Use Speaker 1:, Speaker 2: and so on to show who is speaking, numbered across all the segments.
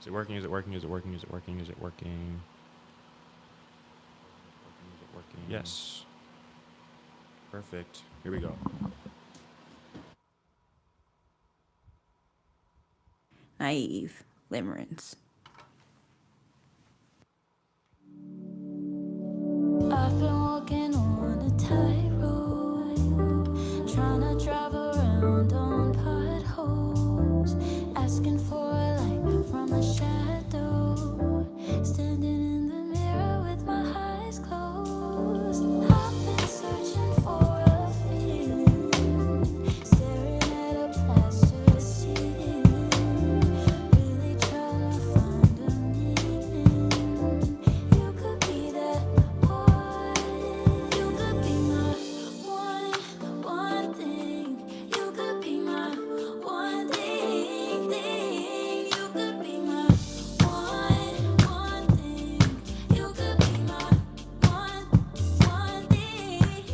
Speaker 1: Is it working? Is it working? Is it working? Is it working? Is it working? Is it working? Yes. Perfect. Here we go.
Speaker 2: Naive limerence.
Speaker 3: I've been walking on a tightrope, trying to drive around on potholes, asking for a light from a shadow, standing in the mirror with my eyes closed. I've been searching for a feeling, staring at a plaster ceiling, really trying to find a meaning. You could be that one. You could be my one thing. You could be my one thing. You could be my one thing. You could be my one thing.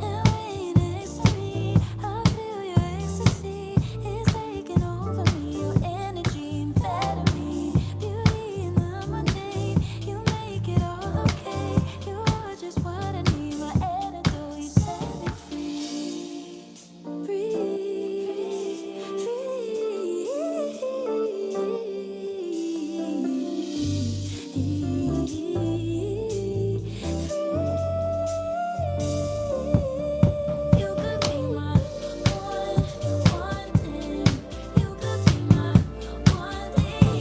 Speaker 3: And when you're next to me, I feel your ecstasy is taking over me. Your energy amphetamine, beauty in the mundane. You make it all okay. You're just what I need. My antidote. You set me free, You could be my one thing. You could be my one thing.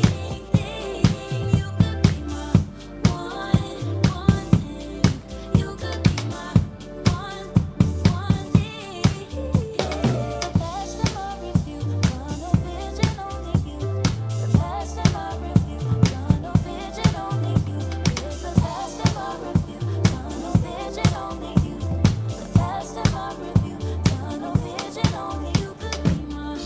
Speaker 3: You could be my one thing. You could be my one thing. The best of my review, tunnel vision, only you. The best of my review, tunnel vision, only you. It's the best of my review, tunnel vision, only you. The best of my review, tunnel vision, only you. Could be my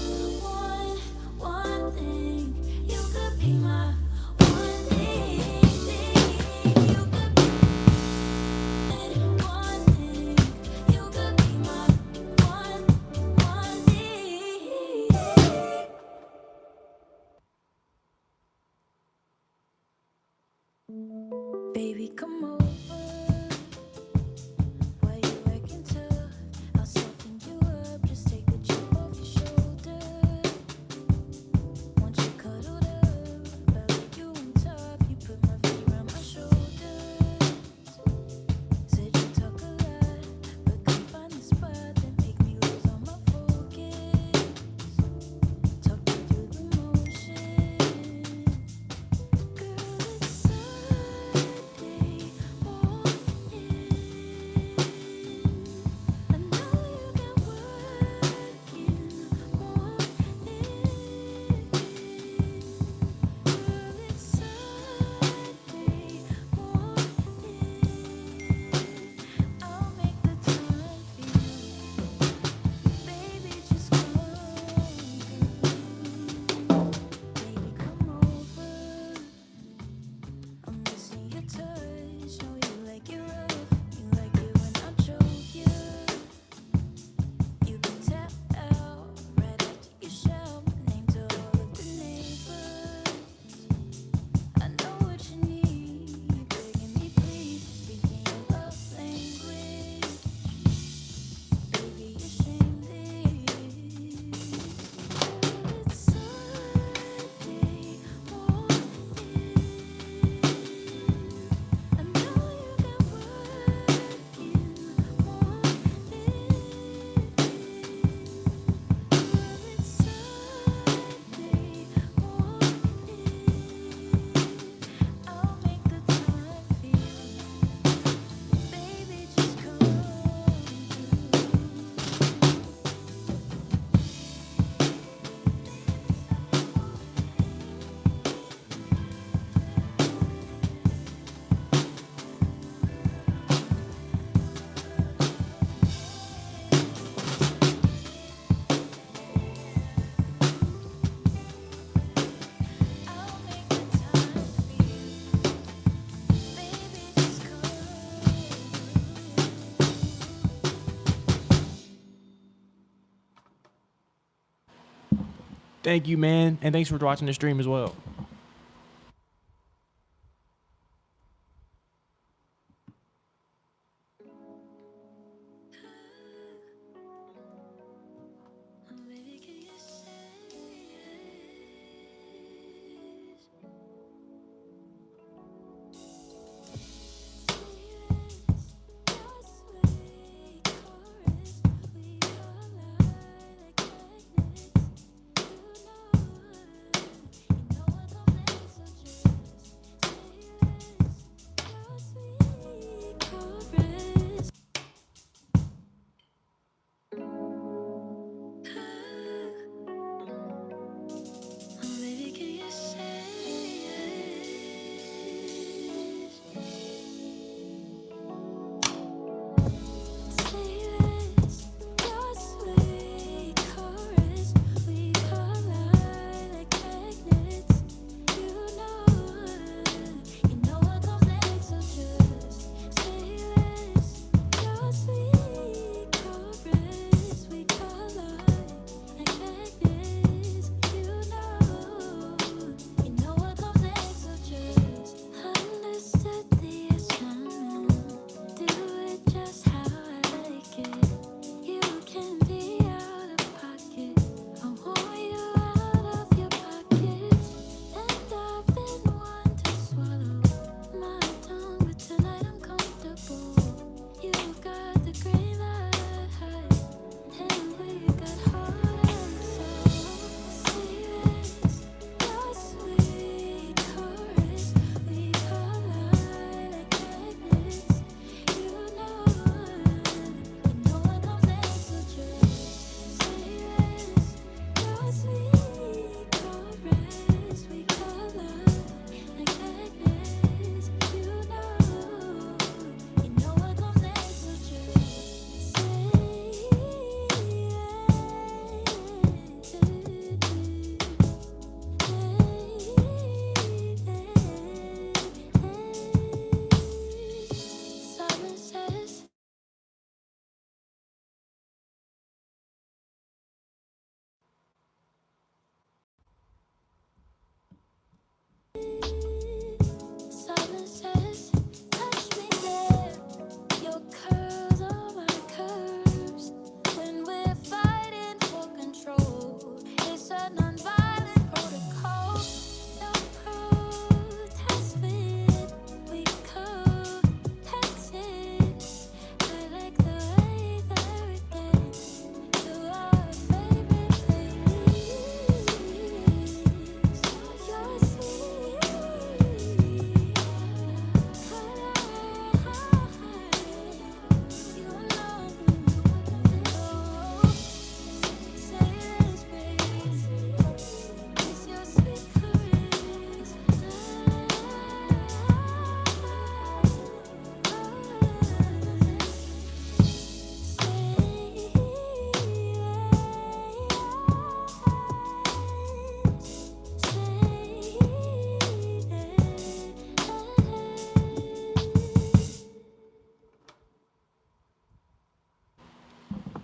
Speaker 3: one thing. You could be my one thing. You could be one thing. You could be my one thing. Baby, come over. Why you acting tough? I'll soften you up. Just take the chip off your shoulder. Want you cuddled up, I lay you on top. You put my feet around my shoulders. Said you talk a lot, but couldn't find the spot that make me lose all my focus. Talk me through the motion. Girl, it's Sunday
Speaker 1: Thank you, man. And thanks for watching the stream as well.
Speaker 3: Baby, can you say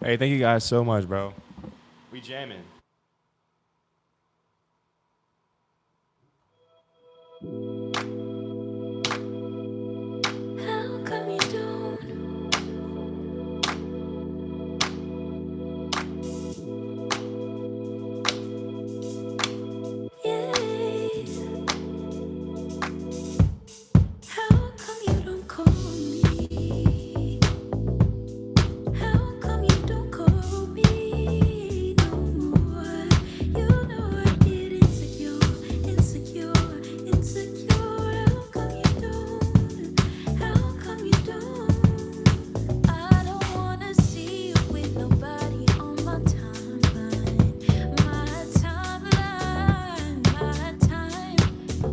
Speaker 1: Hey, thank you guys so much, bro. We jamming.
Speaker 3: how come you don't? Yeah. How come you don't call me? How come you don't call me no more? You know I get insecure, insecure, insecure. How come you don't? How come you don't? I don't wanna see you with nobody on my timeline, my timeline, my time.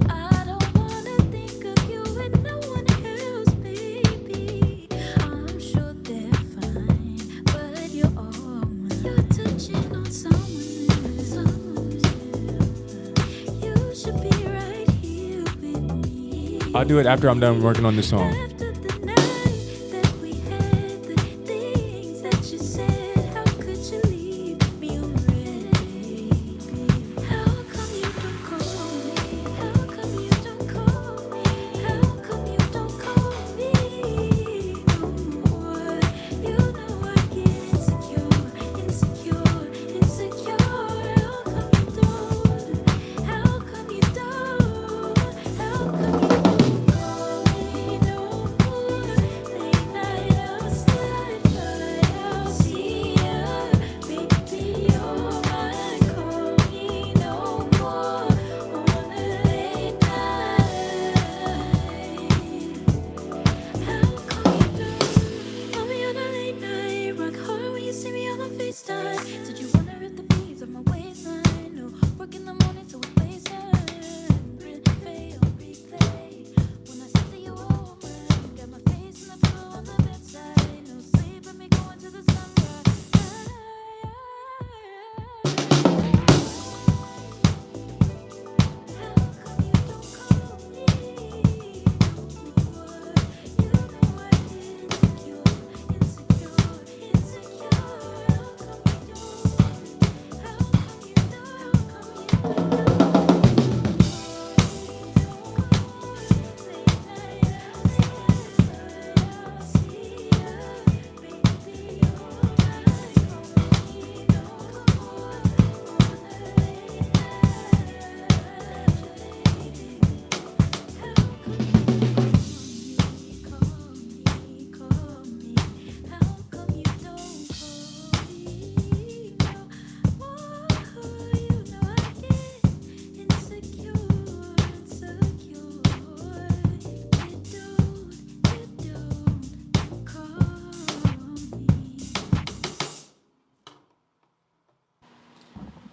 Speaker 3: I don't wanna think of you with no one else, baby. I'm sure they're fine, but you're all mine. You're touching on someone else. You should be right here with me.
Speaker 1: I'll do it after I'm done working on this song.
Speaker 3: After the night that we had, the things that you said, how could you leave me already?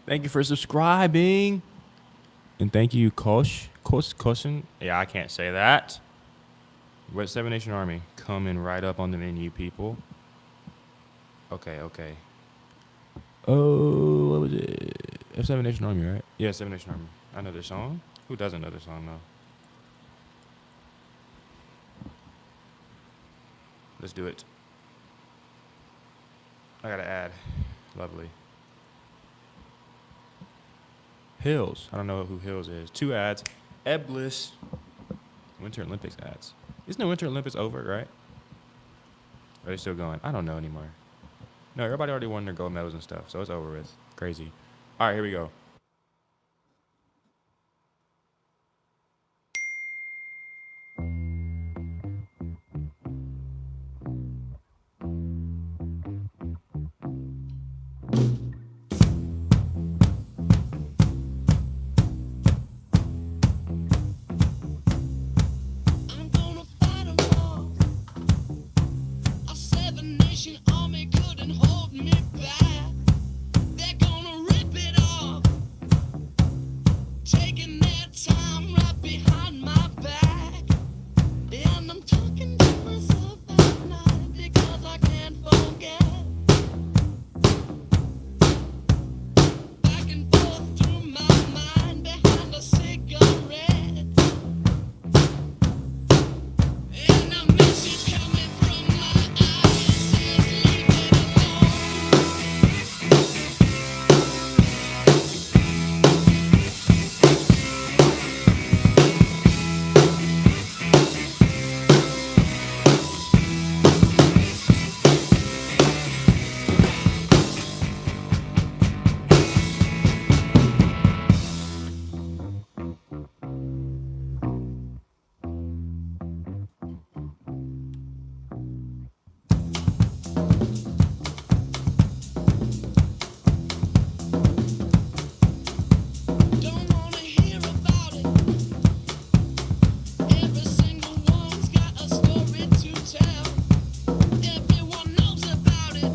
Speaker 1: Thank you for subscribing. And thank you, Caution. Yeah, I can't say that. What 7 Nation Army? Coming right up on the menu, people. Okay. Oh, what was it? F7 Nation Army, right? Yeah, 7 Nation Army. I know their song. Who doesn't know their song, though? Let's do it. I gotta add. Lovely. Hills. I don't know who Hills is. 2 ads. Eblis. Winter Olympics ads. Isn't the Winter Olympics over, right? Are they still going? I don't know anymore. No, everybody already won their gold medals and stuff, so it's over with. Crazy. All right, here we go.
Speaker 3: I'm gonna fight 'em all. A 7 Nation army couldn't hold me back. They're gonna rip it off, taking their time right behind my back. And I'm talking to myself at night because I can't forget. Back and forth through my mind behind a cigarette. And a message coming from my eyes says, leave it alone. Don't wanna hear about it. Every single one's got a story to tell. Everyone knows about it.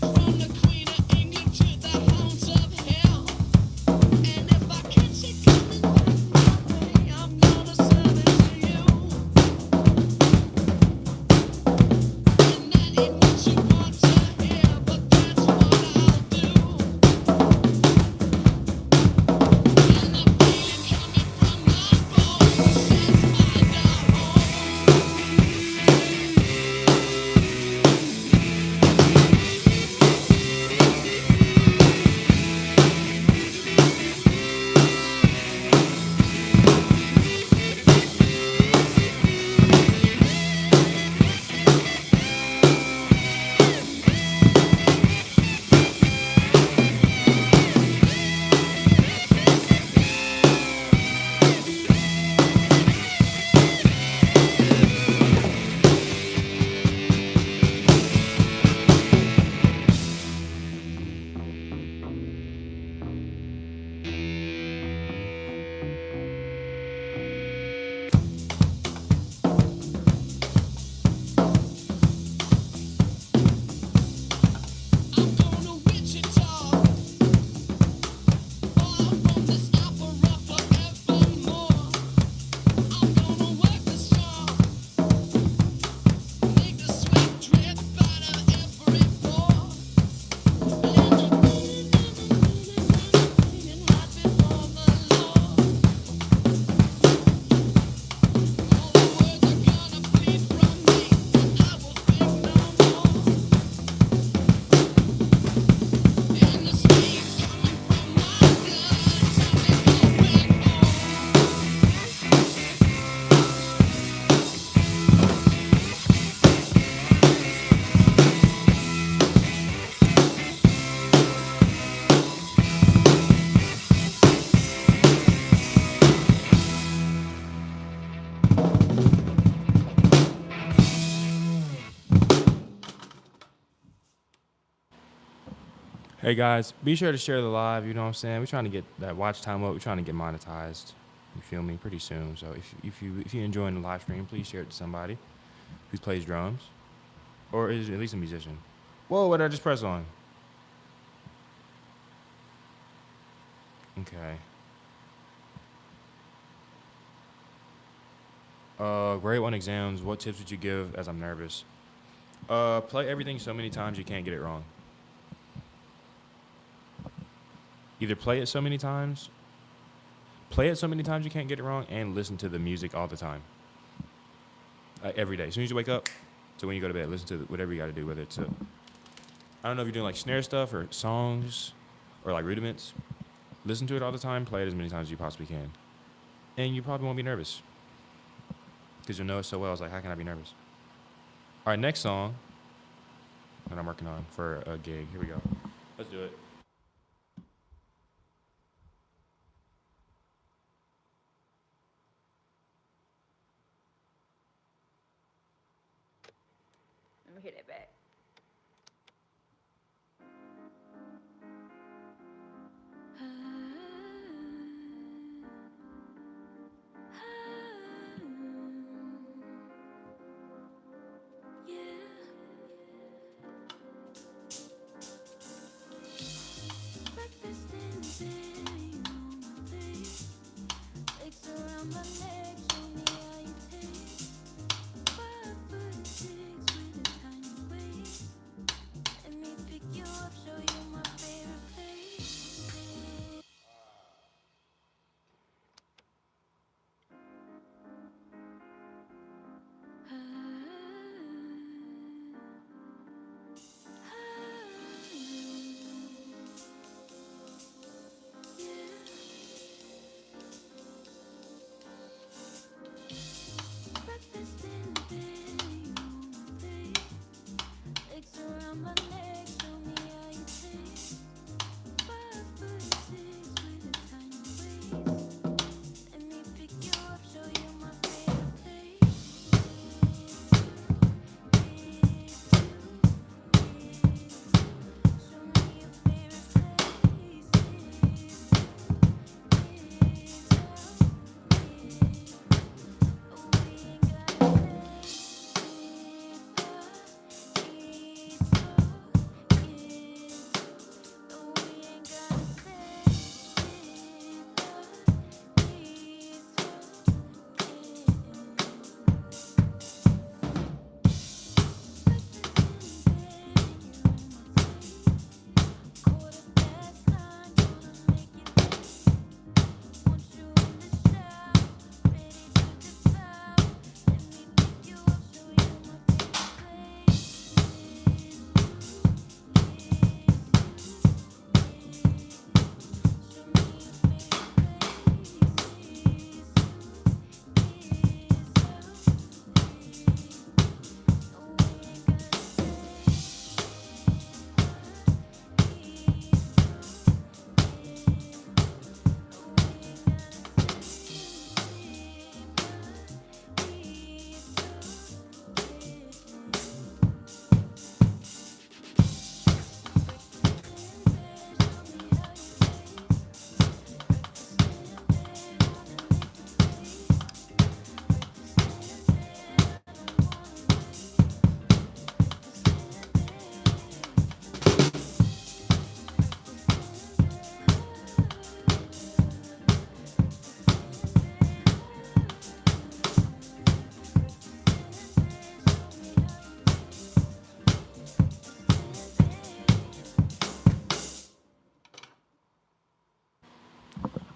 Speaker 3: From the Queen of England to the hounds of hell. And if I catch it coming back my way, I'm gonna serve it to you. And that ain't what you want to hear, but that's what I'll do. And the feeling coming from my bones says find a home. I'm going to Wichita, far from this opera forevermore. I'm gonna work the strong, make the sweat drip out of every pore. And I'm bleeding hot before the Lord. All the words are gonna bleed from me, and I will think no more. And the steam's coming from my blood, tell me going home.
Speaker 1: Hey guys, be sure to share the live. You know what I'm saying? We're trying to get that watch time up. We're trying to get monetized. You feel me? Pretty soon. So if you're enjoying the live stream, please share it to somebody who plays drums or is at least a musician. Whoa, what did I just press on? Okay. Grade 1 exams. What tips would you give as I'm nervous? Play everything so many times you can't get it wrong. Either play it so many times you can't get it wrong, and listen to the music all the time. Every day. As soon as you wake up to when you go to bed, listen to whatever you got to do, whether it's I don't know if you're doing like snare stuff or songs or like rudiments. Listen to it all the time. Play it as many times as you possibly can. And you probably won't be nervous. Because you'll know it so well. It's like, how can I be nervous? All right, next song that I'm working on for a gig. Here we go. Let's do it.
Speaker 2: Let me hear that back.
Speaker 3: Breakfast in bed on my plate. Legs around my neck, show me how you taste. 5'6" with a tiny waist. Let me pick you up, show you my favorite place. Breakfast in bed on my plate. Legs around my neck, show me how you taste. 5'6" with a tiny waist. Let me pick you up, show you my favorite place. Show me your favorite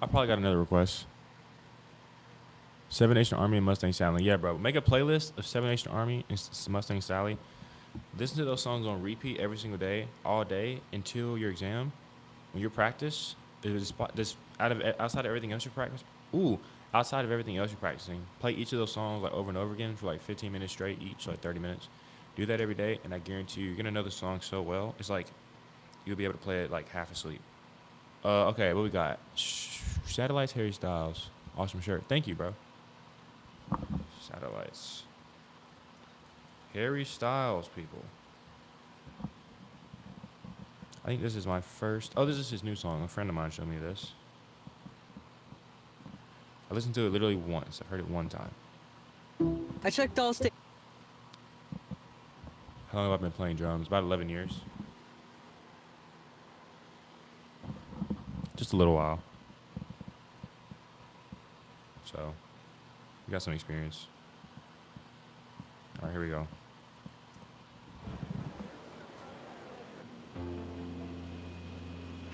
Speaker 1: I probably got another request. Seven Nation Army and Mustang Sally. Yeah, bro. Make a playlist of Seven Nation Army and Mustang Sally. Listen to those songs on repeat every single day, all day, until your exam. When you practice, outside of everything else you practice. Outside of everything else you're practicing, play each of those songs like over and over again for like 15 minutes straight each, like 30 minutes. Do that every day, and I guarantee you're gonna know the song so well. It's like you'll be able to play it like half asleep. Okay, what we got? Satellites, Harry Styles. Awesome shirt. Thank you, bro. Satellites. Harry Styles, people. I think this is my first. Oh, this is his new song. A friend of mine showed me this. I listened to it literally once. I've heard it one time.
Speaker 4: I checked all states.
Speaker 1: How long have I been playing drums? About 11 years. Just a little while. So we got some experience. All right, here we go.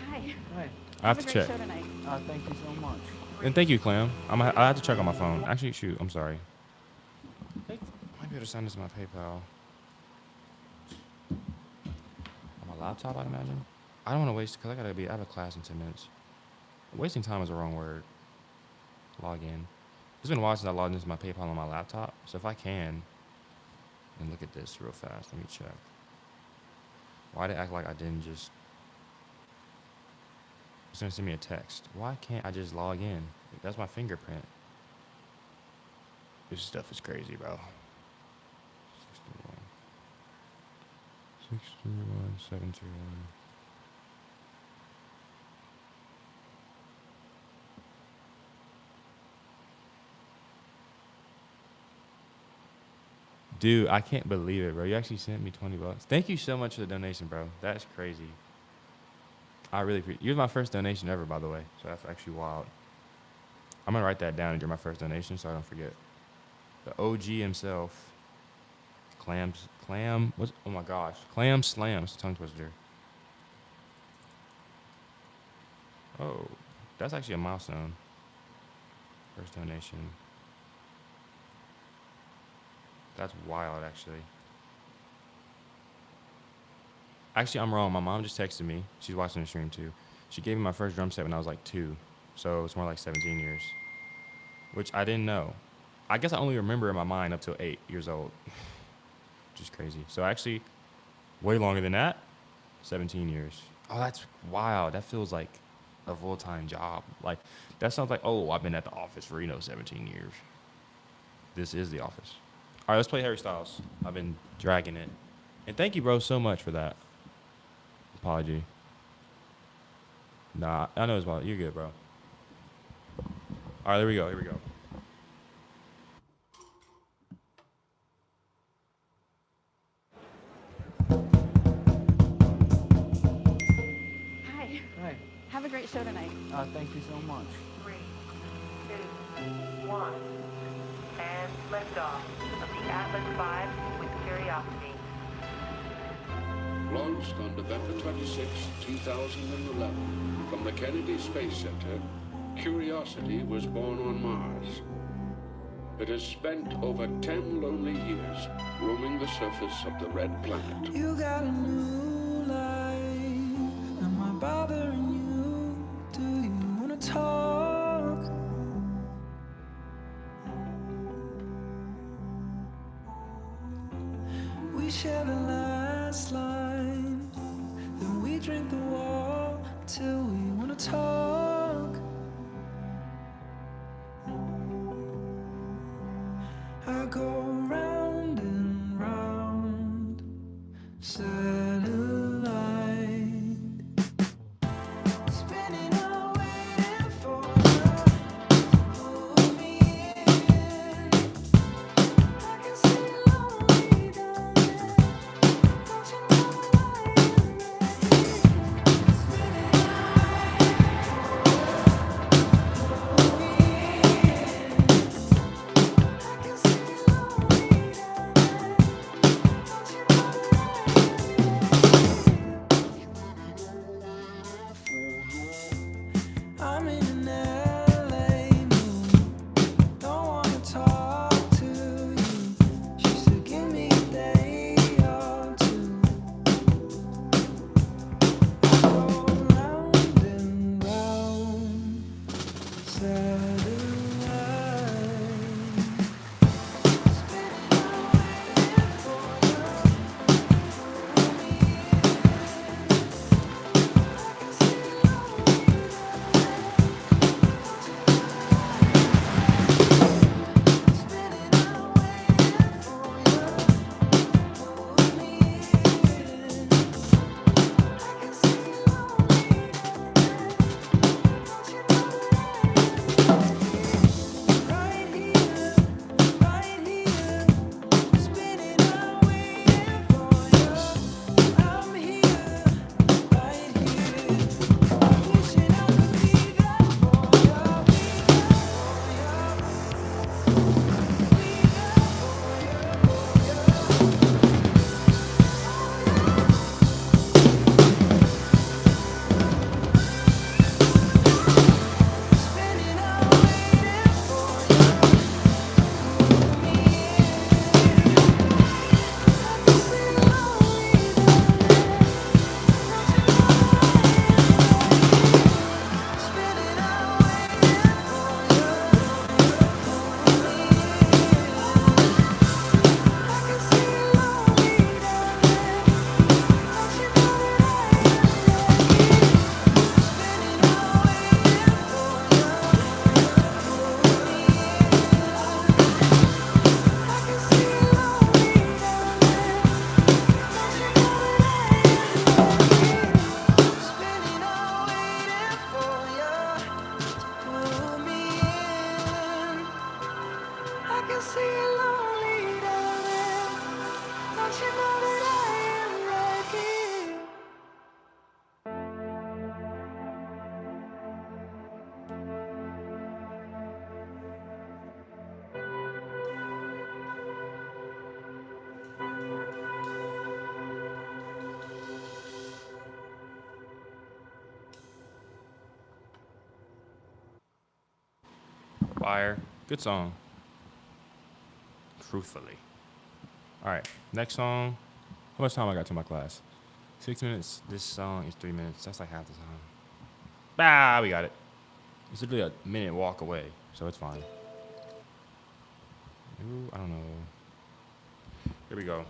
Speaker 2: Hi.
Speaker 4: Hi.
Speaker 1: I have
Speaker 2: a
Speaker 1: to
Speaker 2: great
Speaker 1: check.
Speaker 2: show tonight.
Speaker 4: Thank you so much.
Speaker 1: And thank you, Clam. I have to check on my phone. Actually, shoot, I'm sorry. I might be able to send this to my PayPal. On my laptop, I'd imagine. I don't want to waste, because I have a class in 10 minutes. Wasting time is the wrong word. Log in. It's been a while since I logged into my PayPal on my laptop, so if I can, and look at this real fast, let me check. Why did it act like I didn't just... It's going to send me a text. Why can't I just log in? That's my fingerprint. This stuff is crazy, bro. 631, 721. Dude, I can't believe it, bro. You actually sent me $20. Thank you so much for the donation, bro. That's crazy. I really appreciate it. You're my first donation ever, by the way. So that's actually wild. I'm going to write that down and do my first donation so I don't forget. The OG himself. Clam, oh my gosh. Clam Slam. It's a tongue twister. Oh, that's actually a milestone. First donation. That's wild, actually. Actually, I'm wrong. My mom just texted me. She's watching the stream, too. She gave me my first drum set when I was like 2. So it's more like 17 years. Which I didn't know. I guess I only remember in my mind up till 8 years old. Which is crazy. So actually, way longer than that. 17 years. Oh, that's wild. That feels like a full-time job. Like, that sounds like, oh, I've been at the office for, 17 years. This is the office. All right, let's play Harry Styles. I've been dragging it. And thank you, bro, so much for that. Apology. Nah, I know it's about you're good, bro. All right, here we go.
Speaker 2: Hi.
Speaker 4: Hi.
Speaker 2: Have a great show tonight.
Speaker 4: Thank you so much.
Speaker 5: 3, 2, 1, and liftoff of the Atlas V with Curiosity.
Speaker 6: Launched on November 26, 2011, from the Kennedy Space Center, Curiosity was born on Mars. It has spent over 10 lonely years roaming the surface of the red planet.
Speaker 7: You got a new life. Am I bothering you? Do you wanna talk? We share the last line. Then we drink the wall till we wanna talk. I go round and round, satellite, spinning out waiting for you to pull me in. I can see lonely down there, watching my light red, spinning out waiting for see you lonely, darling. Don't you know that I am right here?
Speaker 1: Fire. Good song. Truthfully. All right. Next song. How much time I got to my class? 6 minutes. This song is 3 minutes. That's like half the time. Ah, we got it. It's literally a minute walk away, so it's fine. Ooh, I don't know. Here we go.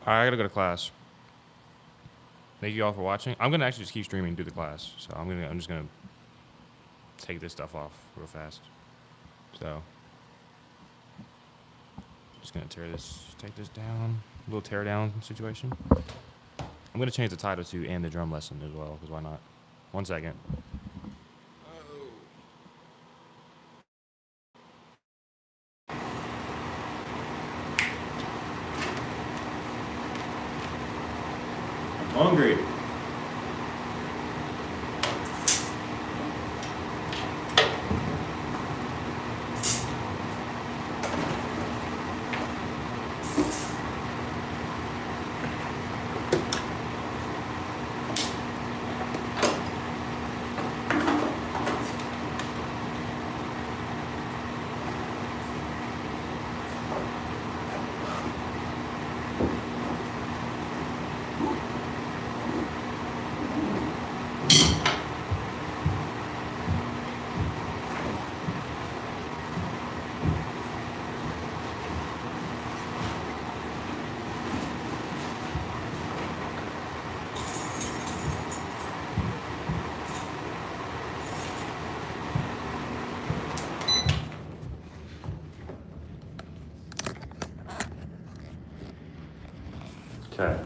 Speaker 1: All right, I gotta go to class. Thank you all for watching. I'm gonna actually just keep streaming through the class, so I'm just gonna take this stuff off real fast. So, just gonna take this down, a little tear down situation. I'm gonna change the title to "And the Drum Lesson" as well, because why not? 1 second. Hungry. Okay.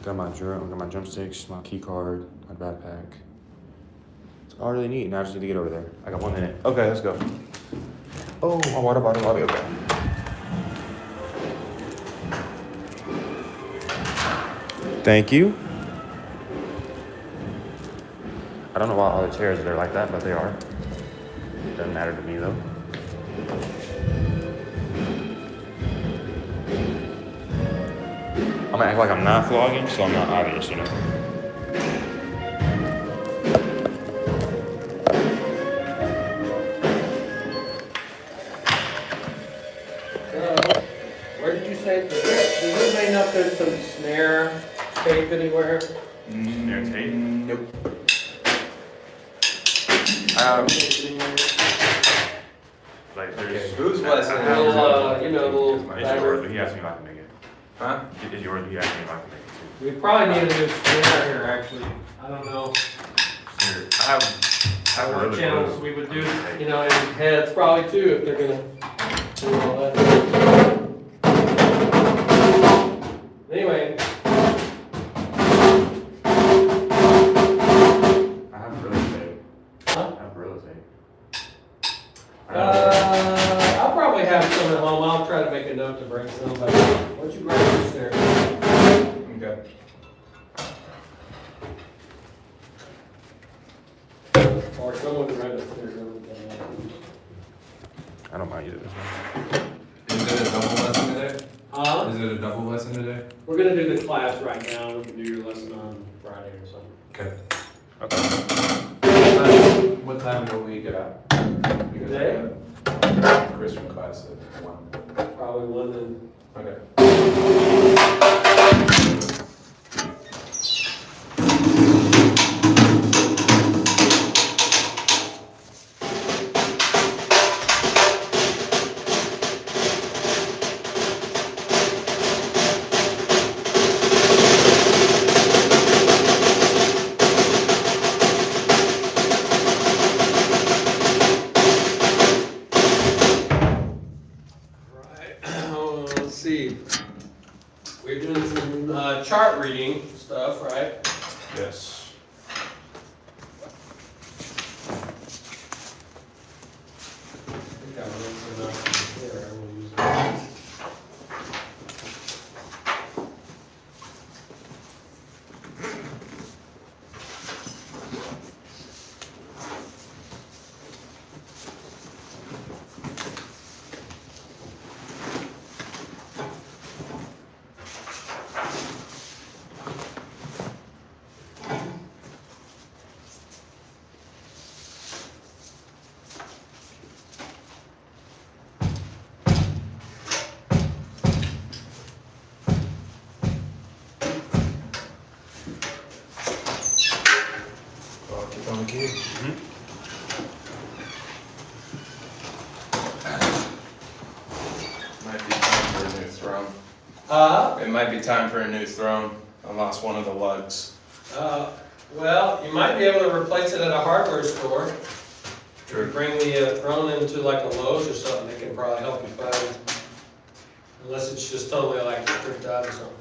Speaker 1: Got my drumsticks, my key card, my backpack. It's all really neat. Now I just need to get over there. I got 1 minute. Okay, let's go. Oh, my water bottle. I'll be okay. Thank you. I don't know why all the chairs are like that, but they are. Doesn't matter to me though. I'm gonna act like I'm not vlogging, so I'm not obvious, you know.
Speaker 8: Where did you say, does anybody know if there's some snare tape anywhere?
Speaker 1: Snare tape?
Speaker 8: Nope.
Speaker 1: Like there's.
Speaker 9: Who's lesson?
Speaker 8: Little, you know, little
Speaker 1: It's yours,
Speaker 8: fabric.
Speaker 1: but he asked me if I can make it.
Speaker 9: Huh?
Speaker 1: It's yours, but he asked me if I can make it too.
Speaker 8: We probably need a new snare here, actually. I don't know.
Speaker 1: Snare. I have a
Speaker 8: What
Speaker 1: really
Speaker 8: channels
Speaker 1: good-
Speaker 8: we would do, you know, and heads probably too, if they're gonna do all that. Anyway,
Speaker 1: I have real estate.
Speaker 8: huh?
Speaker 1: I have real estate.
Speaker 8: I'll probably have some at home. I'll try to make a note to bring some, but why don't you grab your snare?
Speaker 9: Okay.
Speaker 8: Or someone to rent a snare.
Speaker 1: I don't mind either this one.
Speaker 9: Is it a double lesson today?
Speaker 8: Huh?
Speaker 9: Is it a double lesson today?
Speaker 8: We're gonna do the class right now. We can do your lesson on Friday or something.
Speaker 9: Okay. What time will we get out? Because
Speaker 8: Today?
Speaker 9: I got Christian class at 1.
Speaker 8: Probably one then.
Speaker 9: Okay.
Speaker 8: Right. Let's see. We're doing some chart reading stuff, right?
Speaker 9: Yes.
Speaker 8: I think I wrote enough here. I will use it.
Speaker 9: I'll keep on the key. Might be time for a new throne. It might be time for a new throne. I lost one of the lugs.
Speaker 8: Well, you might be able to replace it at a hardware store. If you bring the throne into like a Lowe's or something, they can probably help you find. Unless it's just totally like stripped out or something.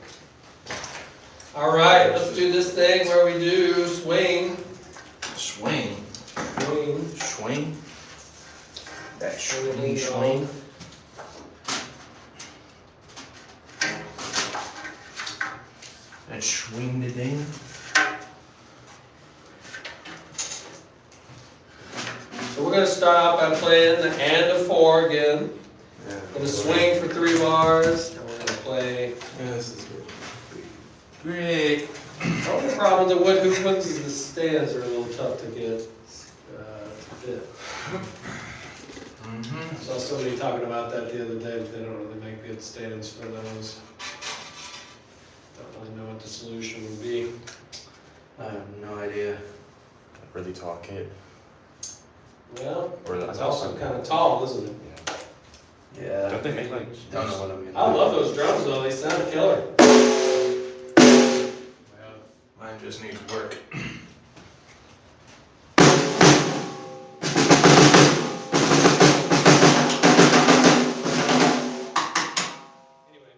Speaker 8: All right, let's do this thing where we do swing.
Speaker 9: Swing.
Speaker 8: Swing.
Speaker 9: Swing. That
Speaker 8: Swing,
Speaker 9: swing. That swing the ding.
Speaker 8: So we're gonna start out by playing the and of 4 again. Gonna swing for 3 bars, and we're gonna play.
Speaker 9: Yeah, this is great.
Speaker 8: The only problem with the wood hoop ones is the stands are a little tough to get to fit.
Speaker 9: Mm-hmm.
Speaker 8: Saw somebody talking about that the other day, but they don't really make good stands for those. Don't really know what the solution would be.
Speaker 9: I have no idea. Really tall kid.
Speaker 8: Well,
Speaker 9: Or
Speaker 8: it's
Speaker 9: that's
Speaker 8: also
Speaker 9: awesome.
Speaker 8: kind of tall, isn't it?
Speaker 9: Yeah.
Speaker 1: Don't they make like?
Speaker 9: Don't know what I'm gonna do.
Speaker 8: I love those drums though, they sound killer.
Speaker 9: Mine just needs work.
Speaker 8: Anyway,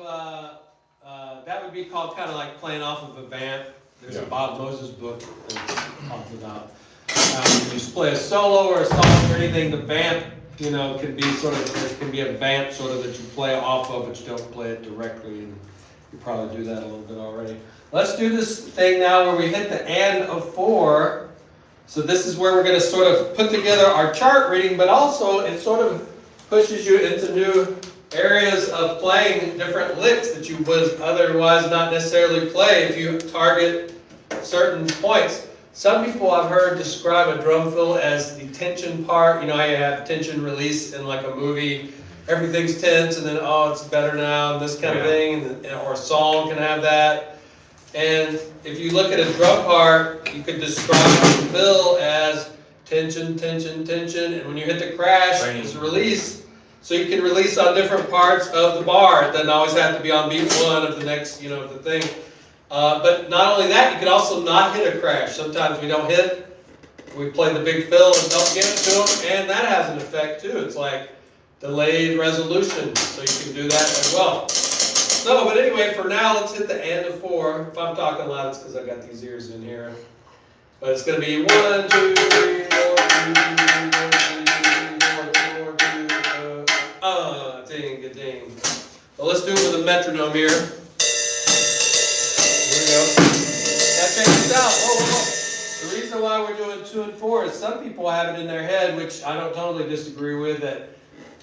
Speaker 8: that would be called kind of like playing off of a vamp. There's a Bob Moses book that talks about when you play a solo or a song or anything, the vamp, can be there can be a vamp sort of that you play off of, but you don't play it directly, and you probably do that a little bit already. Let's do this thing now where we hit the and of 4. So this is where we're going to sort of put together our chart reading, but also it sort of pushes you into new areas of playing different licks that you would otherwise not necessarily play if you target certain points. Some people I've heard describe a drum fill as the tension part. You know how you have tension release in like a movie, everything's tense and then, oh, it's better now, this kind of thing, or a song can have that. And if you look at a drum part, you could describe the fill as tension, tension, tension, and when you hit the crash, it's release. So you can release on different parts of the bar. It doesn't always have to be on beat 1 of the next, the thing. But not only that, you can also not hit a crash. Sometimes we don't hit, we play the big fill and don't give it to them, and that has an effect too. It's like delayed resolution, so you can do that as well. So, but anyway, for now, let's hit the and of 4. If I'm talking loud, it's because I got these ears in here. But it's going to be 1, 2, 3, 4, 2, 3, 4, 4, 2, ding, a ding. So let's do it with a metronome here. Here we go. Now check this out. Whoa, whoa. The reason why we're doing 2 and 4 is some people have it in their head, which I don't totally disagree with, that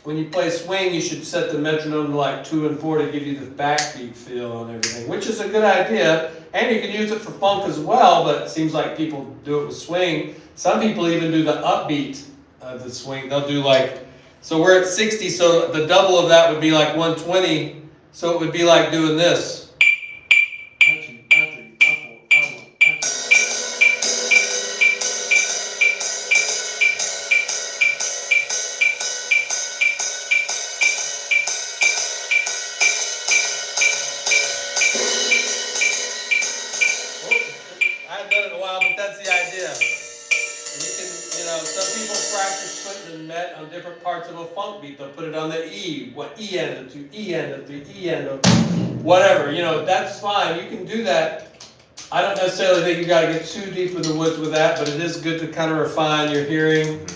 Speaker 8: when you play swing, you should set the metronome to like 2 and 4 to give you the backbeat feel on everything, which is a good idea. And you can use it for funk as well, but it seems like people do it with swing. Some people even do the upbeat of the swing. They'll do like, so we're at 60, so the double of that would be like 120. So it would be like doing this. Different parts of a funk beat. They'll put it on the E, E end of 2, E end of 3, E end of whatever. That's fine. You can do that. I don't necessarily think you got to get too deep in the woods with that, but it is good to kind of refine your hearing.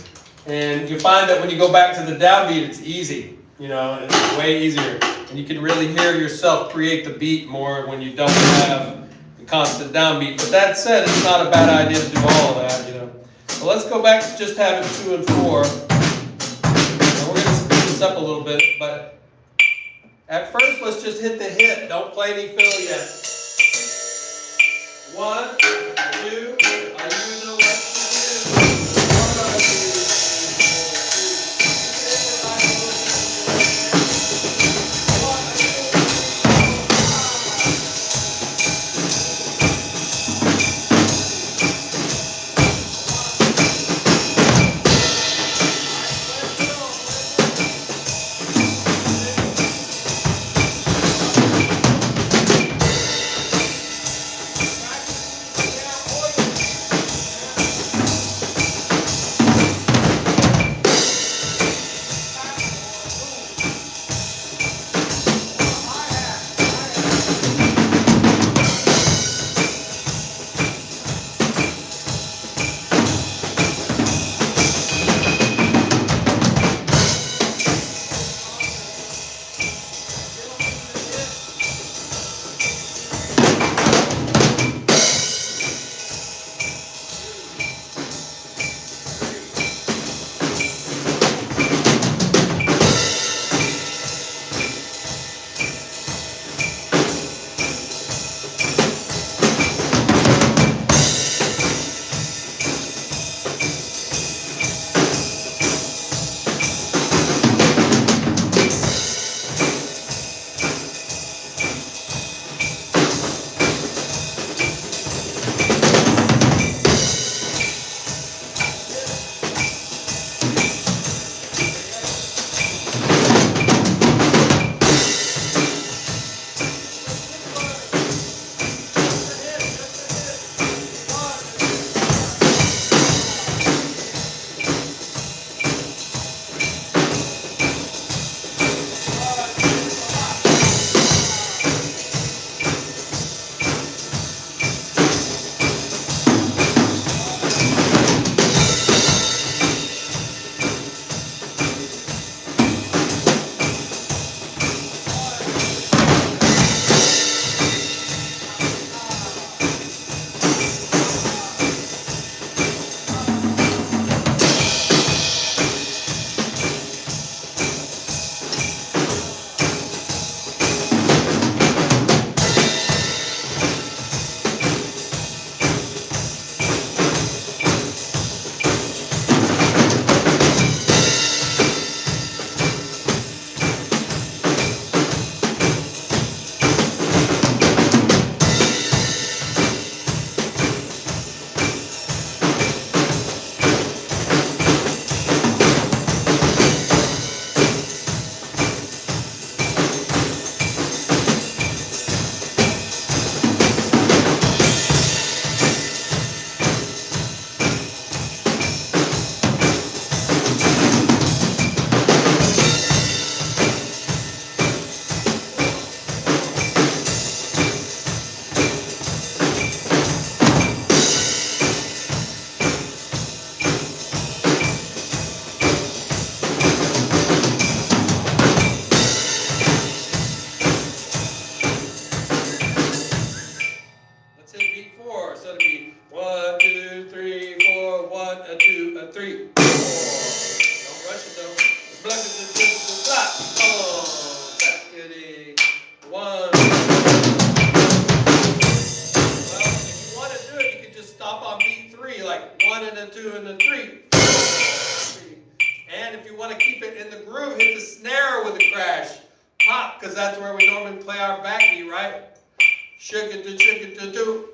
Speaker 8: And you find that when you go back to the downbeat, it's easy. It's way easier. And you can really hear yourself create the beat more when you don't have the constant downbeat. But that said, it's not a bad idea to do all of that, So let's go back to just having 2 and 4. Up a little bit, but at first let's just hit the hit. Don't play any fill yet. 1, 2, I use no 1. Well, if you want to do it, you can just stop on beat 3, like 1 and then 2 and then 3. And if you want to keep it in the groove, hit the snare with a crash. Pop, because that's where we normally play our backbeat, right? Shake it to do.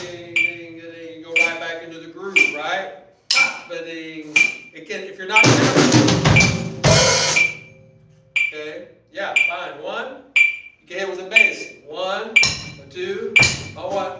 Speaker 8: Ding, ding, ding. You go right back into the groove, right? Pop, ding. Again, if you're not careful. Okay, yeah, fine. 1. You can hit with a bass. 1, 2, 1.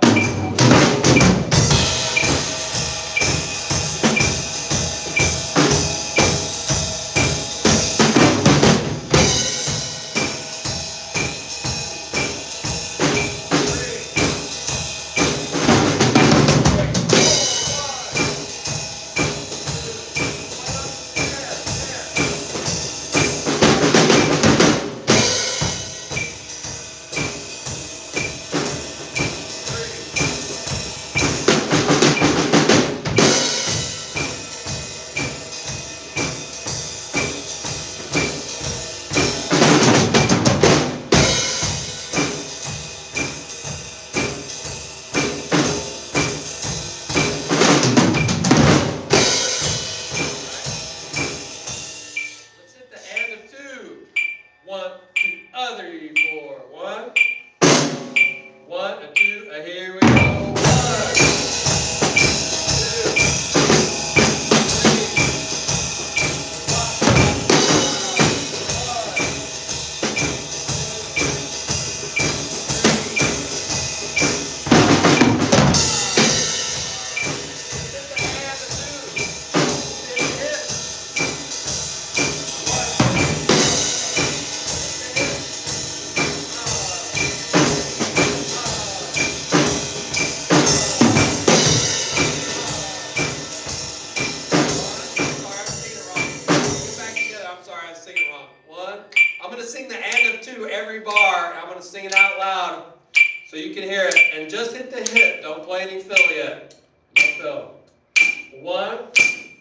Speaker 8: So you can hear it, and just hit the hit. Don't play any fill yet. No fill. 1,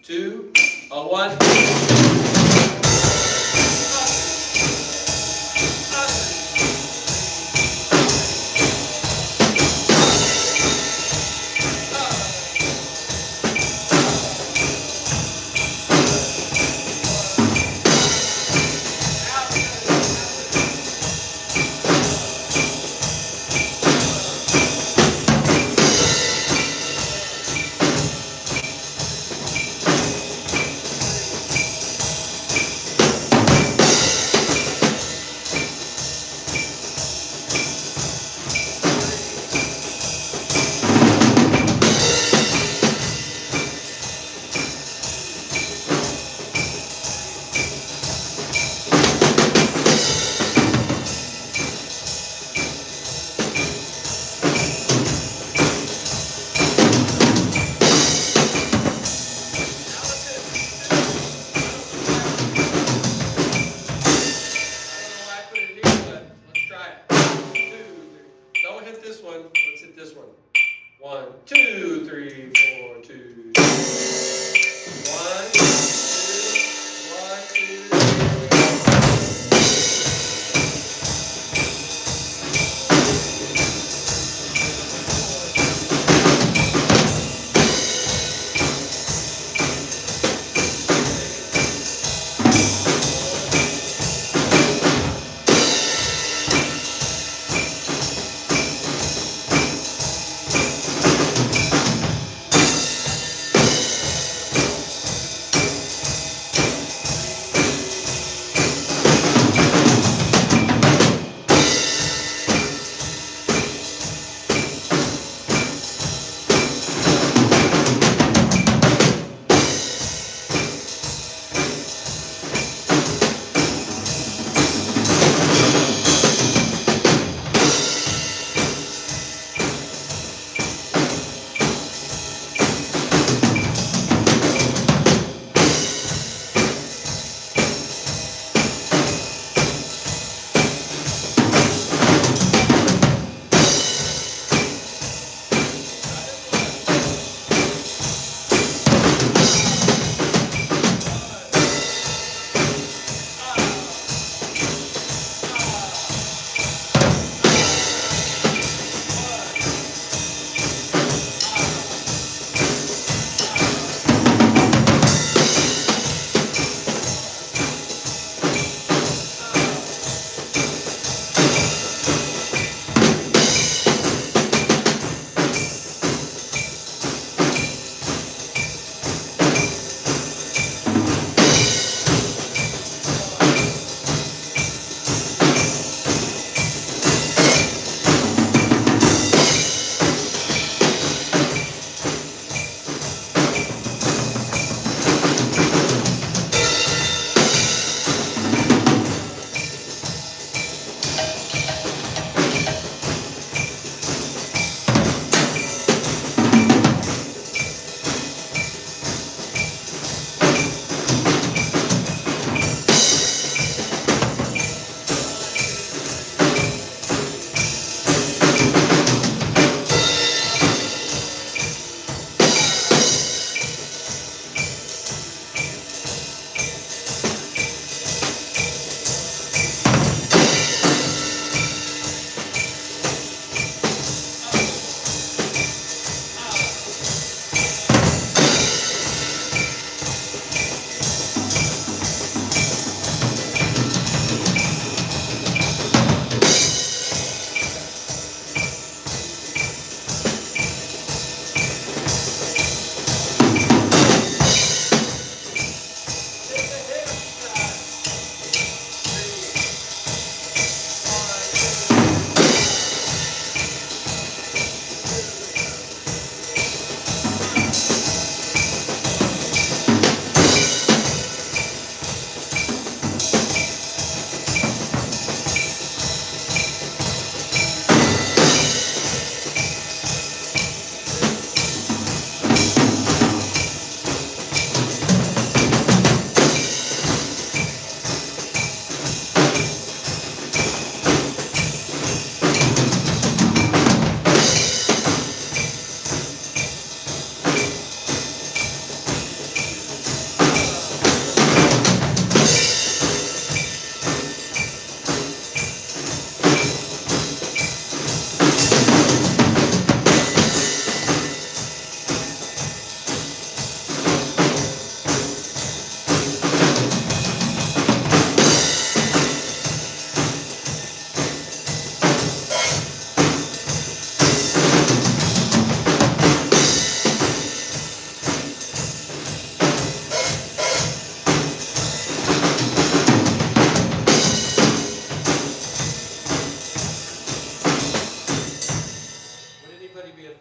Speaker 8: 2, 1.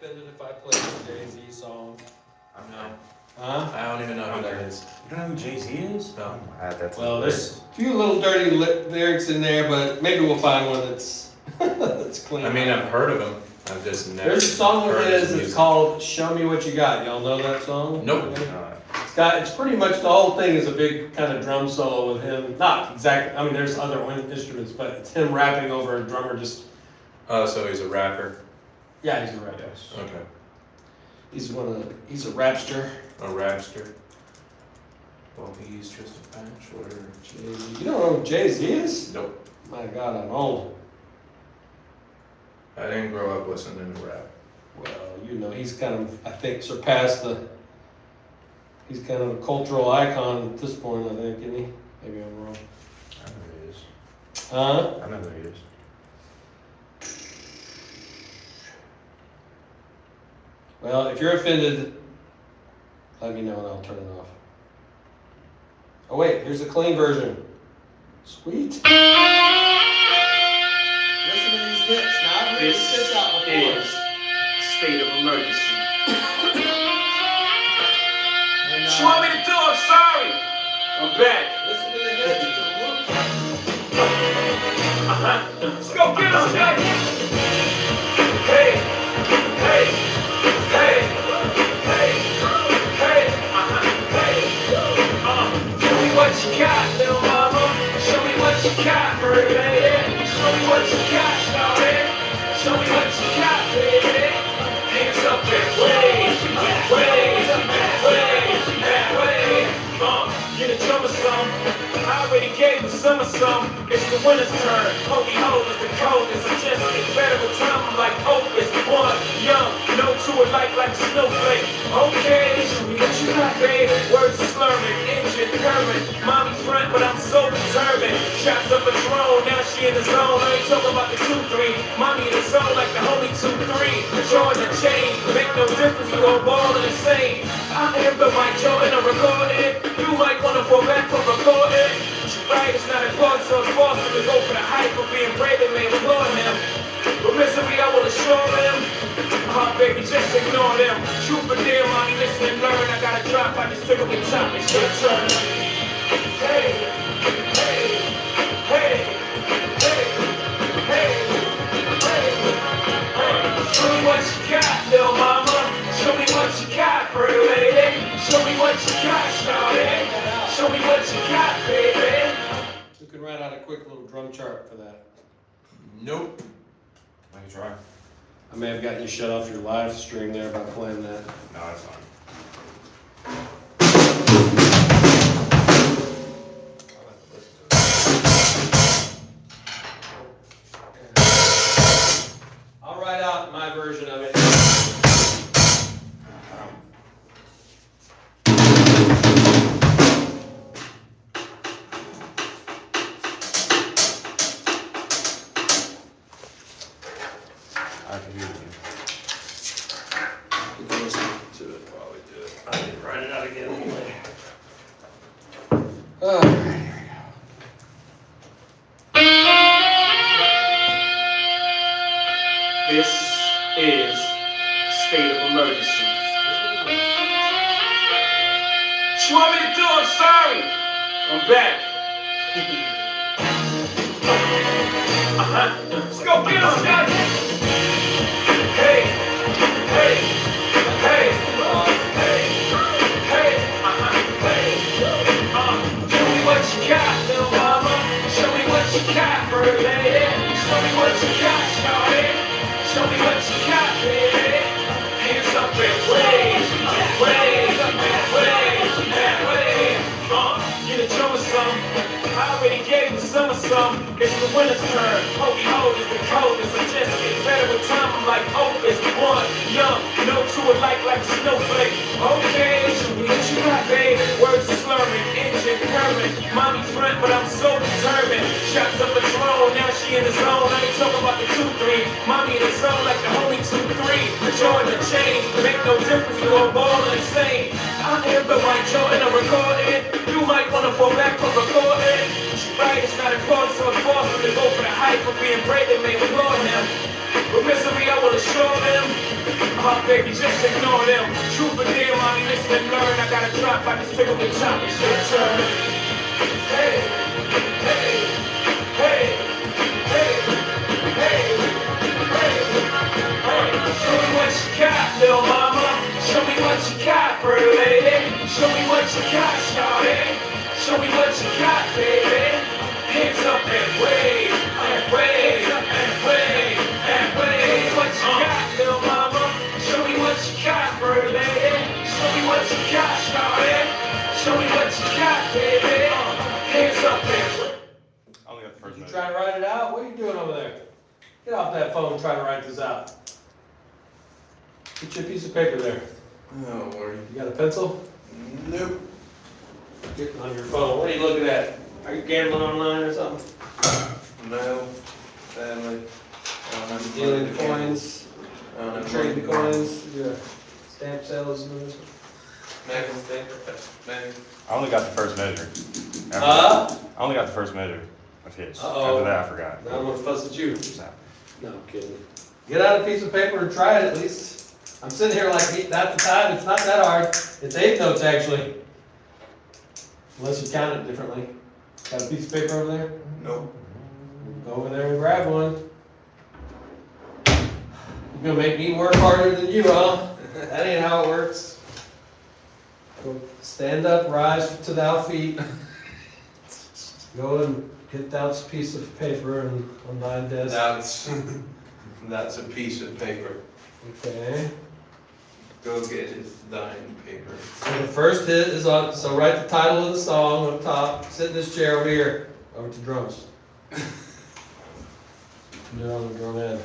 Speaker 8: offended if I play a Jay-Z song?
Speaker 9: I'm not.
Speaker 8: Huh?
Speaker 9: I don't even know who that is.
Speaker 1: You don't know who Jay-Z is?
Speaker 9: No.
Speaker 1: That's
Speaker 8: Well, there's a few little dirty lyrics in there, but maybe we'll find one that's that's clean.
Speaker 9: I mean, I've heard of him. I've just never.
Speaker 8: There's a song of
Speaker 9: heard
Speaker 8: his.
Speaker 9: music.
Speaker 8: It's called "Show Me What You Got." Y'all know that song?
Speaker 9: Nope.
Speaker 8: It's pretty much the whole thing is a big kind of drum solo with him. Not exactly. I mean, there's other instruments, but it's him rapping over a drummer. Just
Speaker 9: Oh, so he's a rapper.
Speaker 8: yeah, he's a rapper.
Speaker 9: Okay.
Speaker 8: He's a rapster.
Speaker 9: A rapster. Well, he's just a bachelor.
Speaker 8: Jay-Z. You don't know who Jay-Z is?
Speaker 9: Nope.
Speaker 8: My God, I'm old.
Speaker 9: I didn't grow up listening to rap.
Speaker 8: Well, you know, he's kind of, I think, surpassed he's kind of a cultural icon at this point, I think, isn't he? Maybe I'm wrong.
Speaker 1: I know who he is.
Speaker 8: Huh?
Speaker 1: I know who he is.
Speaker 8: Well, if you're offended, let me know and I'll turn it off. Oh wait, here's a clean version. Sweet. Listen to these hits. Now I've heard these hits out before.
Speaker 10: State of emergency.
Speaker 8: And,
Speaker 10: What you want me to do? I'm sorry. I'm back.
Speaker 8: listen to the hits. It's a loop.
Speaker 10: Let's go get us, guys. Hey, hey, hey, hey, hey, hey. Show me what you got, little mama. Show me what you got, baby. Show me what you got, shawty. Show me what you got, baby. Hands up and wave, wave, wave, wave. Get a drummer some. I already gave the summer some. It's the winter's turn. Holy ho is the coldest. I just get better with time. I'm like Opus. One, young, no two alike like a snowflake. Okay, show me what you got, babe. Words are slurring, engine purring. Mommy front, but I'm so determined. Shots up a drone, now she in the zone. I ain't talking about the 2-3. Mommy in the zone like the homie 2-3. Drawing the chain, make no difference. We all ball the same. I am the Mike Jordan, I'm recording. You might wanna fall back from recording. Right, it's not important, so it's false to go for the hype of being brave and may applaud him. But misery, I will assure him. Baby, just ignore them. Truth or dare, mommy, listen and learn. I gotta drop, I just took a big time, it's your turn. Hey, hey, hey, hey, hey, hey, hey. Show me what you got, little mama. Show me what you got, pretty lady. Show me what you got, shawty. Show me what you got, baby.
Speaker 8: We could write out a quick little drum chart for that.
Speaker 9: Nope.
Speaker 1: I can try.
Speaker 8: I may have gotten you shut off your live stream there by playing that.
Speaker 1: No, that's fine.
Speaker 8: I'll write out my version of it.
Speaker 1: I can hear you.
Speaker 8: You can listen to it while we do it. I didn't write it out again anyway.
Speaker 10: This is state of emergency. What you want me to do? I'm sorry. I'm back. Let's go get us, guys. Hey, hey, hey, hey, hey, hey. Show me what you got, little mama. Show me what you got, bird lady. Show me what you got, shawty. Show me what you got, baby. Hands up and wave, wave, wave, wave. Get a drummer some. I already gave the summer some. It's the winter's turn. Holy ho is the coldest. I just get better with time. I'm like Opus. One, young, no two alike like a snowflake. Okay, show me what you got, babe. Words are slurring, engine purring. Mommy front, but I'm so determined. Shots up a drone, now she in the zone. I ain't talking about the 2-3. Mommy in the zone like the homie 2-3. Drawing the chain, make no difference. We all ball the same. I am the Mike Jordan, I'm recording. You might wanna fall back from recording. Right, it's not important, so it's false to go for the hype of being brave and may applaud him. But misery, I will assure them. My baby, just ignore them. Truth or dare, mommy, listen and learn. I gotta drop, I just pick up the chop, it's your turn. Hey, hey, hey, hey, hey, hey, hey. Show me what you got, little mama. Show me what you got, pretty lady. Show me what you got, shawty. Show me what you got, baby. Hands up and wave, and wave, and wave, and wave. What you got, little mama? Show me what you got, pretty lady. Show me what you got, shawty. Show me what you got, baby. Hands up and wave.
Speaker 1: I only got the first
Speaker 8: You
Speaker 1: measure.
Speaker 8: trying to write it out? What are you doing over there? Get off that phone and try to write this out. Get your piece of paper there.
Speaker 9: Oh, Lordy.
Speaker 8: You got a pencil?
Speaker 9: Nope.
Speaker 8: Get on your phone. What are you looking at? Are you gambling online or something?
Speaker 9: No. Sadly. I don't have
Speaker 8: Dealing
Speaker 9: money to gamble.
Speaker 8: coins?
Speaker 9: I don't have
Speaker 8: Trading
Speaker 9: money to gamble.
Speaker 8: coins? Yeah. Stamp sales?
Speaker 9: Maybe. Maybe.
Speaker 1: I only got the first measure.
Speaker 8: Huh?
Speaker 1: I only got the first measure of his.
Speaker 8: Uh-oh.
Speaker 1: After that, I forgot.
Speaker 8: Now I'm gonna fuss at you.
Speaker 1: What's happening?
Speaker 8: No, I'm kidding. Get out a piece of paper and try it at least. I'm sitting here like at the time, it's not that hard. It's 8 notes actually. Unless you count it differently. Got a piece of paper over there?
Speaker 9: Nope.
Speaker 8: Go over there and grab one. You're gonna make me work harder than you, huh? That ain't how it works. Go stand up, rise to thy feet. Go and get that piece of paper and on thine desk.
Speaker 9: That's a piece of paper.
Speaker 8: Okay.
Speaker 9: Go get his thine paper.
Speaker 8: So the first hit is on, so write the title of the song up top. Sit in this chair over here. Over to drums. You're on the drum end.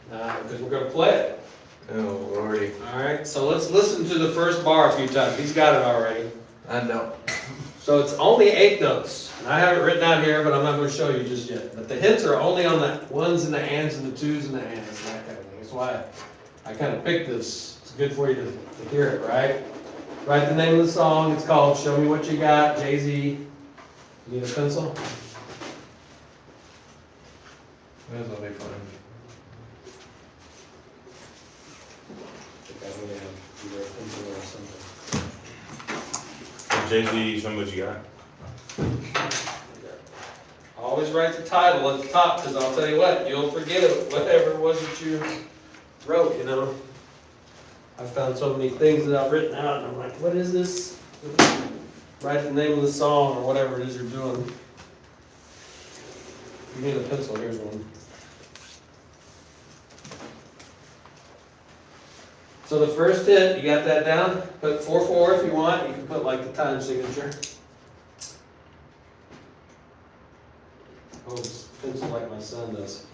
Speaker 8: Because we're gonna play it.
Speaker 9: Oh, Lordy.
Speaker 8: Alright, so let's listen to the first bar a few times. He's got it already.
Speaker 9: I know.
Speaker 8: So it's only 8 notes. And I have it written out here, but I'm not gonna show you just yet. But the hits are only on the ones and the ands and the twos and the ands and that kind of thing. That's why I kind of picked this. It's good for you to hear it, right? Write the name of the song. It's called Show Me What You Got, Jay-Z. You need a pencil?
Speaker 9: That'll be fun.
Speaker 8: I think I may have either a pencil or something.
Speaker 1: Jay-Z, show me what you got.
Speaker 8: Always write the title at the top, because I'll tell you what, you'll forget it, whatever it was that you wrote, you know. I found so many things that I've written out, and I'm like, what is this? Write the name of the song, or whatever it is you're doing. You need a pencil, here's one. So the first hit, you got that down? Put 4/4 if you want, you can put like the time signature. Oh, pencil like my son does.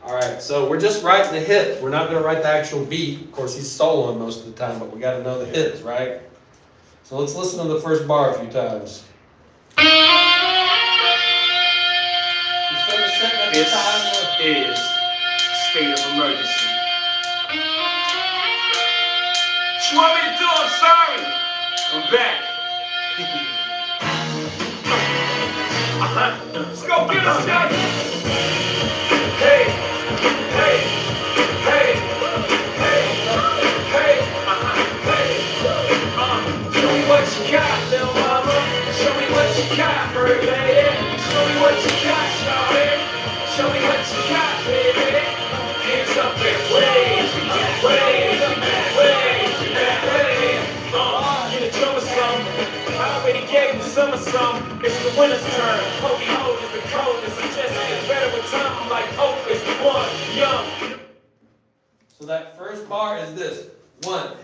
Speaker 8: All right, so we're just writing the hit. We're not going to write the actual beat. Of course, he's soloing most of the time, but we got to know the hits, right? So let's listen to the first bar a few times.
Speaker 10: This is state of emergency. What you want me to do? I'm sorry. I'm back. Let's go get us, guys. Hey, hey, hey, hey, hey, hey. Show me what you got, little mama. Show me what you got, pretty lady. Show me what you got, shawty. Show me what you got, baby. Hands up and wave, wave, wave, wave. Get a drum or something. I already gave the summer some. It's the winter's turn. Holy ho is the coldest. It just gets better with time. Like hope is one young.
Speaker 8: So that first bar is this. 1,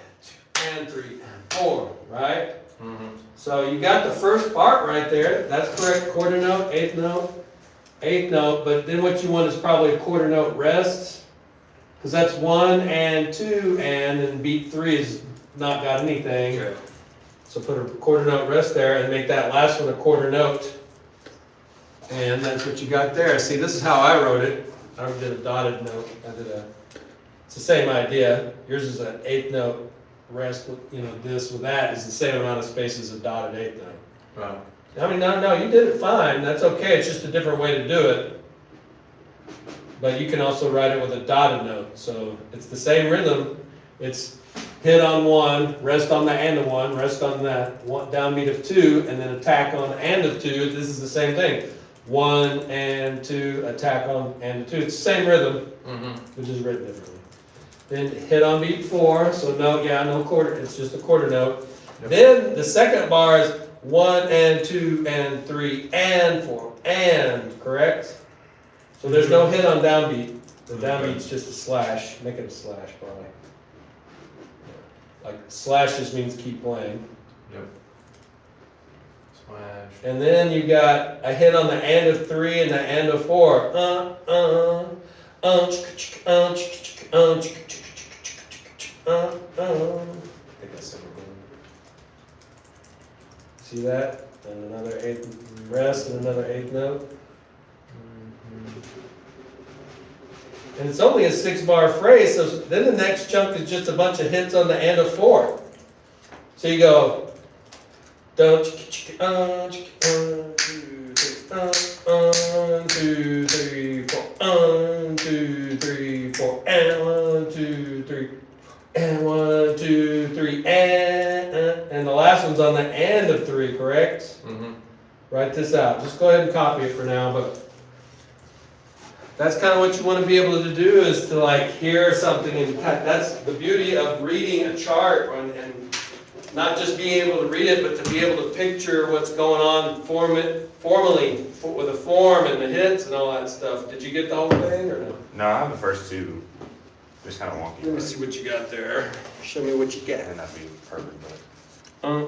Speaker 8: 2, and 3, and 4, right?
Speaker 9: Mm-hmm.
Speaker 8: So you got the first part right there. That's correct. Quarter note, 8th note, 8th note. But then what you want is probably a quarter note rest. Because that's 1 and 2 and beat 3 is not got anything.
Speaker 9: Okay.
Speaker 8: So put a quarter note rest there and make that last one a quarter note. And that's what you got there. See, this is how I wrote it. I did a dotted note. It's the same idea. Yours is an 8th note rest, you know, this with that is the same amount of space as a dotted 8th note.
Speaker 9: Wow.
Speaker 8: I mean, no, you did it fine. That's okay. It's just a different way to do it. but you can also write it with a dotted note. So it's the same rhythm. It's hit on one, rest on the and of one, rest on that one, downbeat of two, and then attack on and of two. This is the same thing. 1 and 2, attack on and 2. It's the same rhythm, which is written differently. Then hit on beat 4, so no quarter, it's just a quarter note. Yep. Then the second bar is 1 and 2 and 3 and 4, and, correct? So there's no hit on downbeat. The downbeat's just a slash, make it a slash probably. Like slash just means keep playing.
Speaker 9: Yep. Slash.
Speaker 8: And then you got a hit on the and of 3 and the and of 4. I think that's super cool. See that? And another eighth rest and another eighth note. And it's only a 6-bar phrase, so then the next chunk is just a bunch of hits on the and of 4. So you go, 2, 3, 4, 1, 2, 3, 4, and 1, 2, 3, and 1, 2, 3, and the last one's on the and of 3, correct? Write this out. Just go ahead and copy it for now, but that's kind of what you want to be able to do, is to like hear something, and that's the beauty of reading a chart, and not just being able to read it, but to be able to picture what's going on formally with the form and the hits and all that stuff. Did you get the whole thing or no?
Speaker 1: No, I have the first two. It's kind of wonky.
Speaker 8: Let me see what you got there. Show me what you got.
Speaker 1: And that'd be perfect, but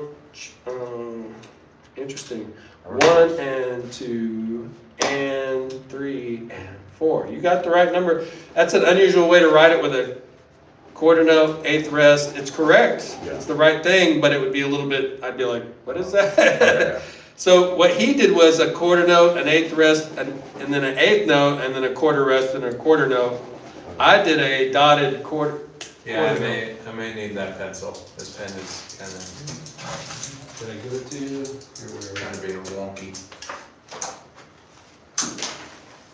Speaker 8: Interesting. 1 and 2 and 3 and 4. You got the right number. That's an unusual way to write it with a quarter note, eighth rest. It's correct.
Speaker 1: Yeah.
Speaker 8: It's the right thing, but it would be a little bit, I'd be like, what is that?
Speaker 1: yeah.
Speaker 8: So what he did was a quarter note, an eighth rest, and then an eighth note, and then a quarter rest and a quarter note. I did a dotted quarter.
Speaker 9: Yeah, I may need that pencil. This pen is kind of.
Speaker 8: Did I give it to you?
Speaker 9: You're trying to be wonky.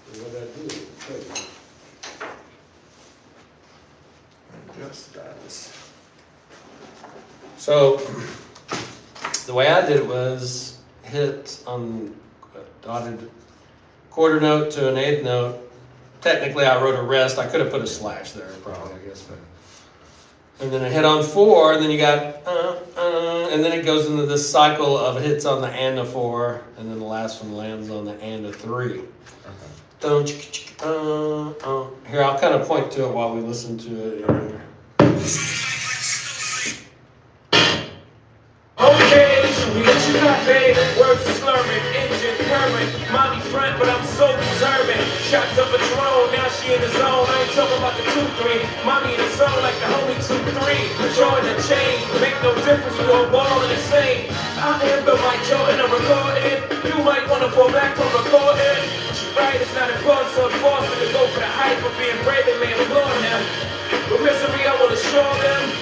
Speaker 8: What did I do?
Speaker 9: Just does.
Speaker 8: So the way I did it was hit on a dotted quarter note to an eighth note. Technically, I wrote a rest. I could have put a slash there, probably, I guess. But and then a hit on 4, and then you got and then it goes into this cycle of hits on the and of 4, and then the last one lands on the and of 3. Here, I'll kind of point to it while we listen to it.
Speaker 10: Okay, we let you got babe. Words slurring, engine purring. Mommy front, but I'm so deserving. Shots of a drone, now she in the zone. I ain't talking about the 2-3. Mommy in the zone like the homie 2-3. Jordan the chain, make no difference. We all ball in the same. I am the Mike Jordan, I'm recording. You might wanna fall back from recording. She right, it's not important, so it's forced to go for the hype of being brave and man, applaud him. But misery, I will assure them.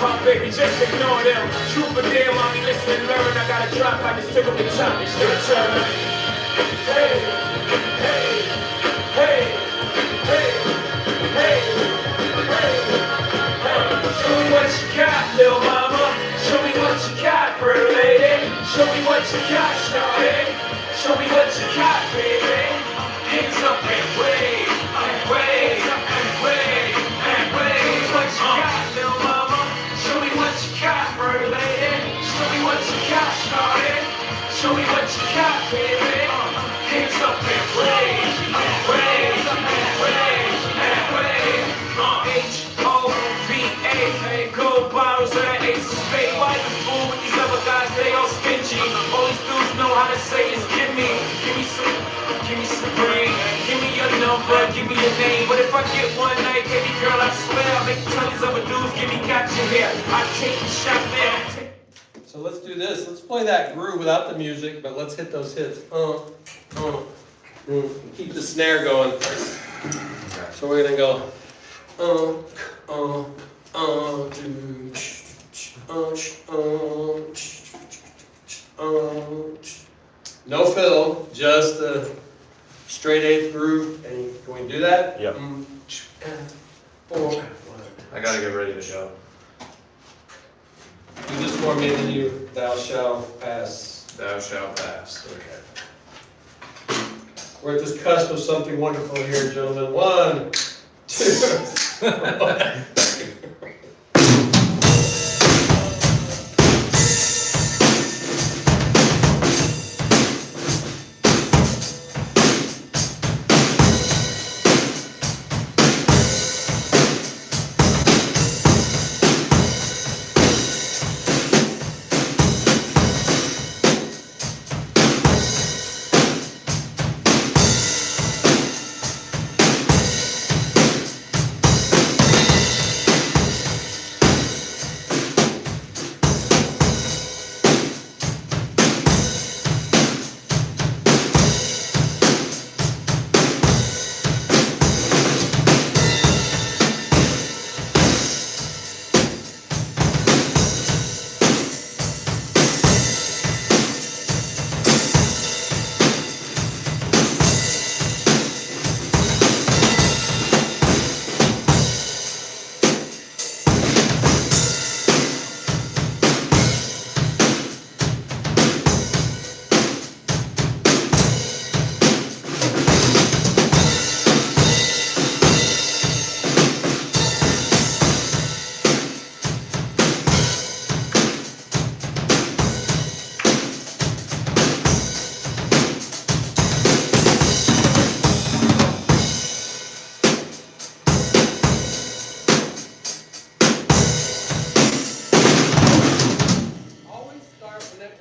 Speaker 10: Oh, baby, just ignore them. Truth or dare, mommy, listen and learn. I gotta drop, I just took up the top. It's your turn. Hey, hey, hey, hey, hey, hey, hey. Show me what you got, little mama. Show me what you got, pretty lady. Show me what you got, shawty. Show me what you got, baby. Hands up and wave, and wave, and wave, and wave. What you got, little mama? Show me what you got, pretty lady. Show me what you got, shawty. Show me what you got, baby. Hands up and wave, and wave, and wave, and wave. H-O-V-A. Gold bottles of that Ace of Spades. Why you fool with these other guys? They all stingy. All these dudes know how to say is give me some green. Give me your number, give me your name. But if I get one night, baby girl, I swear I'll make you tell these other dudes, give me got you here. I take the shot there.
Speaker 8: So let's do this. Let's play that groove without the music, but let's hit those hits. Keep the snare going. So we're gonna go. No fiddle, just straight eighth groove, and can we do that?
Speaker 1: Yep.
Speaker 8: 4, 1.
Speaker 9: I gotta get ready to go.
Speaker 8: Do this for me, and then you, thou shalt pass.
Speaker 9: Thou shalt pass.
Speaker 8: Okay. We're at this cusp of something wonderful here, gentlemen. 1, 2.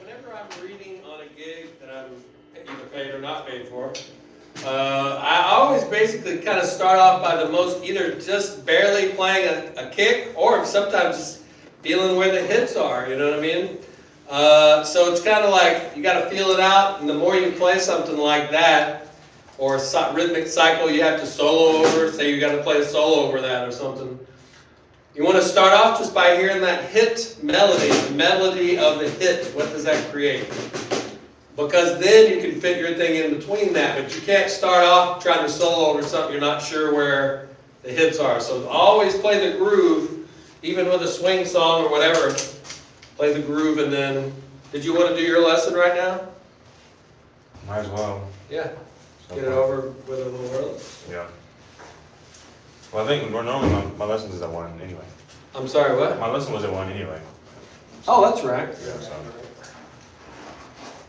Speaker 8: Whenever I'm reading on a gig that I'm either paid or not paid for, I always basically kind of start off by the most, either just barely playing a kick, or sometimes just feeling where the hits are, you know what I mean? So it's kind of like, you got to feel it out, and the more you play something like that, or a rhythmic cycle you have to solo over, say you got to play a solo over that or something, you want to start off just by hearing that hit melody, the melody of the hit. What does that create? Because then you can fit your thing in between that, but you can't start off trying to solo over something you're not sure where the hits are. So always play the groove, even with a swing song or whatever. Play the groove, and then, did you want to do your lesson right now?
Speaker 1: Might as well.
Speaker 8: Yeah. Get it over with a little early.
Speaker 1: Yeah. Well, I think normally my lessons is at 1 anyway.
Speaker 8: I'm sorry, what?
Speaker 1: My lesson was at 1 anyway.
Speaker 8: Oh, that's right.
Speaker 1: Yeah, so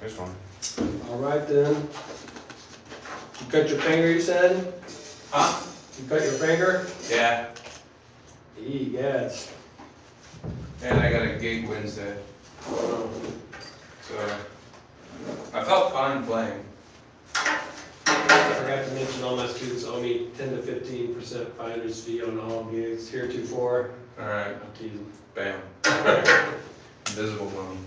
Speaker 1: it's fine.
Speaker 8: All right then. You cut your finger, you said?
Speaker 9: Huh?
Speaker 8: You cut your finger?
Speaker 9: Yeah.
Speaker 8: Yes.
Speaker 9: And I got a gig Wednesday. So I felt fine playing.
Speaker 8: I forgot to mention all my students owe me 10 to 15% finder's fee on all gigs. Heretofore.
Speaker 9: All right.
Speaker 8: I'm teasing.
Speaker 9: Bam. Invisible money.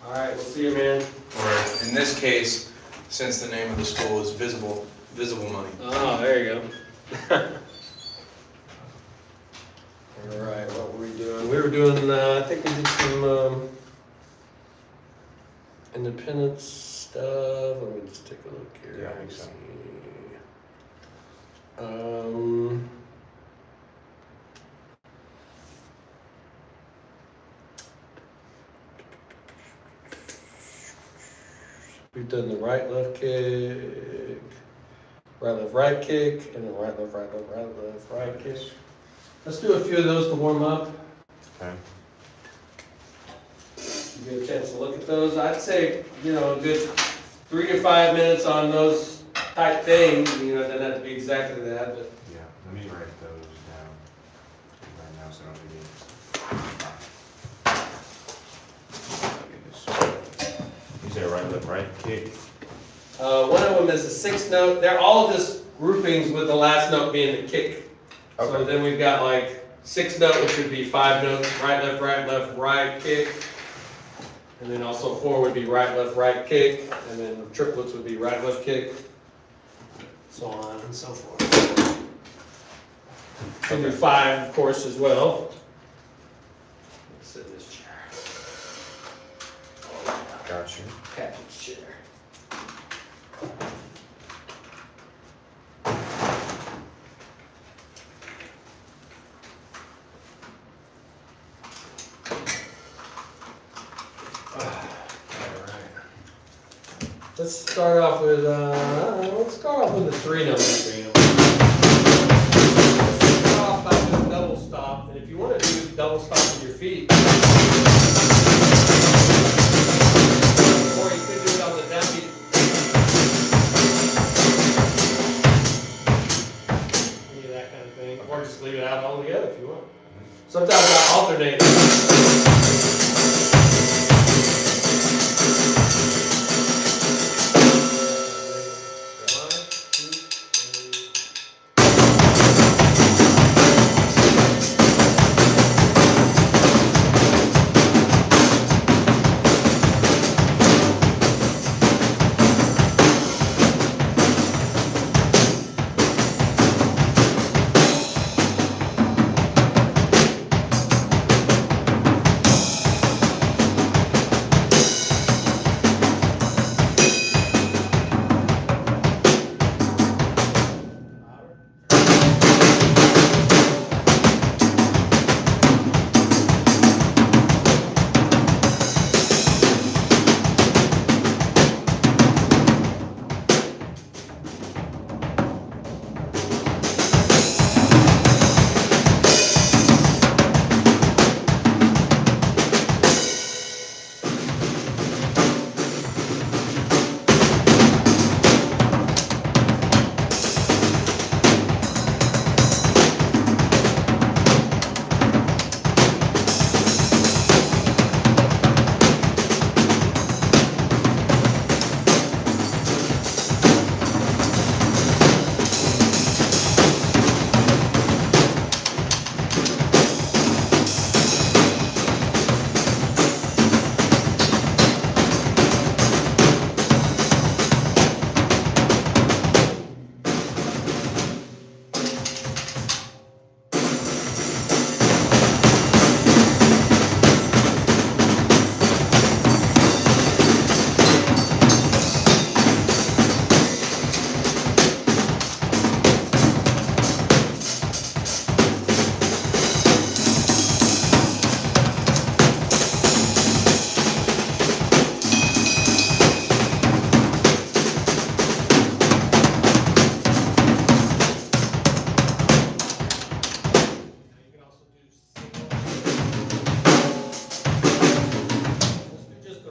Speaker 8: All right, we'll see you, man.
Speaker 9: Or in this case, since the name of the school is visible money.
Speaker 8: Oh, there you go. All right, what were we doing? We were doing, I think we did some independent stuff. Let me just take a look here.
Speaker 1: Yeah, I think so.
Speaker 8: We've done the right, left kick, right, left, right kick, and then right, left, right, left, right, left, right kick. Let's do a few of those to warm up.
Speaker 1: Okay.
Speaker 8: You get a chance to look at those. I'd say, a good 3 to 5 minutes on those type things. It doesn't have to be exactly that, but.
Speaker 1: Yeah, let me write those down right now so I don't forget. You said right, left, right kick.
Speaker 8: One of them is a 6-note. They're all just groupings with the last note being the kick. So
Speaker 1: Okay.
Speaker 8: then we've got like 6-note, which would be 5 notes, right, left, right kick. And then also 4 would be right, left, kick. And then the triplets would be right, left kick. So on and so forth. And do 5, of course, as well. Let's sit in this chair.
Speaker 1: Got you.
Speaker 8: Captain's chair. Let's start off with the 3 number screen. Let's start off by doing double stop, and if you want to do double stop with your feet, or you could do it on the downbeat. Any of that kind of thing, or just leave it out altogether if you want. Sometimes I alternate.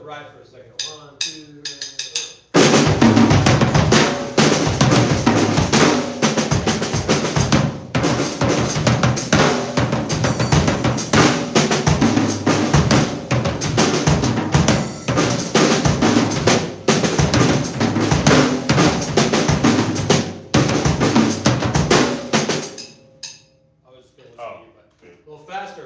Speaker 8: Right for a second. 1, 2, I was just going to listen to you, but a little faster.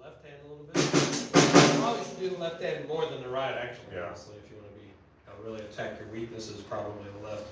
Speaker 8: Left hand a little bit. Probably should do the left hand more than the right, actually, honestly, if you want to be really attack your weaknesses, probably the left.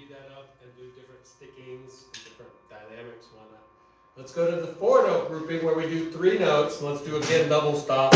Speaker 8: speed that up and do different stickings and different dynamics, why not? Let's go to the 4-note grouping where we do 3 notes. Let's do again double stop.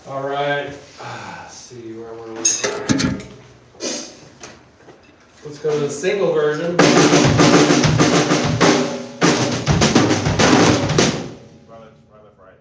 Speaker 8: All right, let's see, where were we? Let's go to the single version.
Speaker 1: Right, left, right.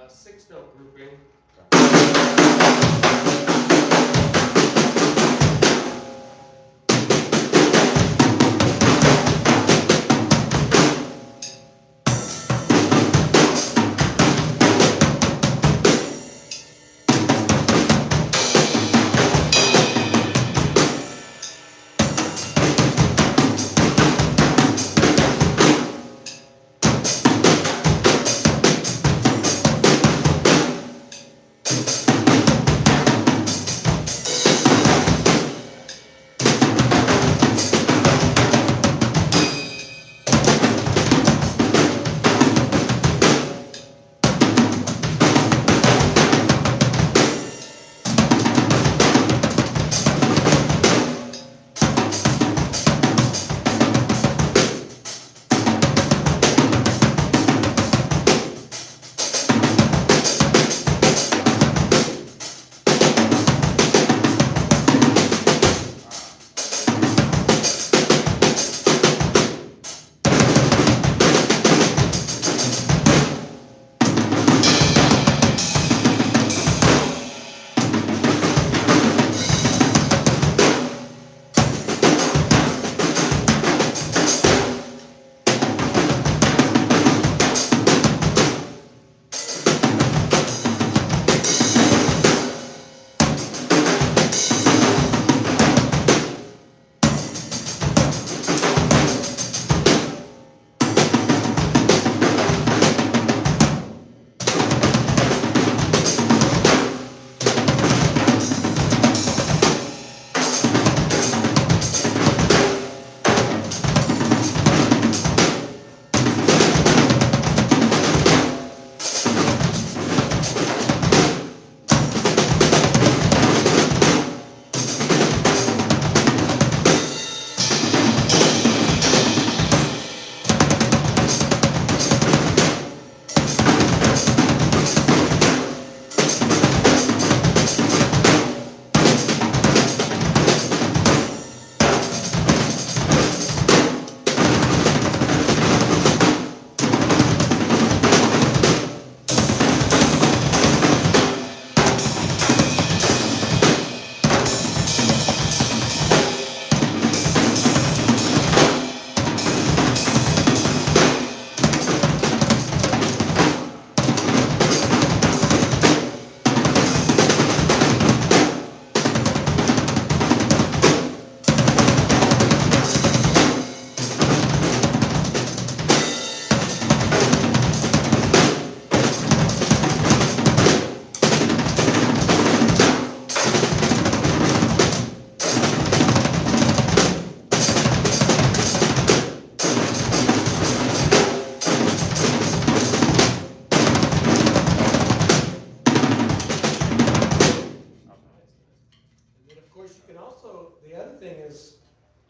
Speaker 8: 6-note grouping.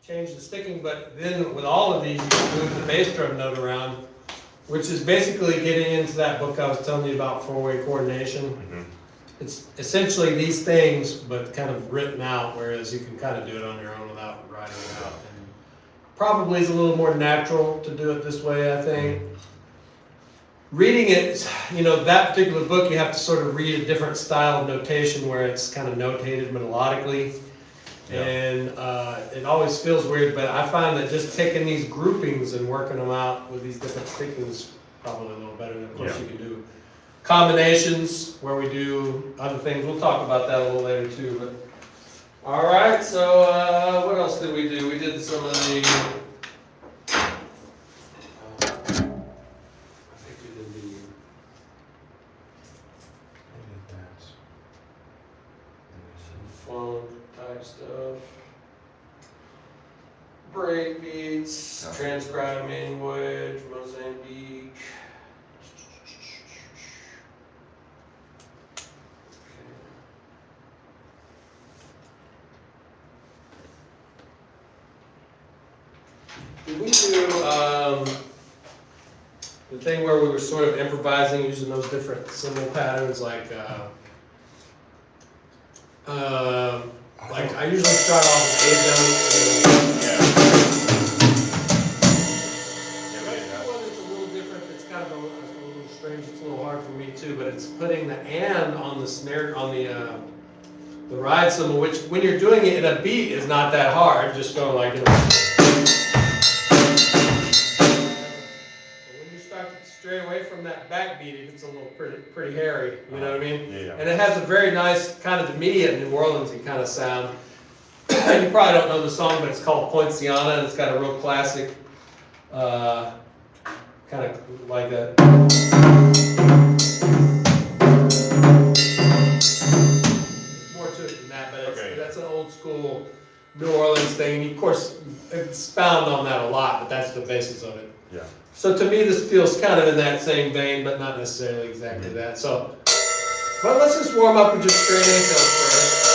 Speaker 8: Change the sticking, but then with all of these, you can move the bass drum note around, which is basically getting into that book I was telling you about, four-way coordination.
Speaker 1: Mm-hmm.
Speaker 8: It's essentially these things, but kind of written out, whereas you can kind of do it on your own without writing it out. And probably is a little more natural to do it this way, I think. Reading it, you know, that particular book, you have to sort of read a different style of notation where it's kind of notated melodically.
Speaker 1: Yeah.
Speaker 8: And it always feels weird, but I find that just taking these groupings and working them out with these different stickings is probably a little better. And of course,
Speaker 1: Yeah.
Speaker 8: you can do combinations where we do other things. We'll talk about that a little later too. But all right, so what else did we do? We did some of the. I think we did the. Some funk type stuff. Break beats, transcribe language, Mozambique. Did we do the thing where we were sort of improvising using those different symbol patterns, like I usually start off with A down. That's one that's a little different. It's kind of a little strange. It's a little hard for me too, but it's putting the and on the snare on the ride cymbal, which when you're doing it in a beat is not that hard. Just going like it. When you start to stray away from that backbeat, it gets a little pretty hairy. You know what I mean?
Speaker 1: Yeah.
Speaker 8: And it has a very nice kind of, to me, a New Orleans-y kind of sound. You probably don't know the song, but it's called Poinciana, and it's got a real classic, kind of like a. There's more to it than that, but that's an old school New Orleans thing. And of course, expound on that a lot, but that's the basis of it.
Speaker 1: Yeah.
Speaker 8: So to me, this feels kind of in that same vein, but not necessarily exactly that. So, but let's just warm up with just straight A fills first.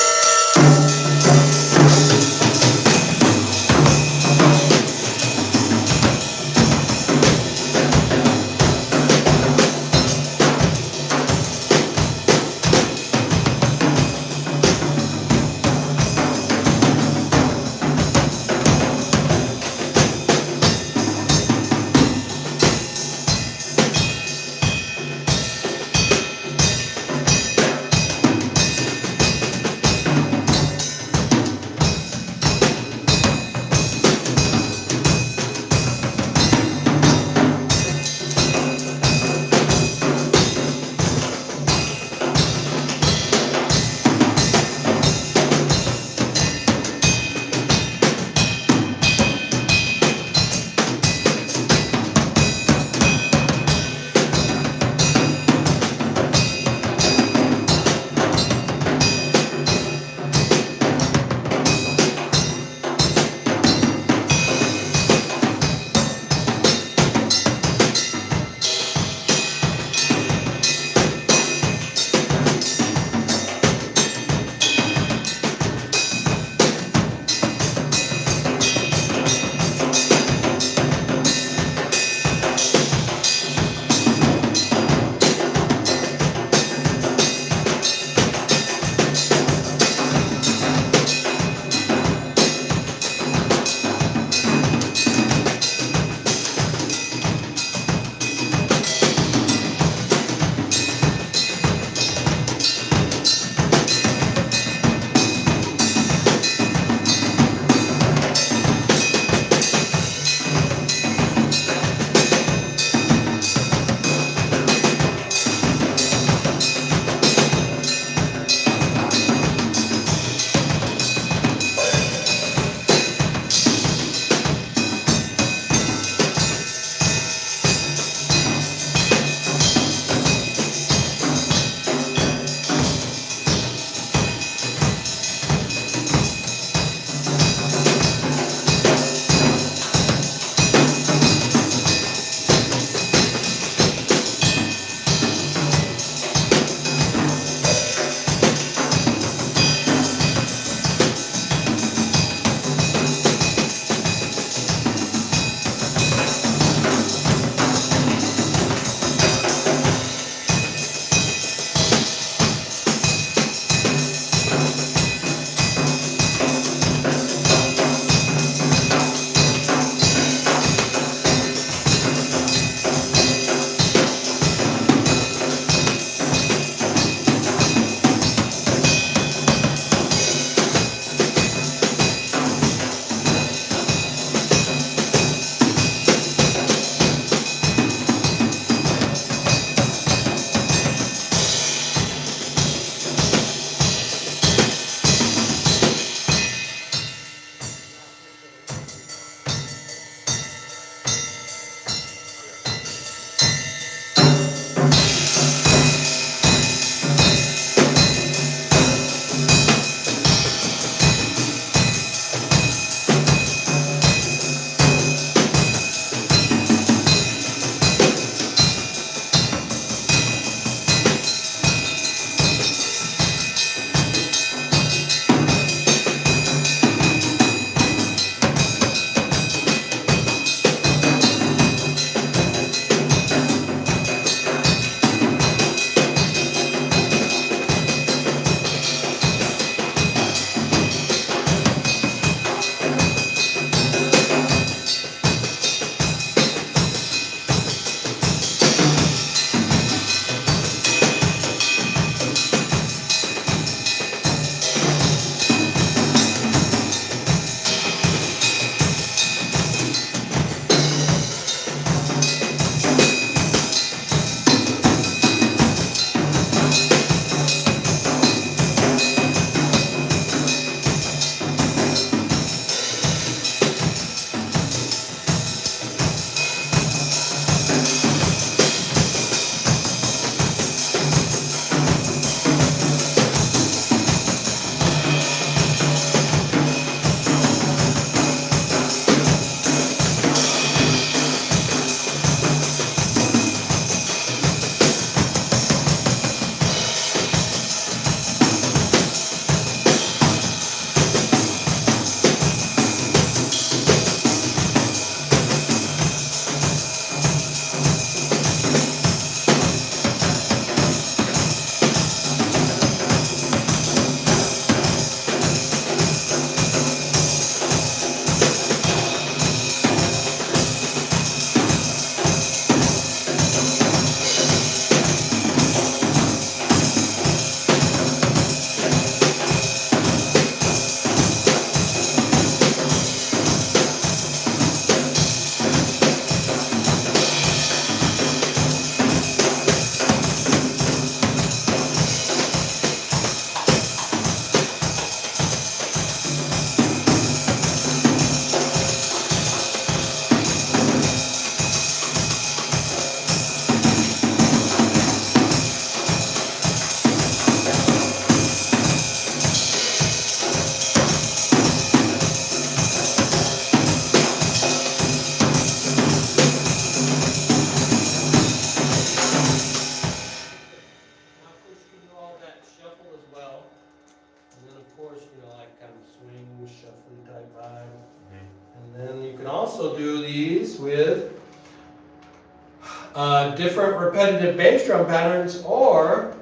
Speaker 8: different repetitive bass drum patterns or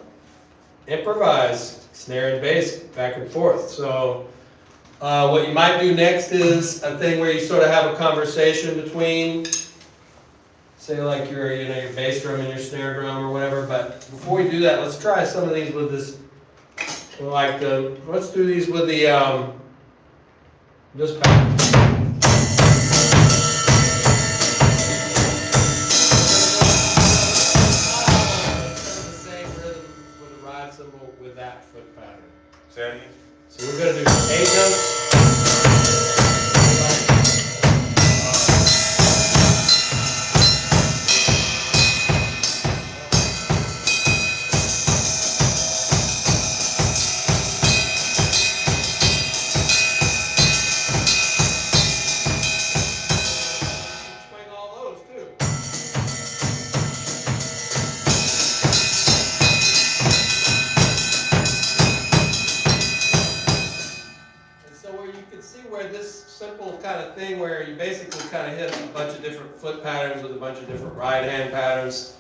Speaker 8: improvise snare and bass back and forth. So what you might do next is a thing where you sort of have a conversation between, say like your bass drum and your snare drum or whatever. But before we do that, let's try some of these with this. Let's do these with the this pattern. The same rhythm with a ride cymbal with that foot pattern.
Speaker 1: Say that again.
Speaker 8: So we're going to do 8 notes. Swing all those too. And so where you can see where this simple kind of thing where you basically kind of hit a bunch of different foot patterns with a bunch of different right hand patterns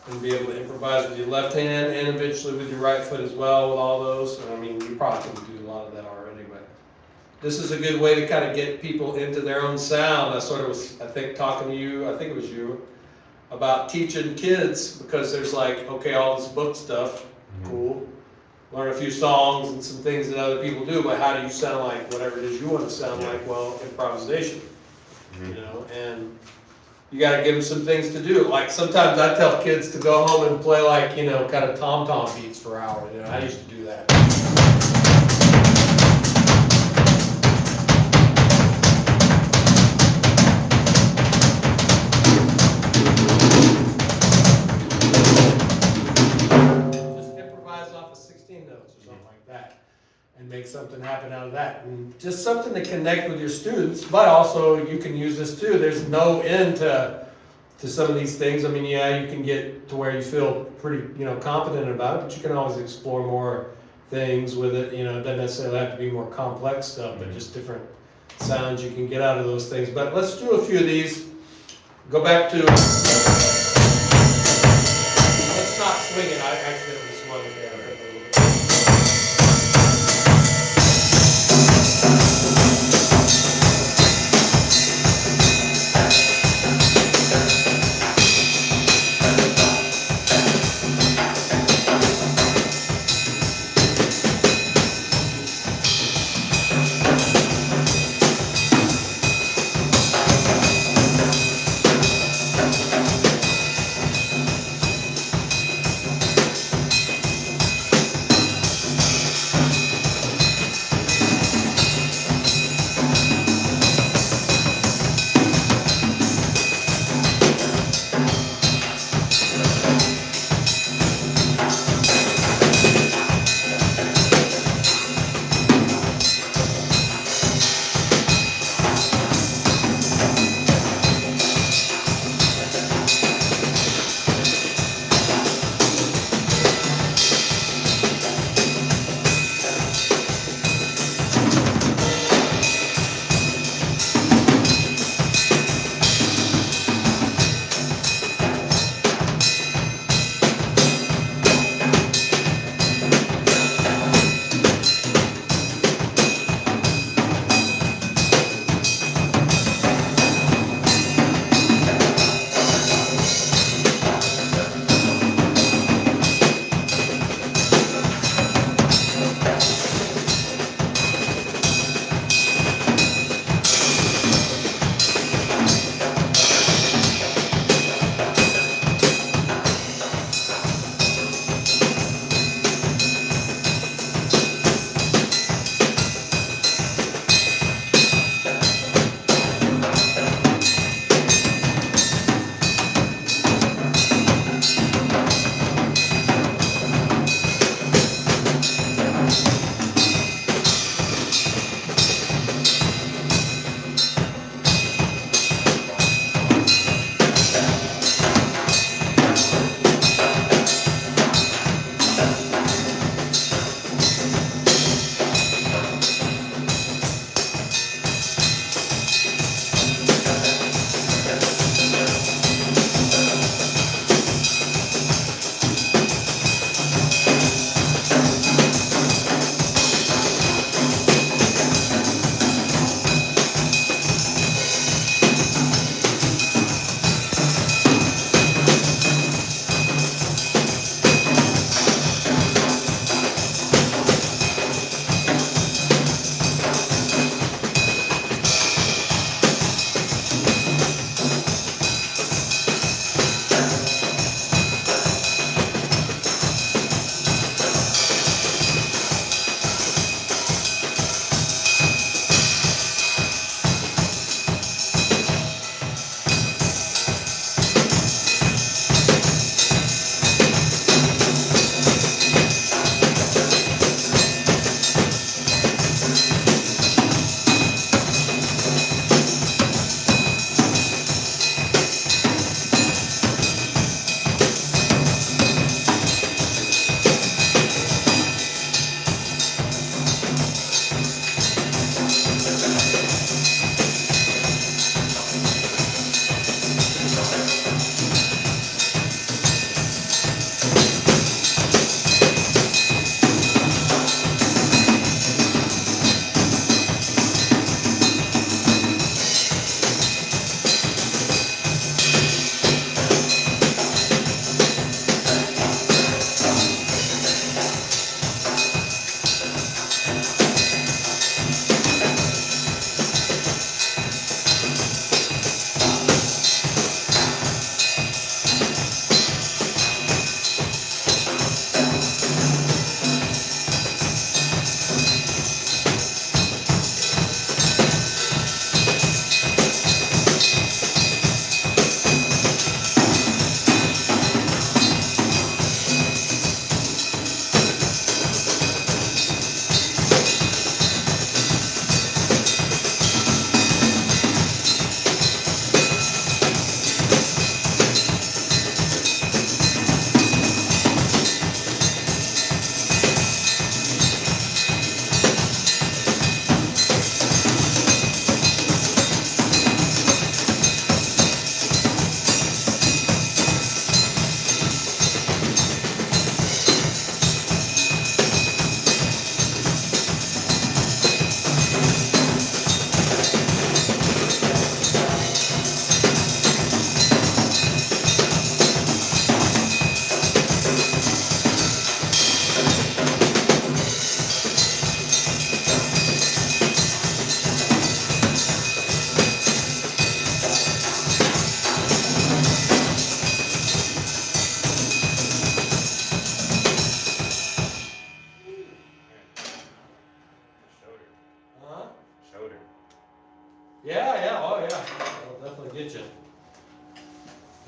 Speaker 8: and be able to improvise with your left hand and eventually with your right foot as well with all those. I mean, you probably can do a lot of that already, but this is a good way to kind of get people into their own sound. I sort of was, I think, talking to you, I think it was you, about teaching kids because there's like, okay, all this book stuff, cool. Learn a few songs and some things that other people do, but how do you sound like whatever it is you want to sound like? Well, improvisation, and you got to give them some things to do. Like sometimes I tell kids to go home and play like, kind of tom-tom beats for hours. I used to do that. And make something happen out of that. And just something to connect with your students, but also you can use this too. There's no end to some of these things. I mean, yeah, you can get to where you feel pretty, confident about it, but you can always explore more things with it. It doesn't necessarily have to be more complex stuff, but just different sounds you can get out of those things. But let's do a few of these. Go back to, let's not swing it. I accidentally swung it there.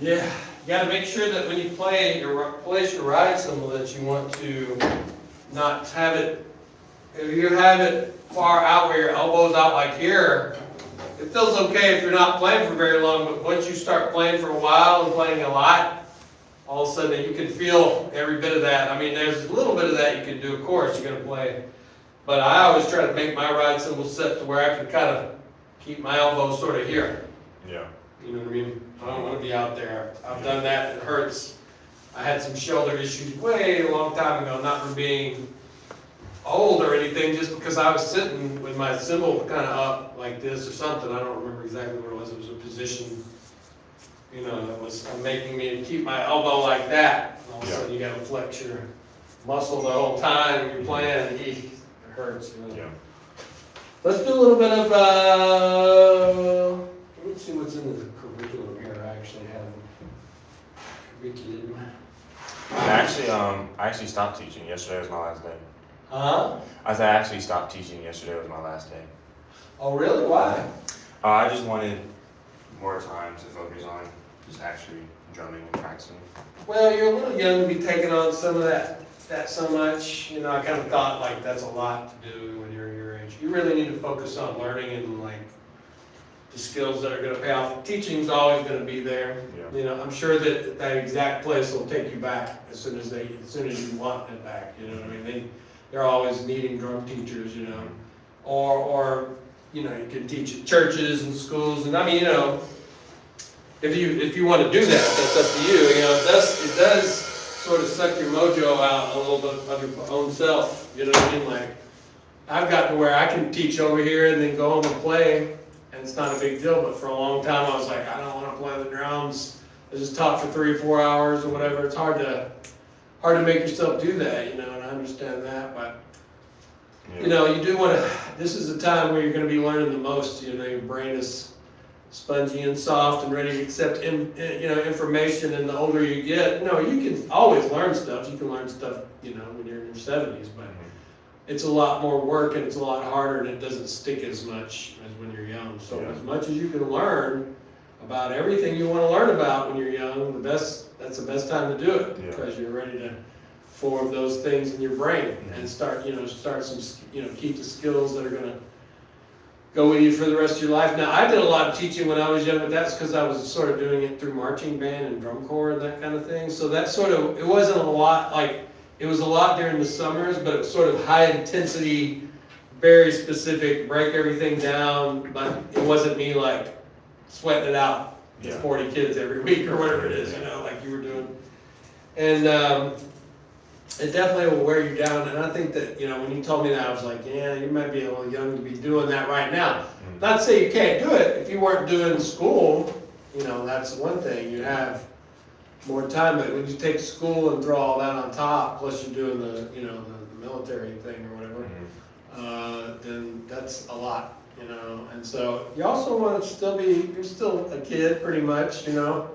Speaker 8: Yeah, you gotta make sure that when you place your ride cymbal that you want to not have it, if you have it far out where your elbow's out like here, it feels okay if you're not playing for very long, but once you start playing for a while and playing a lot, all of a sudden you can feel every bit of that. I mean, there's a little bit of that you can do, of course, you're gonna play. But I always try to make my ride cymbal set to where I can kind of keep my elbow sort of here.
Speaker 1: Yeah.
Speaker 8: You know what I mean? I don't want to be out there. I've done that, it hurts. I had some shoulder issues way a long time ago, not from being old or anything, just because I was sitting with my cymbal kind of up like this or something. I don't remember exactly what it was. It was a position, you know, that was making me keep my elbow like that. And all of a sudden you got to flex your muscle the whole time you're playing. It hurts. You know?
Speaker 1: Yeah.
Speaker 8: Let's do a little bit of, let me see what's in the curriculum here. I actually have curriculum.
Speaker 1: I actually stopped teaching. Yesterday was my last day.
Speaker 8: Huh?
Speaker 1: I actually stopped teaching. Yesterday was my last day.
Speaker 8: Oh, really? Why?
Speaker 1: I just wanted more time to focus on just actually drumming and practicing.
Speaker 8: Well, you're a little young to be taking on some of that so much. You know, I kind of thought like that's a lot to do when you're your age. You really need to focus on learning and like the skills that are going to pay off. Teaching's always going to be there.
Speaker 1: Yeah.
Speaker 8: You know, I'm sure that exact place will take you back as soon as you want it back. You know what I mean? They're always needing drum teachers. You know, or you know, you can teach at churches and schools, and I mean, you know, if you want to do that, that's up to you. You know, it does sort of suck your mojo out a little bit of your own self. You know what I mean? Like, I've gotten to where I can teach over here and then go home and play, and it's not a big deal. But for a long time, I was like, I don't want to play the drums. I just taught for 3 or 4 hours or whatever. It's hard to make yourself do that, you know, and I understand that, but. You know, you do want to, this is a time where you're going to be learning the most. You know, your brain is spongy and soft and ready to accept information, and the older you get, you know, you can always learn stuff. You can learn stuff, you know, when you're in your 70s, but it's a lot more work and it's a lot harder and it doesn't stick as much as when you're young. So as much as you can learn about everything you want to learn about when you're young, that's the best time to do it, because you're ready to form those things in your brain and start keep the skills that are going to go with you for the rest of your life. Now, I did a lot of teaching when I was young, but that's because I was sort of doing it through marching band and drum corps and that kind of thing. So that it wasn't a lot, like, it was a lot during the summers, but it was sort of high intensity, very specific, break everything down, but it wasn't me like sweating it out with 40 kids every week or whatever it is, you know, like you were doing. And, it definitely will wear you down, and I think that, you know, when you told me that, I was like, yeah, you might be a little young to be doing that right now. Not to say you can't do it. If you weren't doing school, you know, that's one thing. You have more time, but when you take school and throw all that on top, plus you're doing the military thing or whatever, then that's a lot, you know. And so you also want to you're still a kid pretty much, you know.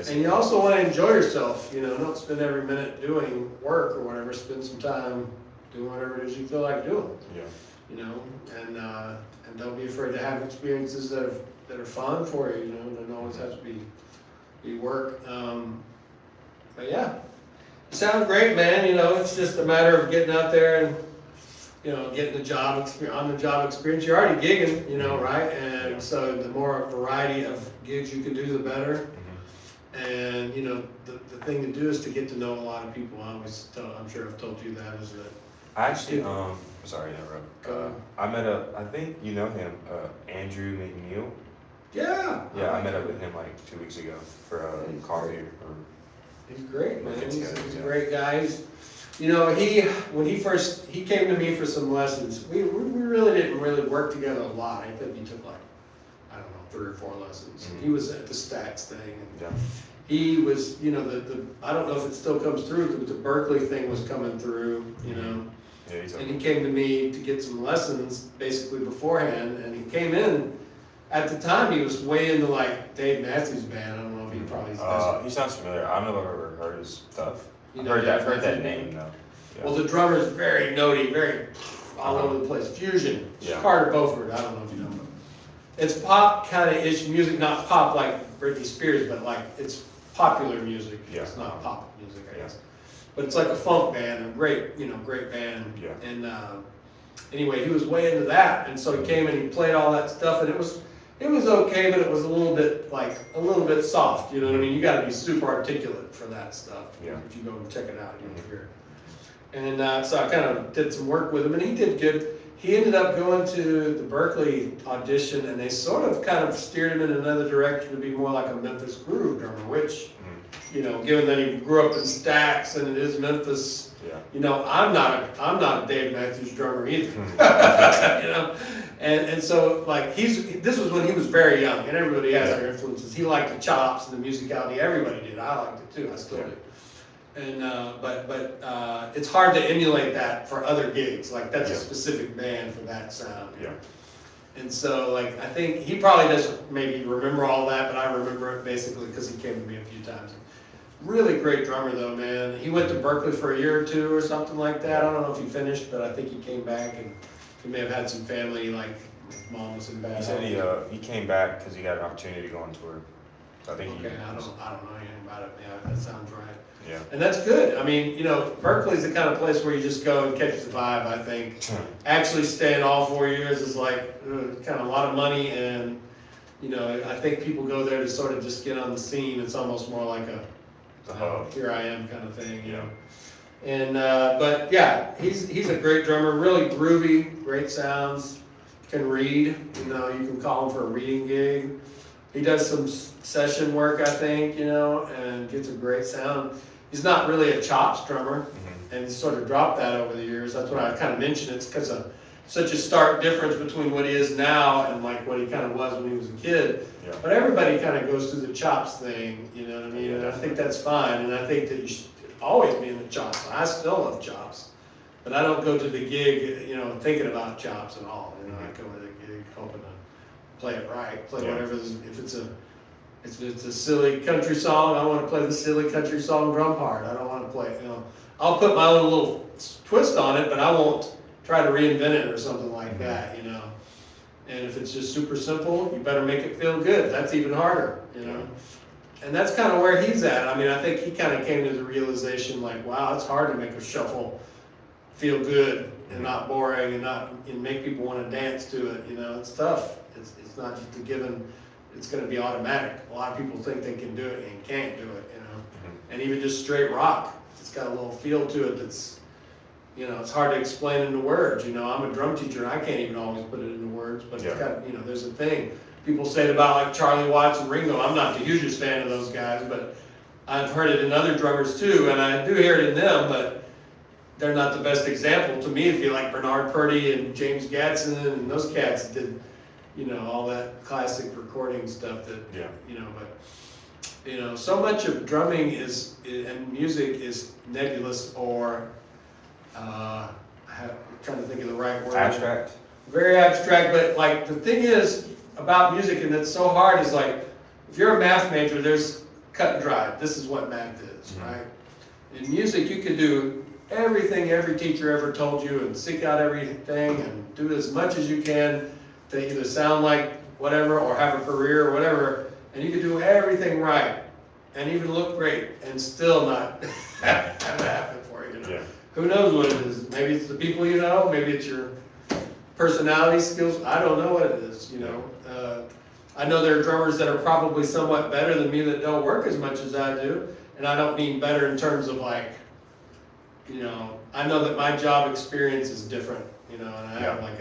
Speaker 8: And you also want to enjoy yourself, you know, don't spend every minute doing work or whatever, spend some time doing whatever it is you feel like doing. Yeah. You know, and don't be afraid to have experiences that are fun for you, you know, don't always have to be work. But yeah, you sound great, man, you know, it's just a matter of getting out there and, you know, getting the job experience. You're already gigging, you know, right? And so the more variety of gigs you can do, the better. And, you know, the thing to do is to get to know a lot of people. I'm sure I've told you that, is that.
Speaker 1: I actually, sorry to interrupt. I met I think you know him, Andrew McNeil.
Speaker 8: Yeah.
Speaker 1: Yeah, I met up with him like 2 weeks ago for coffee.
Speaker 8: He's great, man. He's a great guy. You know, when he came to me for some lessons, we really didn't work together a lot. I think he took like, I don't know, 3 or 4 lessons. Mm-hmm. He was at the Stacks thing. And he was, you know, I don't know if it still comes through, but the Berkeley thing was coming through, you know. Yeah, and he came to me to get some lessons basically beforehand, and he came in. At the time, he was way into like Dave Matthews Band. I don't know if he probably.
Speaker 1: He sounds familiar. I don't know if I've ever heard his stuff. I've heard that name though. Yeah.
Speaker 8: Well, the drummer's very notey, very all over the place. Fusion. Yeah. Carter Beauford. I don't know if you know him. It's pop kind of ish music, not pop like Britney Spears, but like it's popular music.
Speaker 1: Yeah.
Speaker 8: It's not pop music, I
Speaker 1: Yeah.
Speaker 8: guess. But it's like a funk band, a great band.
Speaker 1: Yeah.
Speaker 8: And anyway, he was way into that, and so he came and he played all that stuff, and it was okay, but it was a little bit soft. You know what I mean? You got to be super articulate for that stuff.
Speaker 1: Yeah.
Speaker 8: If you go and check it out, you'll hear it. And so I kind of did some work with him, and he did good. He ended up going to the Berkeley audition, and they sort of kind of steered him in another direction to be more like a Memphis groove drummer, which, you know, given that he grew up in Stax and it is Memphis, you know, I'm not a Dave Matthews drummer either, you know, and so like this was when he was very young, and everybody has their influences. He liked the chops and the musicality. Everybody did. I liked it too. I still do. And but it's hard to emulate that for other gigs. Like that's a specific band for that sound.
Speaker 1: Yeah.
Speaker 8: And so like I think he probably doesn't maybe remember all that, but I remember it basically because he came to me a few times. Really great drummer though, man. He went to Berkeley for a year or two or something like that. I don't know if he finished, but I think he came back, and he may have had some family, like his mom was in bad
Speaker 1: He said he came back because he got an opportunity to go on tour. So I think
Speaker 8: Okay, I don't know anything about it. Yeah, that sounds right.
Speaker 1: Yeah.
Speaker 8: And that's good. I mean, you know, Berkeley's the kind of place where you just go and catch the vibe, I think. Actually staying all 4 years is like kind of a lot of money, and, you know, I think people go there to sort of just get on the scene. It's almost more like a here I am kind of thing, you know. And, but yeah, he's a great drummer, really groovy, great sounds, can read, you know, you can call him for a reading gig. He does some session work, I think, you know, and gets a great sound. He's not really a chops drummer, and he's sort of dropped that over the years. That's what I kind of mentioned. It's because of such a stark difference between what he is now and like what he kind of was when he was a kid.
Speaker 1: Yeah.
Speaker 8: But everybody kind of goes through the chops thing, you know what I mean? And I think that's fine, and I think that you should always be in the chops. I still love chops, but I don't go to the gig, you know, thinking about chops at all. You know, I go to the gig hoping to play it right, play whatever. If it's a silly country song, I want to play the silly country song drum part. I don't want to play, you know, I'll put my own little twist on it, but I won't try to reinvent it or something like that, you know. And if it's just super simple, you better make it feel good. That's even harder, you know. And that's kind of where he's at. I mean, I think he kind of came to the realization like, wow, it's hard to make a shuffle feel good and not boring and make people want to dance to it, you know. It's tough. It's not just a given, it's going to be automatic. A lot of people think they can do it and can't do it, you know. And even just straight rock, it's got a little feel to it that's, you know, it's hard to explain into words. You know, I'm a drum teacher, and I can't even always put it into words, but it's got, you know, there's a thing. People say it about like Charlie Watts and Ringo. I'm not the hugest fan of those guys, but I've heard it in other drummers too, and I do hear it in them, but they're not the best example. To me, it'd be like Bernard Purdy and James Gadsden, and those cats did, you know, all that classic recording stuff that, you know, but, you know, so much of drumming and music is nebulous or, I'm trying to think of the right word.
Speaker 1: Abstract?
Speaker 8: Very abstract, but like the thing is about music, and it's so hard, is like, if you're a math major, there's cut and dry. This is what math is, right? In music, you could do everything every teacher ever told you and seek out everything and do as much as you can to either sound like whatever or have a career or whatever, and you could do everything right and even look great and still not have it happen for you, you know? Who knows what it is? Maybe it's the people you know, maybe it's your personality skills. I don't know what it is, you know. I know there are drummers that are probably somewhat better than me that don't work as much as I do, and I don't mean better in terms of like, you know, I know that my job experience is different, you know, and I have like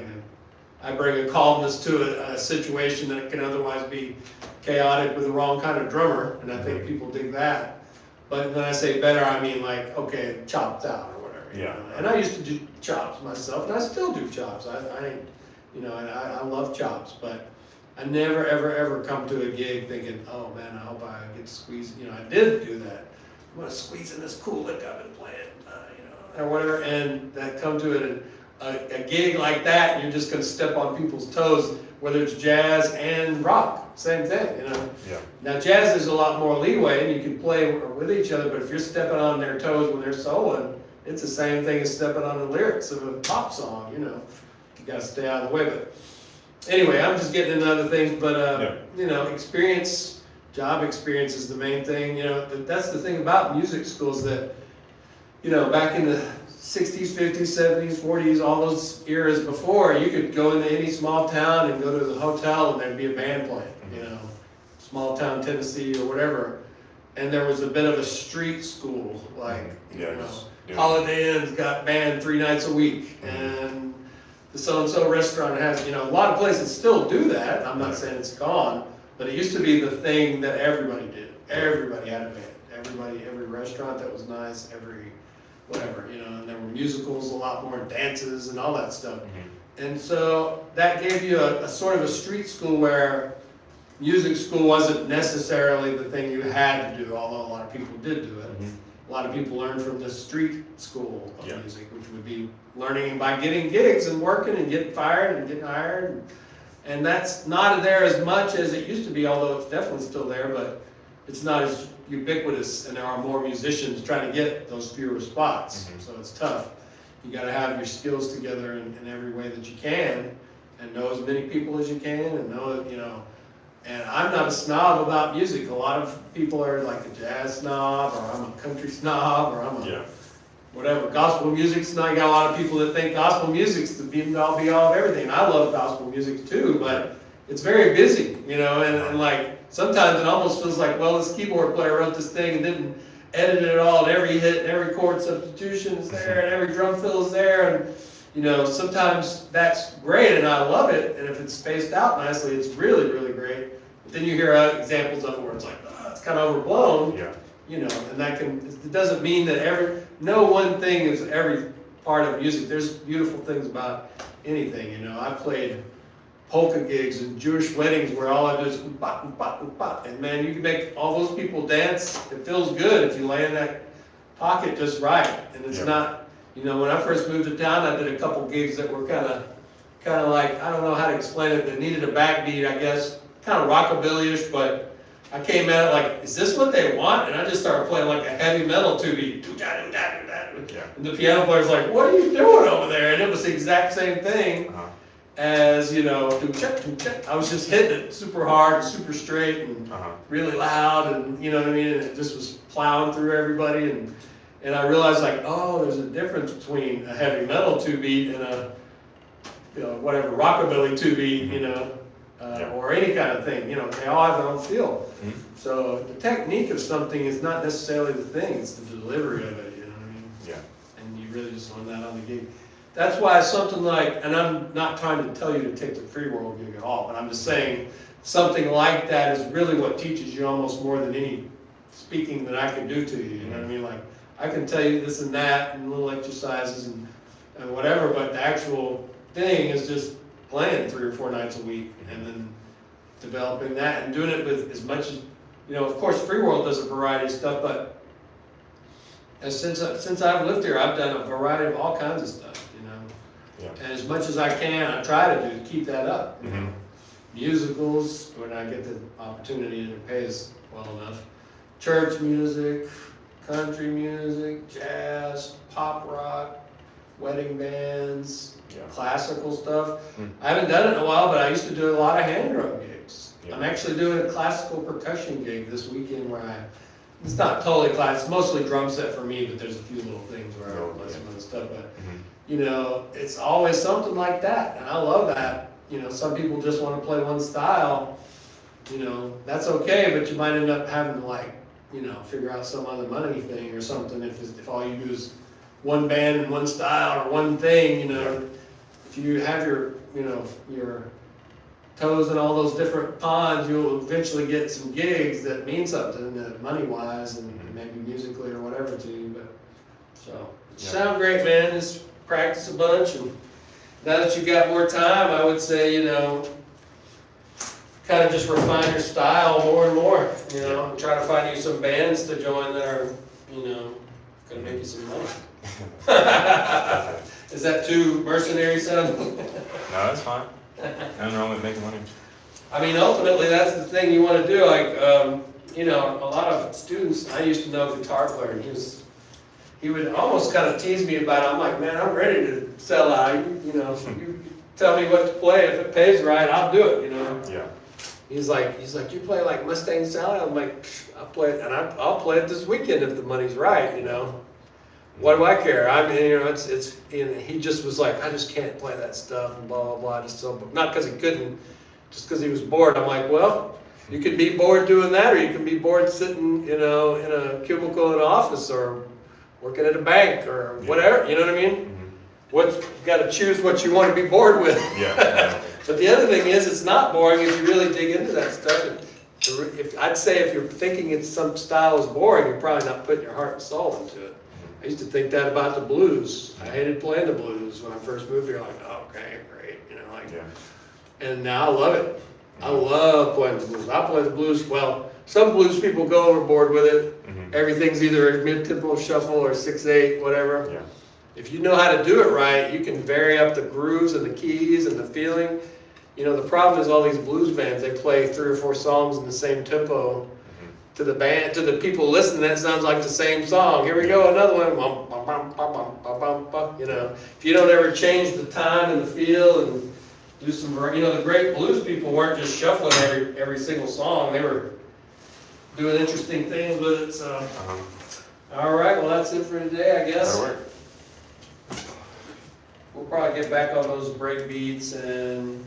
Speaker 8: I bring a calmness to a situation that can otherwise be chaotic with the wrong kind of drummer, and I think people dig that. But when I say better, I mean like, okay, chopped out or whatever. You know? And I used to do chops myself, and I still do chops. You know, and I love chops, but I never, ever, ever come to a gig thinking, oh man, I hope I get squeezed. You know, I did do that. I'm gonna squeeze in this cool lick I've been playing, you know, or whatever, and that come to it. A gig like that, you're just going to step on people's toes, whether it's jazz and rock, same thing, you know. Now jazz, there's a lot more leeway, and you can play with each other, but if you're stepping on their toes when they're soloing, it's the same thing as stepping on the lyrics of a pop song, you know. You got to stay out of the way, but anyway, I'm just getting into other things, but you know, experience job experience is the main thing. You know, that's the thing about music schools that, you know, back in the 60s, 50s, 70s, 40s, all those eras before, you could go into any small town and go to the hotel and there'd be a band playing, you know, small town Tennessee or whatever. And there was a bit of a street school, like, you know, Holiday Inn's got band 3 nights a week, and the so-and-so restaurant has, you know, a lot of places still do that. I'm not saying it's gone, but it used to be the thing that everybody did. Everybody had a band. Every restaurant that was nice, every whatever, you know, and there were musicals, a lot more dances and all that stuff. And so that gave you a sort of a street school where music school wasn't necessarily the thing you had to do, although a lot of people did do it. A lot of people learned from the street school of music, which would be learning by getting gigs and working and getting fired and getting hired. And that's not there as much as it used to be, although it's definitely still there, but it's not as ubiquitous, and there are more musicians trying to get those fewer spots. So it's tough. You got to have your skills together in every way that you can, and know as many people as you can, and know, you know. And I'm not a snob about music. A lot of people are like a jazz snob, or I'm a country snob, or I'm a whatever, gospel music snob. You got a lot of people that think gospel music's the be-all of everything. I love gospel music too, but it's very busy, you know, and like, sometimes it almost feels like, well, this keyboard player wrote this thing and didn't edit it all, and every hit and every chord substitution is there, and every drum fill is there, and, you know, sometimes that's great, and I love it, and if it's spaced out nicely, it's really, really great. But then you hear examples of it where it's like, oh, it's kind of overblown, you know, and that can, it doesn't mean that no one thing is every part of music. There's beautiful things about anything, you know. I played polka gigs and Jewish weddings where all I do is bop, bop, bop, and man, you can make all those people dance. It feels good if you lay in that pocket just right, and it's not, you know, when I first moved to town, I did a couple gigs that were kind of like, I don't know how to explain it, that needed a backbeat, I guess, kind of rockabilly-ish, but I came at it like, is this what they want? And I just started playing like a heavy metal two-beat, and the piano player's like, what are you doing over there? And it was the exact same thing. As, you know, I was just hitting it super hard, super straight, and really loud, and you know what I mean, and it just was plowing through everybody, and I realized like, oh, there's a difference between a heavy metal 2-beat and a, you know, whatever, rockabilly 2-beat, you know, or any kind of thing, you know, they all have their own feel. So the technique of something is not necessarily the thing, it's the delivery of it, you know what I mean? And you really just learn that on the gig. That's why something like, and I'm not trying to tell you to take the free world gig at all, but I'm just saying something like that is really what teaches you almost more than any speaking that I can do to you, you know what I mean? Like, I can tell you this and that, and little exercises and whatever, but the actual thing is just playing 3 or 4 nights a week, and then developing that, and doing it with as much as, you know, of course, Free World does a variety of stuff, but since I've lived here, I've done a variety of all kinds of stuff. And as much as I can, I try to do to keep that up. You know? Musicals, when I get the opportunity and it pays well enough. Church music, country music, jazz, pop rock, wedding bands, classical stuff. I haven't done it in a while, but I used to do a lot of hand drum gigs. I'm actually doing a classical percussion gig this weekend where it's not totally classical, it's mostly drum set for me, but there's a few little things where I play some other stuff. But you know, it's always something like that, and I love that. You know, some people just want to play one style, you know, that's okay, but you might end up having to, like, you know, figure out some other money thing or something if all you do is one band and one style or one thing, you know. If you have your, you know, your toes in all those different ponds, you'll eventually get some gigs that mean something, money-wise and maybe musically or whatever to you, but, so. Sound great, man. Just practice a bunch, and now that you've got more time, I would say, you know, kind of just refine your style more and more, you know, and try to find you some bands to join that are, you know, gonna make you some money. Is that too mercenary sounding?
Speaker 1: No, that's fine. Nothing wrong with making money.
Speaker 8: I mean, ultimately, that's the thing you want to do. Like, you know, a lot of students, I used to know a guitar player, and he would almost kind of tease me about it. I'm like, man, I'm ready to sell out. You know, you tell me what to play. If it pays right, I'll do it, you know. He's like, you play like Mustang Salad? I'm like, I'll play it, and I'll play it this weekend if the money's right, you know. What do I care? I mean, you know, it's. And he just was like, I just can't play that stuff and blah blah blah. Just so, not because he couldn't, just because he was bored. I'm like, well, you can be bored doing that, or you can be bored sitting, you know, in a cubicle in an office, or working at a bank, or whatever. You know what I mean? You got to choose what you want to be bored with.
Speaker 1: Yeah.
Speaker 8: But the other thing is, it's not boring if you really dig into that stuff. I'd say if you're thinking it's some style is boring, you're probably not putting your heart and soul into it. I used to think that about the blues. I hated playing the blues when I first moved here. Like, oh, okay, great, you know, like.
Speaker 1: Yeah.
Speaker 8: And now I love it. I love playing the blues. I play the blues. Well, some blues people go overboard with it.
Speaker 1: Mm-hmm.
Speaker 8: Everything's either a mid-tempo shuffle or 6/8, whatever.
Speaker 1: Yeah.
Speaker 8: If you know how to do it right, you can vary up the grooves and the keys and the feeling. You know, the problem is all these blues bands, they play 3 or 4 songs in the same tempo. To the band, to the people listening, that sounds like the same song. Here we go, another one. You know, if you don't ever change the time and the feel and do some, you know, the great blues people weren't just shuffling every single song. They were doing interesting things with it. So, all right, well that's it for today, I guess.
Speaker 1: That'll work.
Speaker 8: We'll probably get back on those break beats, and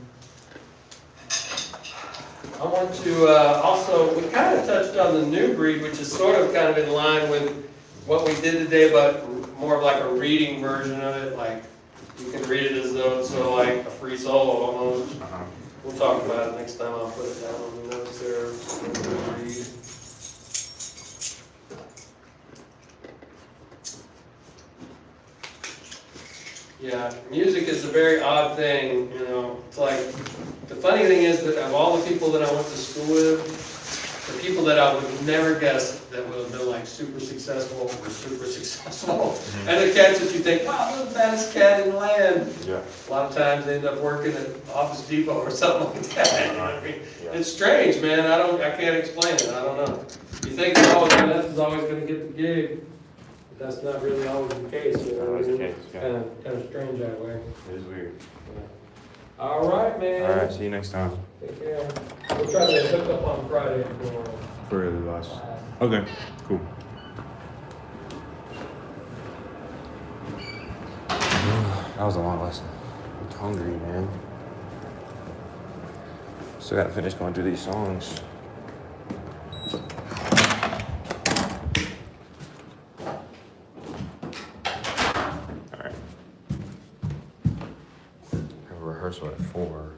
Speaker 8: I want to also, we kind of touched on the new breed, which is sort of kind of in line with what we did today, but more of like a reading version of it. Like you can read it as though it's sort of like a free solo almost. We'll talk about it next time. I'll put it down on the notes there. Read. Yeah, music is a very odd thing, you know. It's like, the funny thing is that of all the people that I went to school with, the people that I would never guess that would have been like super successful were super successful. And the cats that you think, wow, they're the baddest cat in the land.
Speaker 1: Yeah.
Speaker 8: A lot of times they end up working at Office Depot or something like that. You know what I mean? It's strange, man. I can't explain it. I don't know. You think, oh, that is always going to get the gig. That's not really always the case, you know.
Speaker 1: Always the case, yeah.
Speaker 8: Kind of strange that way.
Speaker 1: It is weird.
Speaker 8: Yeah. All right, man.
Speaker 1: All right, see you next time.
Speaker 8: Take care. We'll try to hook up on Friday
Speaker 1: For the last. Okay, cool. That was a long lesson. I'm hungry, man. Still gotta finish going through these songs. Alright. Have a rehearsal at 4.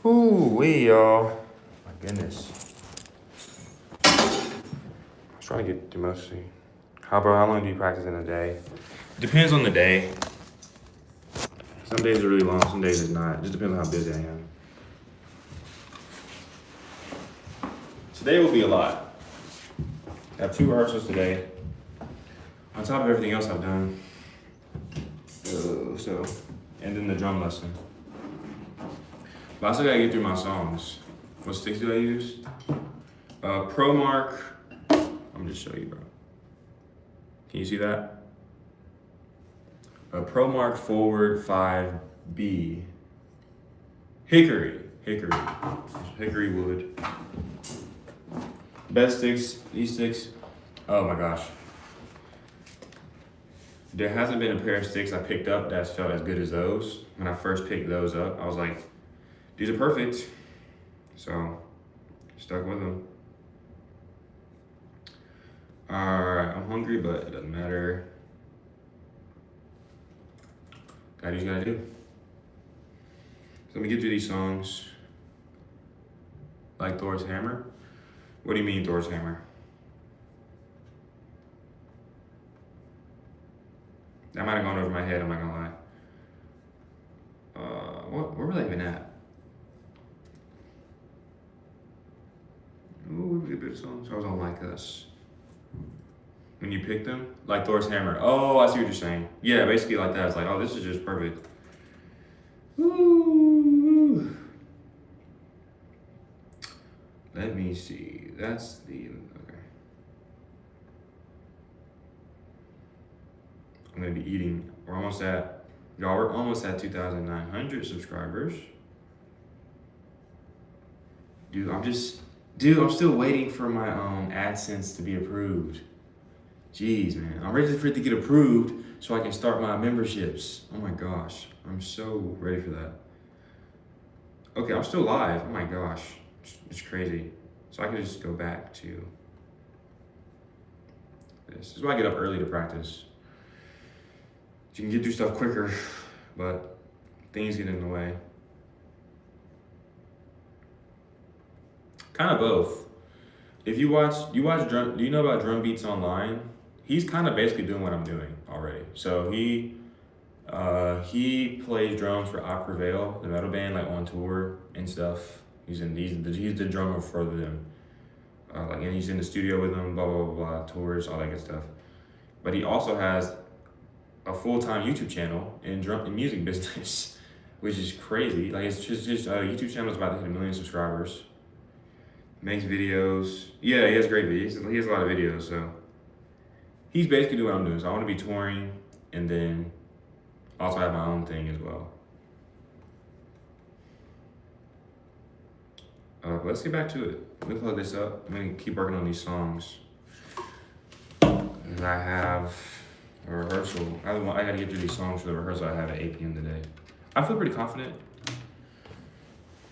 Speaker 1: Ooh-wee, y'all. My goodness. I was trying to get through mostly. How long do you practice in a day? Depends on the day. Some days are really long, some days it's not. It just depends on how busy I am. Today will be a lot. I have 2 rehearsals today. On top of everything else I've done. And then the drum lesson. But I still gotta get through my songs. What sticks do I use? Pro Mark. I'm gonna just show you, bro. Can you see that? Pro Mark Forward 5B. Hickory wood. Best sticks, these sticks. Oh my gosh. There hasn't been a pair of sticks I picked up that's felt as good as those. When I first picked those up, I was like, these are perfect. So, stuck with them. Alright, I'm hungry, but it doesn't matter. Gotta do what you gotta do. So let me get through these songs. Like Thor's Hammer? What do you mean Thor's Hammer? That might have gone over my head, I'm not gonna lie. Where were they even at? Ooh, we have a bit of songs. I was on Like Us. When you pick them? Like Thor's Hammer. Oh, I see what you're saying. Yeah, basically like that. It's like, oh, this is just perfect. Ooh. Let me see. That's the, okay. I'm gonna be eating, we're almost at Y'all, we're almost at 2,900 subscribers. Dude, I'm still waiting for my AdSense to be approved. Jeez, man. I'm ready for it to get approved so I can start my memberships. Oh my gosh. I'm so ready for that. Okay, I'm still live. Oh my gosh. It's crazy. So I can just go back to this. This is why I get up early to practice. You can get through stuff quicker, but things get in the way. Kind of both. If you watch drum, do you know about Drum Beats Online? He's kind of basically doing what I'm doing already. So he plays drums for Opera Veil, the metal band, like on tour and stuff. He's the drummer for them. And he's in the studio with them, blah blah blah blah, tours, all that good stuff. But he also has a full-time YouTube channel in music business, which is crazy. Like his YouTube channel is about to hit 1 million subscribers. Makes videos. Yeah, he has great videos. He has a lot of videos, so he's basically doing what I'm doing. So I want to be touring and then also have my own thing as well. But let's get back to it. Let me plug this up. I'm gonna keep working on these songs. And I have a rehearsal. I gotta get through these songs for the rehearsal I have at 8 p.m. today. I feel pretty confident.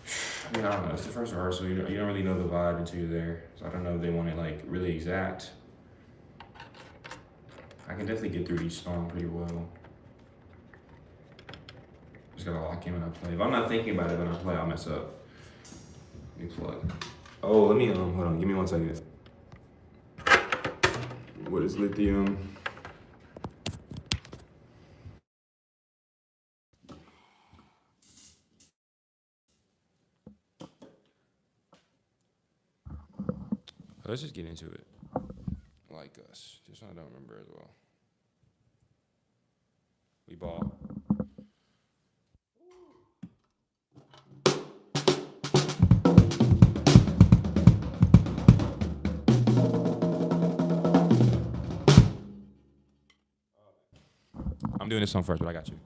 Speaker 1: I mean, I don't know. It's the first rehearsal. You don't really know the vibe until you're there. So I don't know if they want it like really exact. I can definitely get through each song pretty well. Just gotta lock in when I play. If I'm not thinking about it when I play, I'll mess up. Let me plug. Oh, let me hold on. Give me 1 second. What is lithium? Let's just get into it. Like us. Just so I don't remember as well. We ball. I'm doing this song first, but I got you.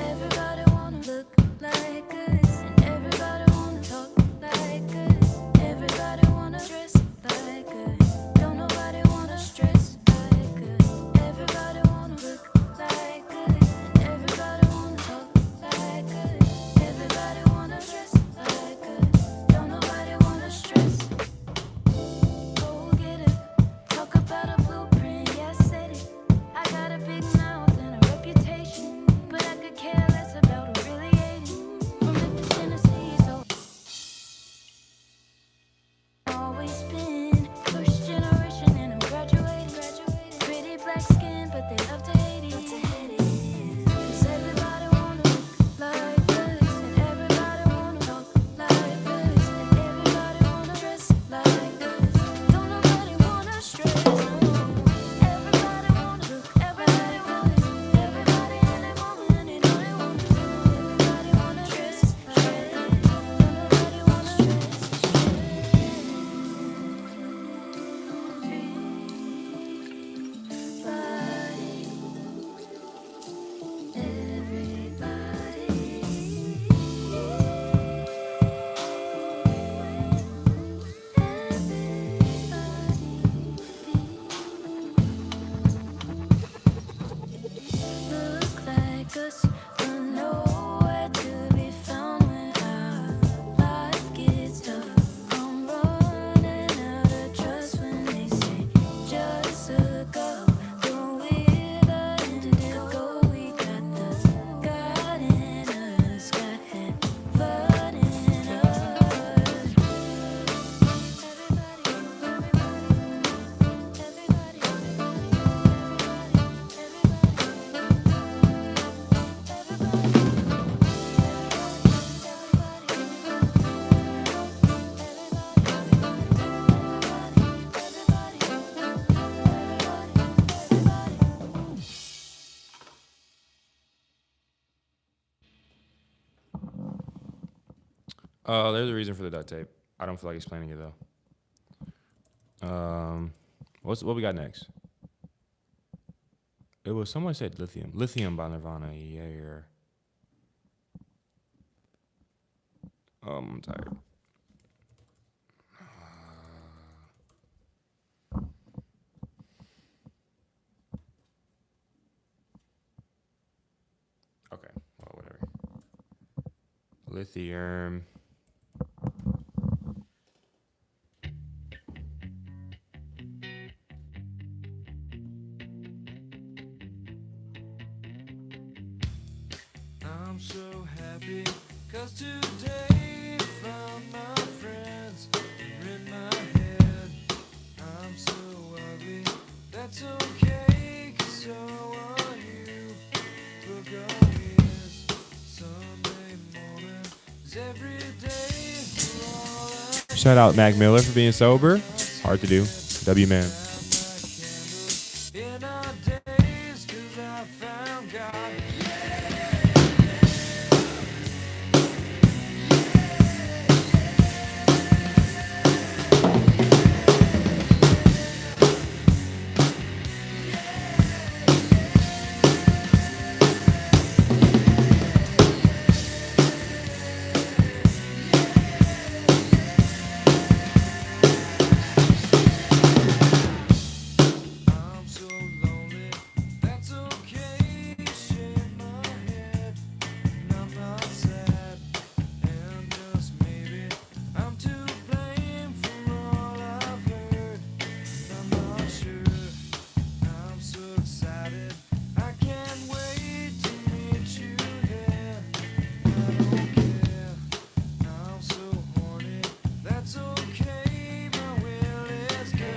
Speaker 3: Everybody wanna look like us, and everybody wanna talk like us. Everybody wanna dress like us. Don't nobody wanna stress like us. Everybody wanna look like us, and everybody wanna talk
Speaker 1: There's a reason for the duct tape. I don't feel like explaining it though. What we got next? It was someone said Lithium. Lithium by Nirvana. Yeah. I'm tired. Okay. Well, whatever. Lithium.
Speaker 7: I'm so happy, cause today found my friends are in my head. I'm so ugly, that's okay, 'cause so are you. Look on is Sunday morning, is every day for all I
Speaker 1: Shout out Mac Miller for being sober. Hard to do. W man.
Speaker 7: in our days, 'cause I found God. I'm so lonely, that's okay, shake my head, and I'm not sad, and just maybe I'm to blame for all I've heard, I'm not sure, I'm so excited, I can't wait to meet you there, I don't care, I'm so horny, that's okay, my will is good.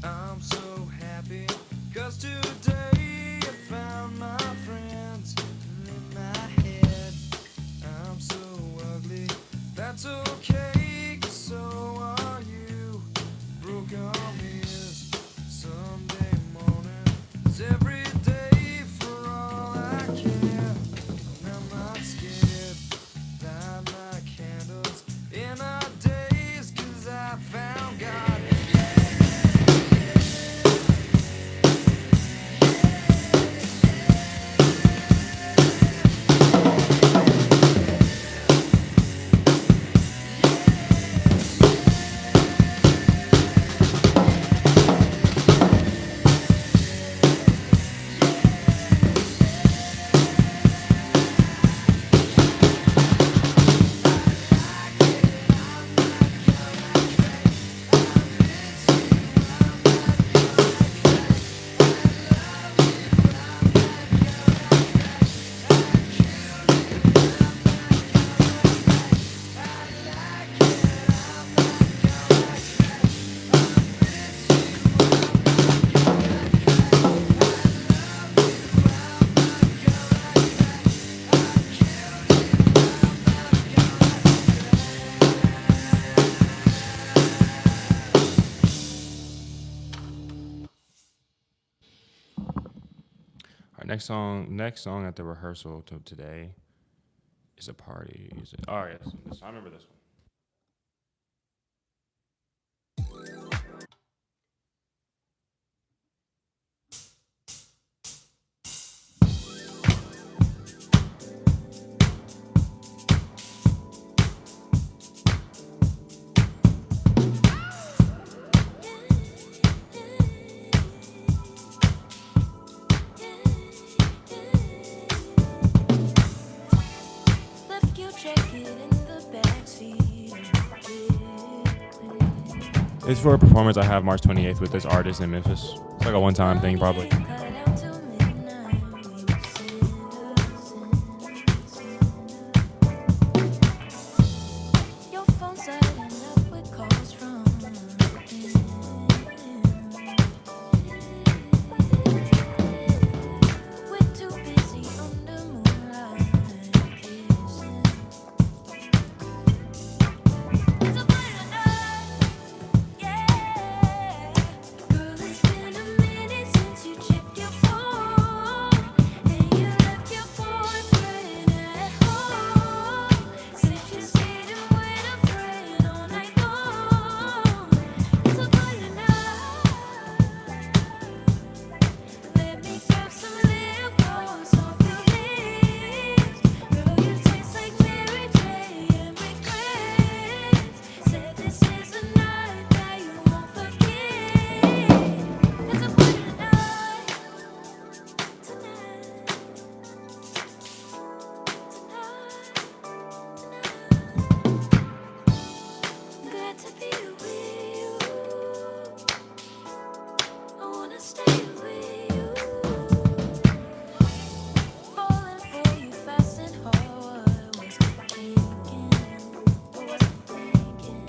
Speaker 7: I'm so happy, 'cause today I found my friends in my head. I'm so ugly, that's okay, 'cause so are you. Broke arm is Sunday morning, is every day for all I care. And I'm not scared, light my candles in our days, 'cause I found God.
Speaker 1: All right, next song at the rehearsal to today is a party. Oh yes, I remember this one. It's for a performance I have March 28th with this artist in Memphis. It's like a one-time thing, probably.
Speaker 3: Your phone's lighting up with calls from we're too busy under moonlight kissing. It's a brighter night, yeah. Girl, it's been a minute since you checked your phone, and you left your boyfriend at home. Said you stayed in with a friend all night long. It's a brighter night. Let me grab some lip gloss off your lips. Girl, you taste like Mary J. and regrets. Said this is a night that you won't forget. It's a brighter night tonight. Glad to be with you. I wanna stay with you. Falling for you fast and hard. Was thinking,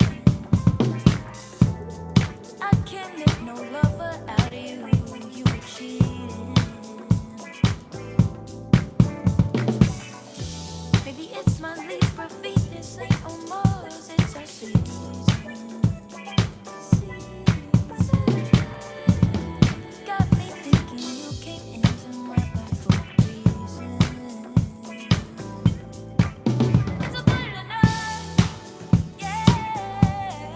Speaker 3: I can't make no lover out of you. You were cheating. Maybe it's my Libra Venus ain't on Mars. It's our season. Got me thinking you came into my life for a reason. It's a brighter night, yeah.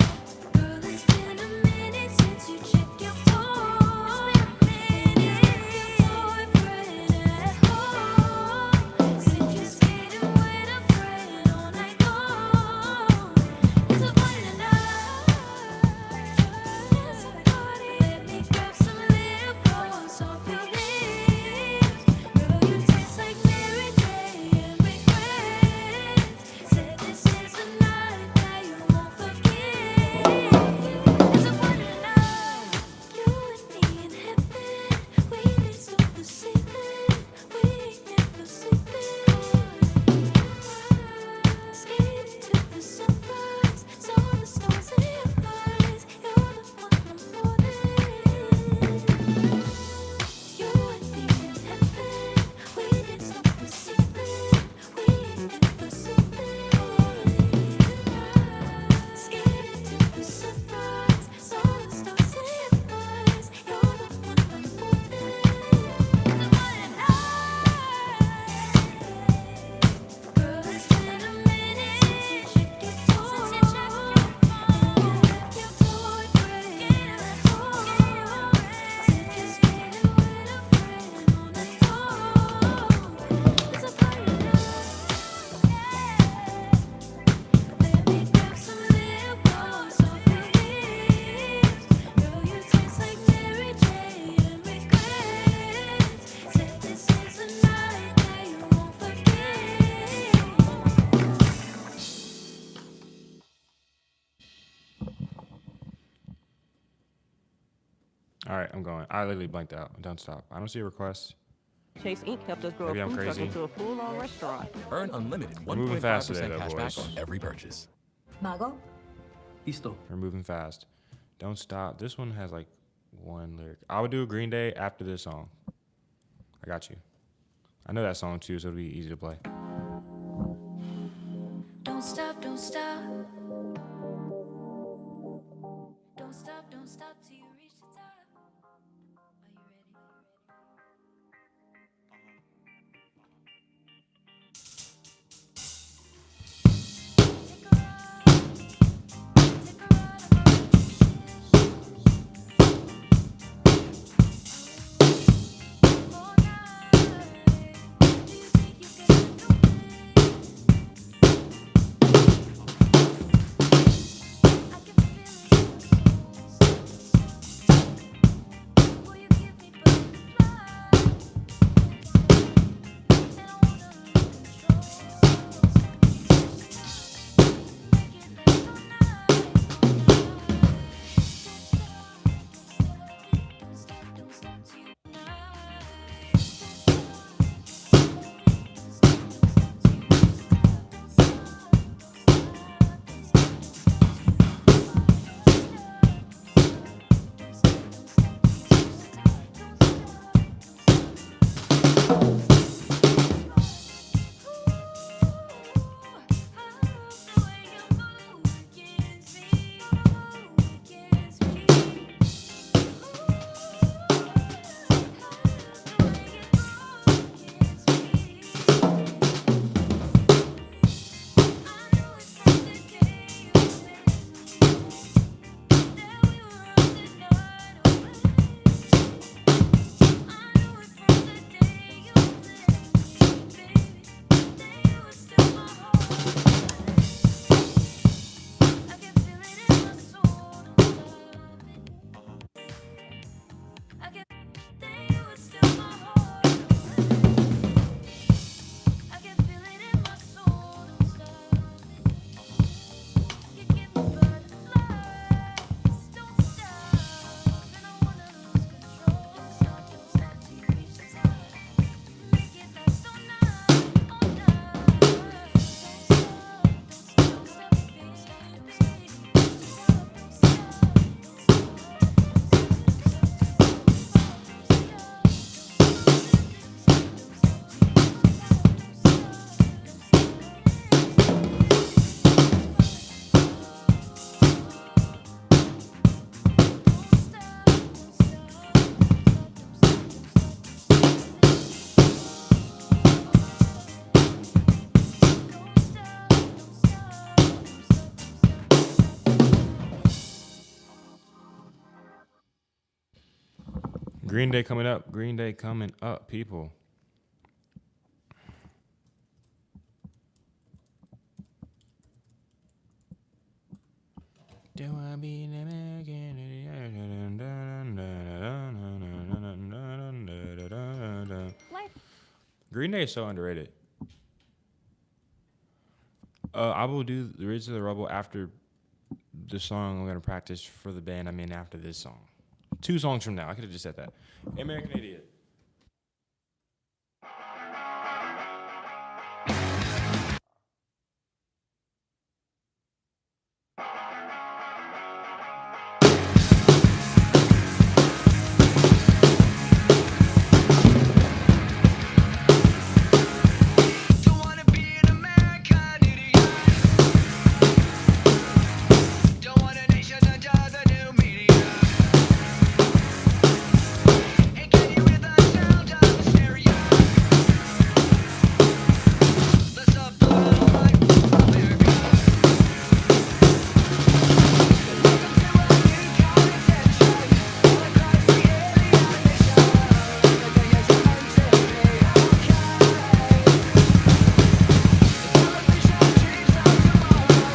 Speaker 3: Girl, it's been a minute since you checked your phone. And you left your boyfriend at home. Said you stayed in with a friend all night long. It's a brighter night. It's a party. Let me grab some lip gloss off your lips. Girl, you taste like Mary J. and regrets. Said this is a night that you won't forget. It's a brighter night. You and me in heaven. We ain't super sleeping. We ain't never sleeping. Skate to the sunrise. Saw the stars in your eyes. You're the one I'm wanting. You and me in heaven. We ain't super sleeping. We ain't never sleeping. Skate to the sunrise. Saw the stars in your eyes. You're the one I'm wanting. It's a brighter night. Girl, it's been a minute since you checked your phone. And you left your boyfriend at home. Said you stayed in with a friend all night long. It's a brighter night. Let me grab some lip gloss off your lips. Girl, you taste like Mary J. and regrets. Said this is a night that you won't forget.
Speaker 1: All right, I'm going. I literally blanked out. Don't stop. I don't see a request.
Speaker 4: Chase Inc. helped us grow
Speaker 1: Maybe
Speaker 4: a
Speaker 1: I'm
Speaker 4: food truck
Speaker 1: crazy.
Speaker 4: into a full-on restaurant.
Speaker 11: Earn unlimited
Speaker 1: We're moving fast
Speaker 11: 1.5%
Speaker 1: today, though,
Speaker 11: cashback
Speaker 1: boys.
Speaker 11: on every purchase.
Speaker 2: Mago?
Speaker 4: Listo.
Speaker 1: We're moving fast. Don't stop. This one has like one lyric. I would do a Green Day after this song. I got you. I know that song too, so it'll be easy to play.
Speaker 3: Don't stop, don't stop. Don't stop, don't stop till you reach the top. Are you ready? Take a ride. Take a ride on all night. Do you think you can do it?
Speaker 1: Green Day coming up. Green Day coming up, people. Do I be an American? Green Day is so underrated. I will do the Ridge to the Rubble after the song I'm gonna practice for the band. I mean, after this song. 2 songs from now. I could have just said that. American Idiot.
Speaker 7: Don't wanna be an American idiot. Don't want a nation under the new media. And can you hear the sound of hysteria? The subliminal life of America. Welcome to a new kind of tension. All across the alien nation. Everything is meant to be okay. Television dreams of tomorrow.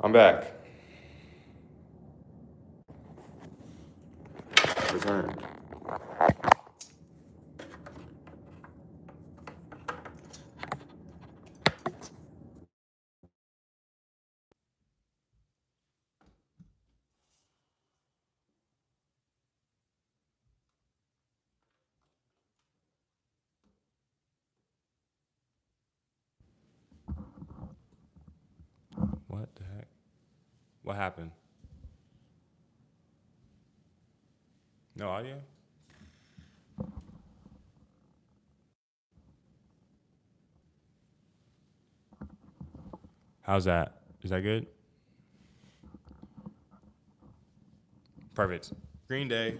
Speaker 1: I'm back. Returned. What the heck? What happened? No audio? How's that? Is that good? Perfect. Green Day.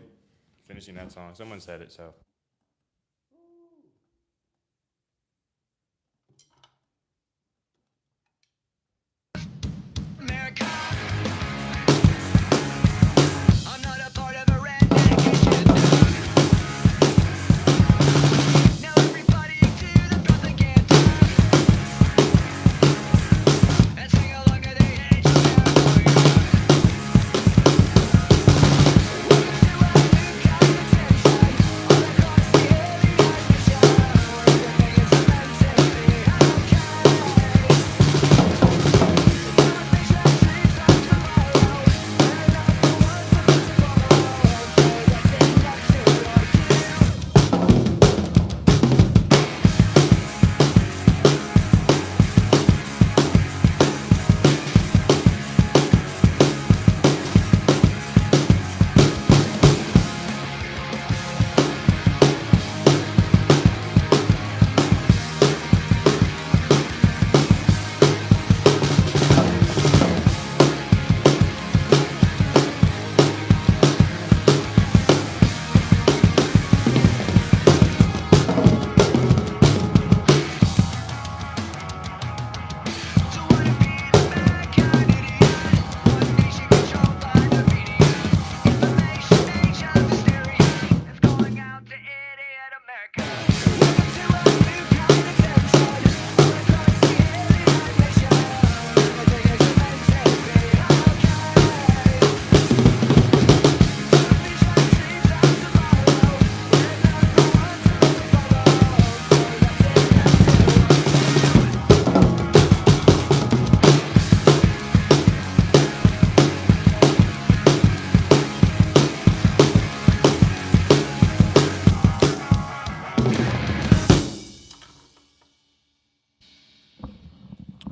Speaker 1: Finishing that song. Someone said it, so.
Speaker 7: America. I'm not a part of a renegation. Now everybody to the propaganda and sing along to the age of paranoia. Welcome to a new kind of tension. All across the alien nation. Everything is meant to be okay.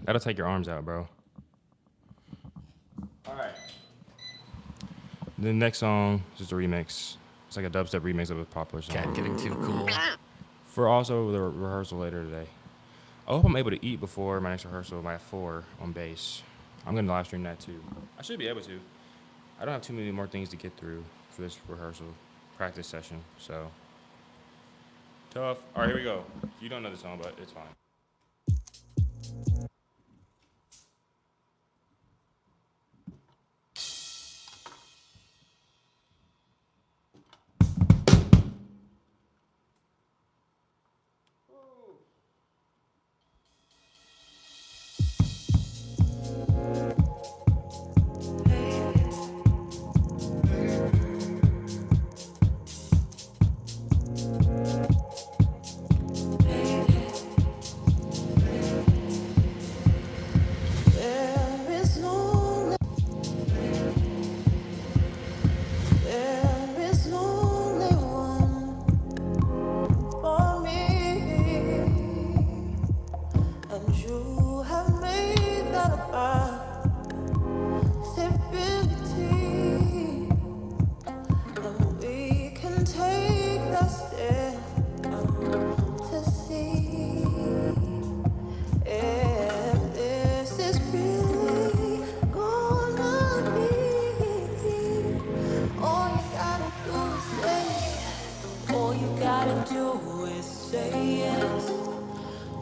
Speaker 1: That'll take your arms out, bro. All right. The next song is just a remix. It's like a dubstep remix of a popular song.
Speaker 11: Cat getting too cool.
Speaker 1: For also the rehearsal later today. I hope I'm able to eat before my next rehearsal by 4 on bass. I'm gonna live stream that too. I should be able to. I don't have too many more things to get through for this rehearsal practice session, so tough. All right, here we go. You don't know the song, but it's fine.
Speaker 3: There is only one for me, and you have made that a possibility, and we can take the step to see if this is really gonna be. All you gotta do is say, all you gotta do is say yes.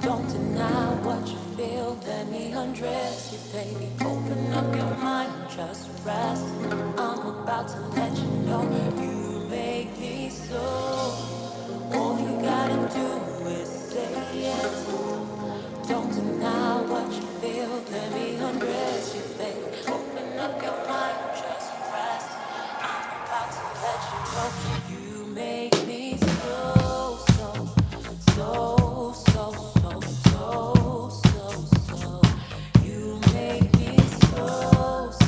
Speaker 3: Don't deny what you feel, let me undress you, baby. Open up your mind, just rest. I'm about to let you know you make me so. All you gotta do is say yes. Don't deny what you feel, let me undress you, baby. Open up your mind, just rest. I'm about to let you know you make me so, so, so, so, so, so, so, so. You make me so,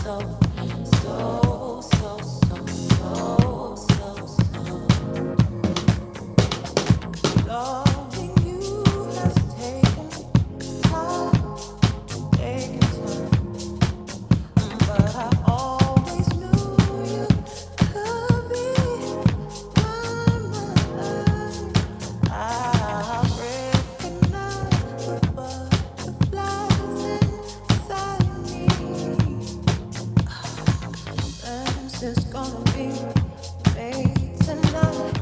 Speaker 3: so, so, so, so, so, so, so. Loving you has taken time, but I always knew you could be mine. I recognize the butterflies inside me. This is gonna be made tonight.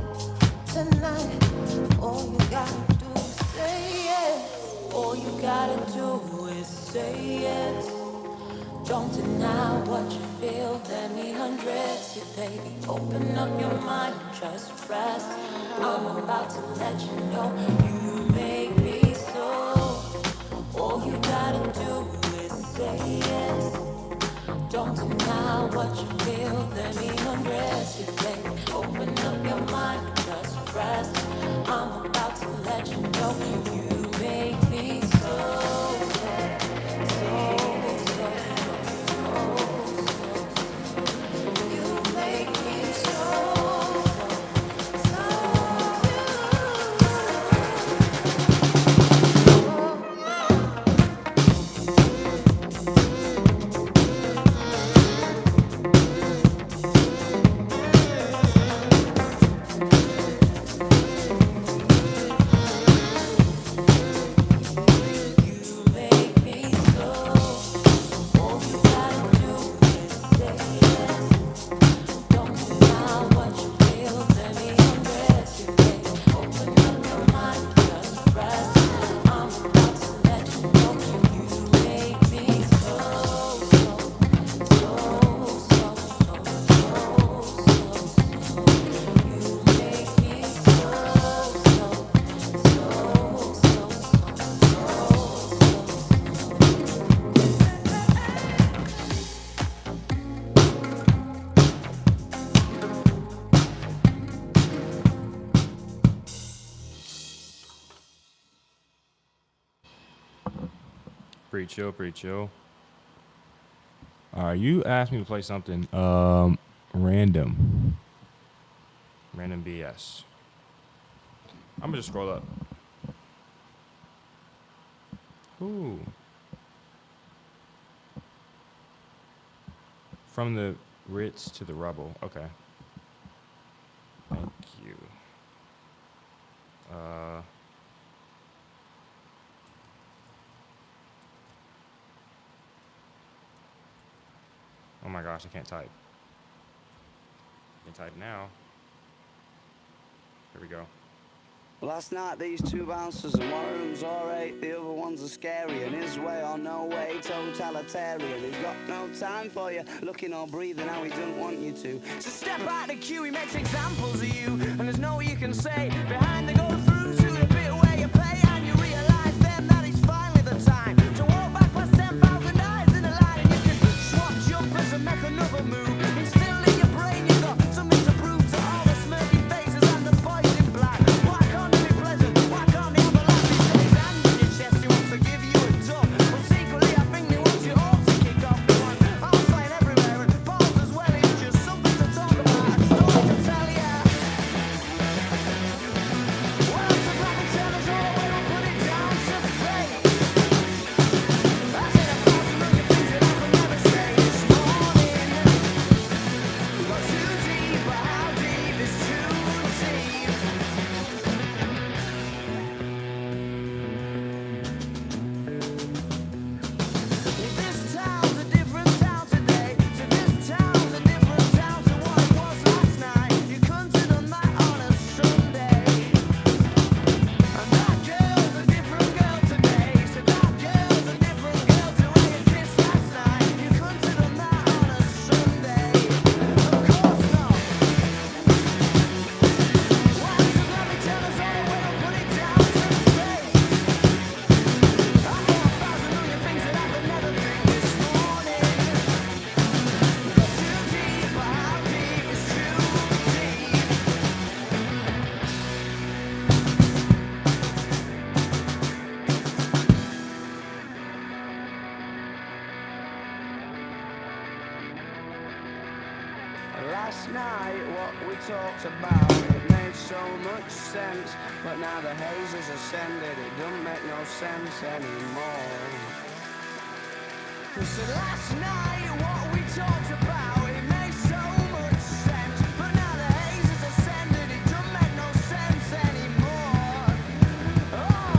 Speaker 3: All you gotta do is say yes. All you gotta do is say yes. Don't deny what you feel, let me undress you, baby. Open up your mind, just rest. I'm about to let you know you make me so. All you gotta do is say yes. Don't deny what you feel, let me undress you, baby. Open up your mind, just rest. I'm about to let you know you make me so, so, so, so, so, so. You make me so, you make me so. All you gotta do is say yes. Don't deny what you feel, let me undress you, baby. Open up your mind, just rest. I'm about to let you know you make me so, so, so, so, so, so, so. You make me so, so, so, so,
Speaker 1: Pretty chill, pretty chill. You asked me to play something random BS. I'm gonna just scroll up. Ooh. From the Ritz to the rubble. Okay. Thank you. gosh, I can't type. I can type now. Here we go.
Speaker 11: Last night these two bouncers and one of them's alright, the other one's a scary, and his way or no way, totalitarian. He's got no time for you, looking or breathing how he doesn't want you to. So step out the queue, he makes examples of you, and there's no way you can say behind the go through to the bit where you pay, and you realise then that it's finally the time to walk back past 10,000 eyes in a line, and you can swap jumpers and make another move. And still in your brain you've got something to prove to all the smirking faces and the boys in black. Why can't it be pleasant? Why can't he have a laugh? He shakes his hand in your chest, he wants to give you a tug. But secretly I think he wants you all to kick off. The one I'm flying everywhere and balls as well. It's just something to talk about, a story to tell ya. Well, to black and tell us all the way we'll put it down to fate. I said 1,000 million things that I could never say this morning. Got too deep, but how deep is too deep? This town's a different town today. So this town's a different town to what it was last night. You couldn't have done that on a Sunday. And that girl's a different girl today. So that girl's a different girl to where you kissed last night. You couldn't have done that on a Sunday. Of course not. Why does let me tell us all the way to put it down to fate? I know 1,000 million things that I could never think this morning. Got too deep, but how deep is too deep? Last night, what we talked about, it made so much sense. But now the haze has ascended, it don't make no sense anymore. So last night, what we talked about, it made so much sense. But now the haze has ascended, it don't make no sense anymore. Oh.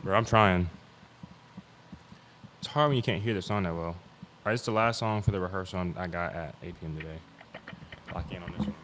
Speaker 1: Bro, I'm trying. It's hard when you can't hear the song that well. All right, it's the last song for the rehearsal I got at 8 p.m. today. Lock in on this one.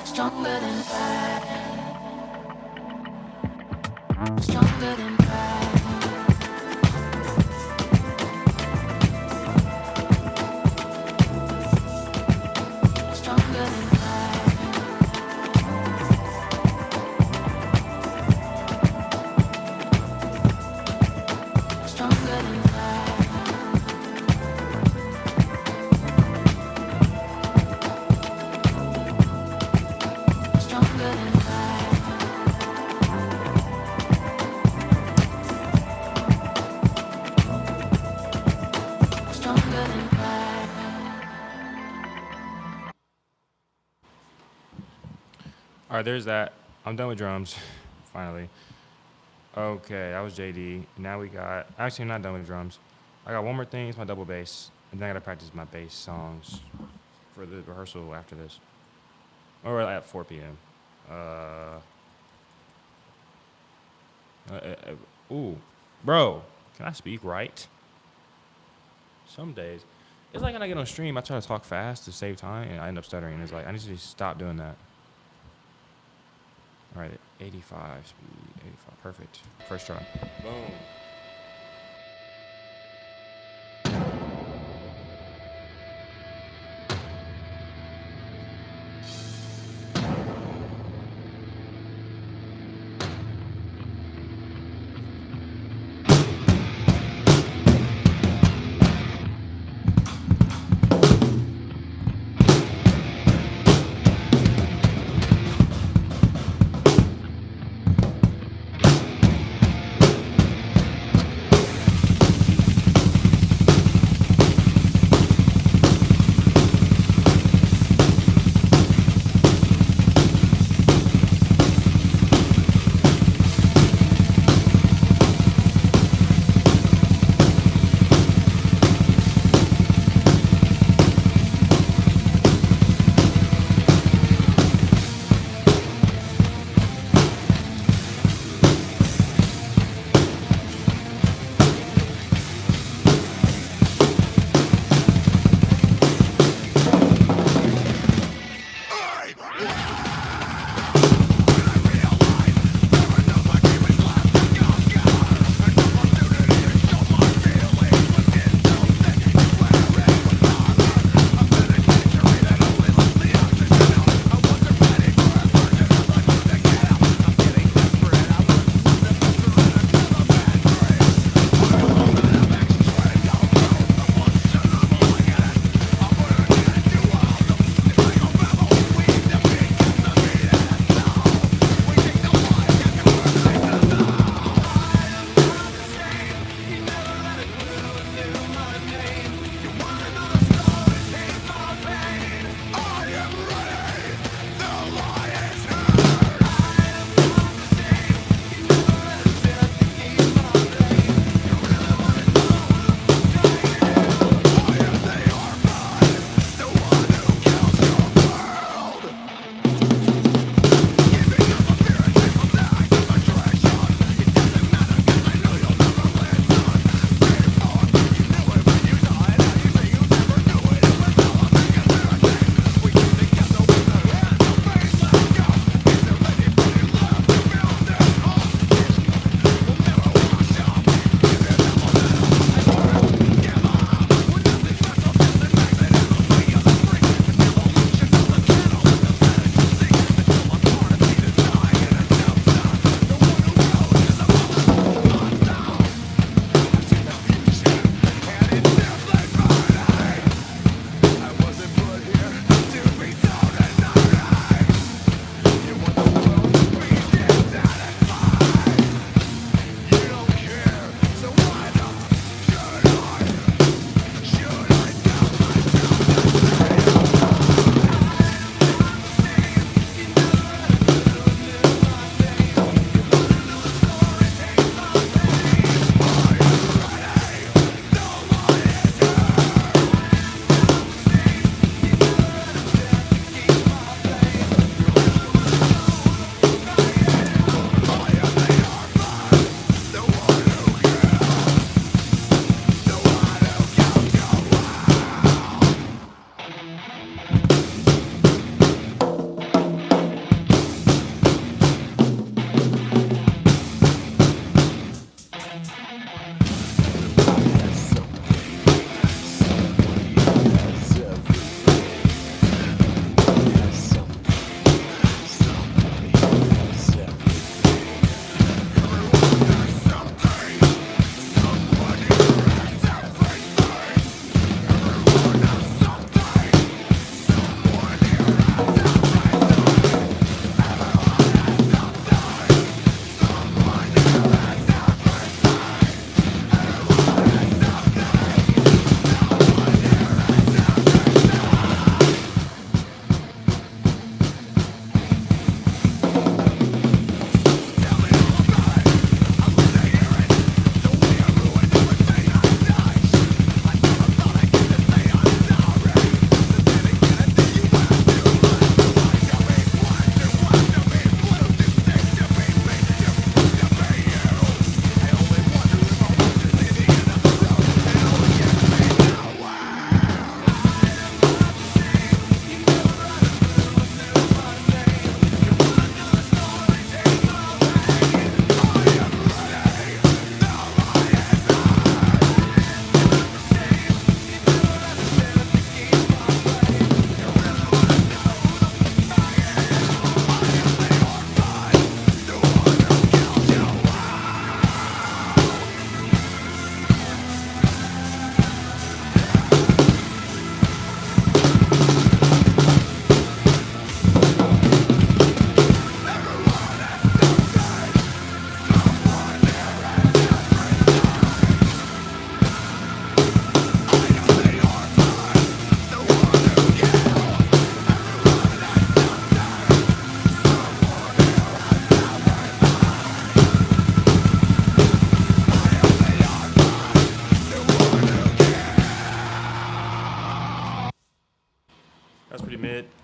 Speaker 3: Stronger than pride. Stronger than pride. Stronger than pride. Stronger than pride. Stronger than pride. Stronger than pride.
Speaker 1: All right, there's that. I'm done with drums, finally. Okay, that was JD. Now we got, actually, I'm not done with drums. I got one more thing, it's my double bass. And then I gotta practice my bass songs for the rehearsal after this. Or at 4 p.m. Ooh, bro, can I speak right? Some days. It's like when I get on stream, I try to talk fast to save time, and I end up stuttering. It's like, I need to just stop doing that. All right, 85 speed, 85, perfect. First try. Boom.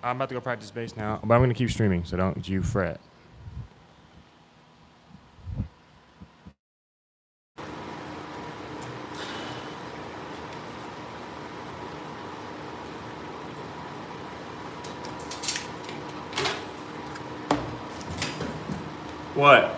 Speaker 1: I'm about to go practice bass now, but I'm going to keep streaming, so don't you fret. What?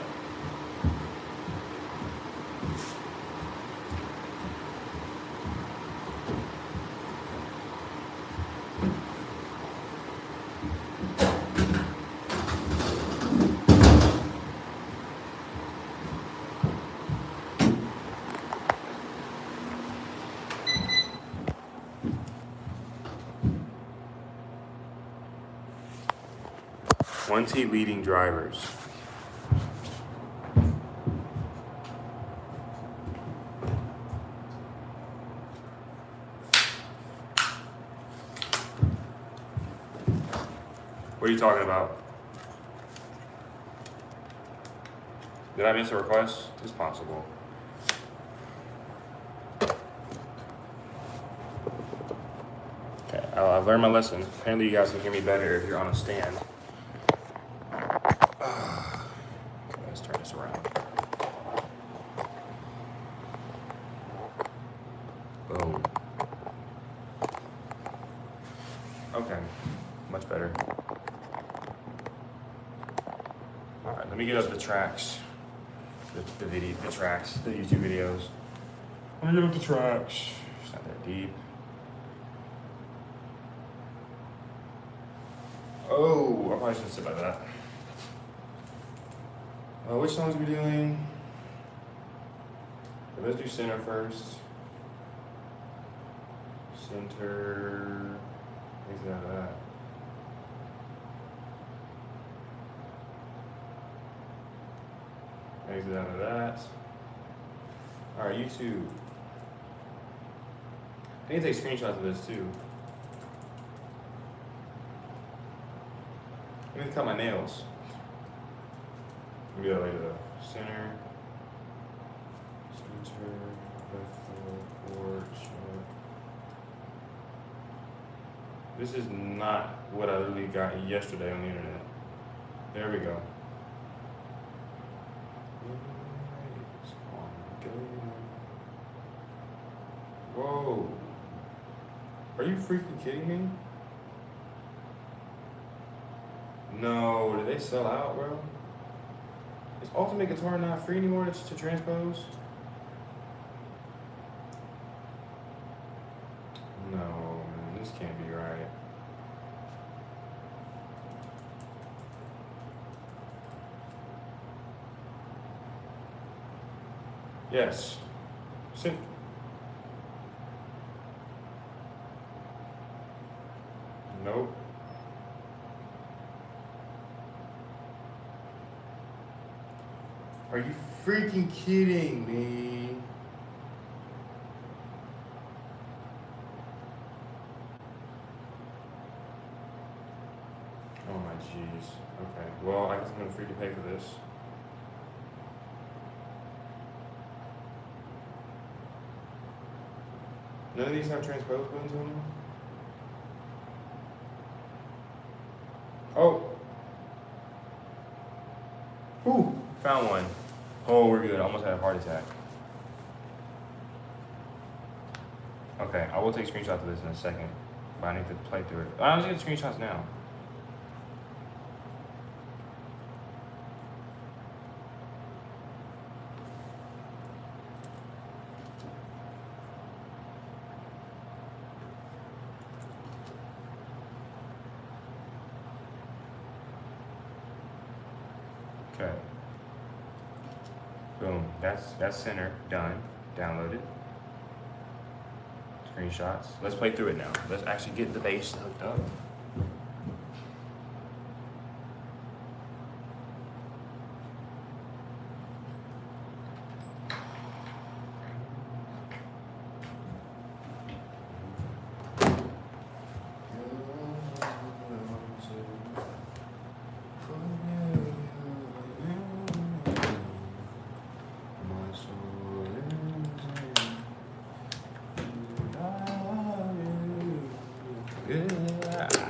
Speaker 1: One T leading drivers. What are you talking about? Did I miss a request? It's possible. Okay, I've learned my lesson. Apparently you guys can hear me better if you're on a stand. Okay, let's turn this around. Boom. Okay, much better. All right, let me get up the tracks, the YouTube videos. Let me get up the tracks. It's not that deep. Oh, I probably shouldn't sit like that. Which songs are we doing? Okay, let's do center first. Center. Exit out of that. Exit out of that. All right, YouTube. I need to take screenshots of this too. I need to cut my nails. Maybe that later though. Center. Left porch. This is not what I literally got yesterday on the internet. There we go. Whoa. Are you freaking kidding me? No, did they sell out, bro? Is Ultimate Guitar not free anymore to transpose? No, man, this can't be right. Yes. Nope. Are you freaking kidding me? Oh my jeez. Okay. Well, I guess I'm gonna freaking pay for this. None of these have transpose buttons on them? Oh. Ooh, found one. Oh, we're good. I almost had a heart attack. Okay, I will take screenshots of this in a second, but I need to play through it. I'm just getting screenshots now. Okay. Boom. That's center done. Downloaded. Screenshots. Let's play through it now. Let's actually get the bass hooked up. Yeah.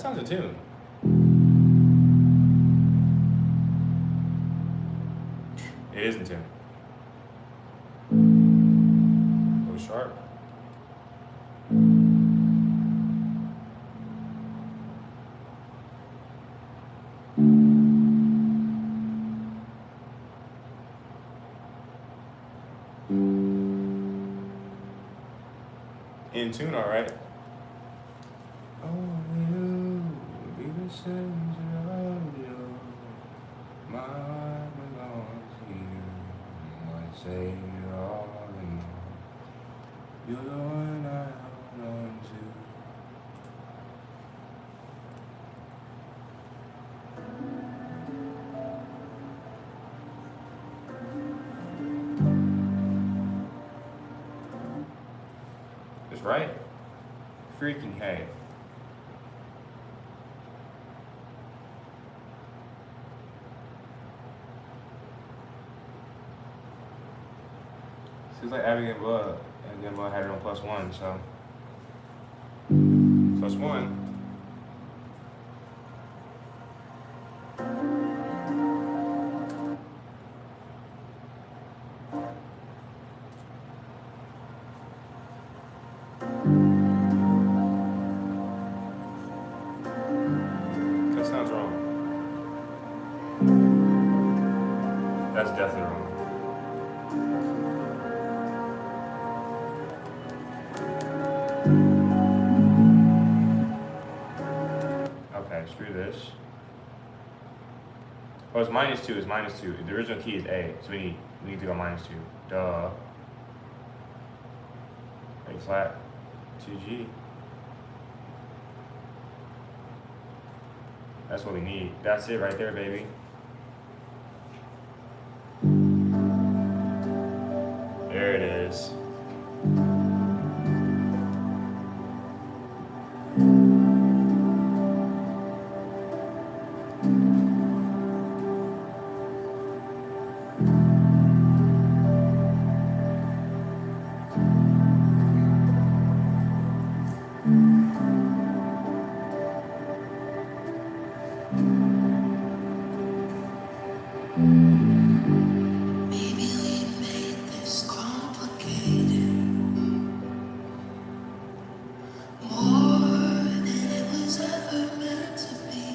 Speaker 1: song's a tune. It is in tune. A little sharp. In tune, all right. Only you be the center of you. My heart belongs to you. I say you're all in all. You're the one I hold on to. That's right. Freaking hey. Seems like Abby and Bud had it on +1, so +1. That sounds wrong. That's definitely wrong. Okay, screw this. Oh, it's -2, it's -2. The original key is A, so we need to go -2. Duh. A flat, 2G. That's what we need. That's it right there, baby. There it is.
Speaker 3: Maybe we made this complicated more than it was ever meant to be.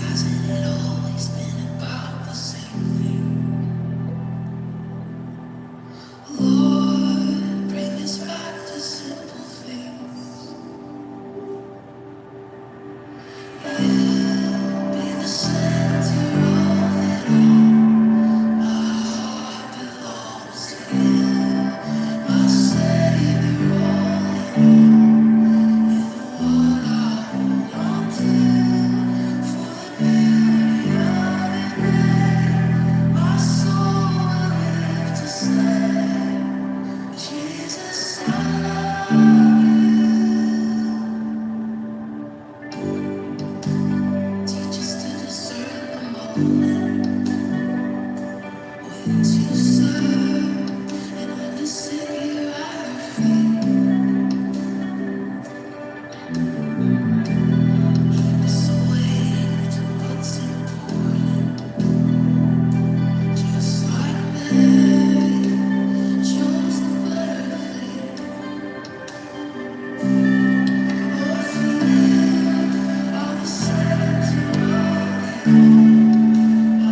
Speaker 3: Hasn't it always been about the same thing? Lord, bring us back to simple things. Be the center of it all. My heart belongs to you. My Savior, all in all. You're the one I hold on to. For the beauty of your name, my soul will live to say, Jesus, I love you. Teach us to discern the moment, when to serve and when to sit here at your feet. Keep us awake to what's important, just like Mary chose the better thing. Oh, fear are the center of it all.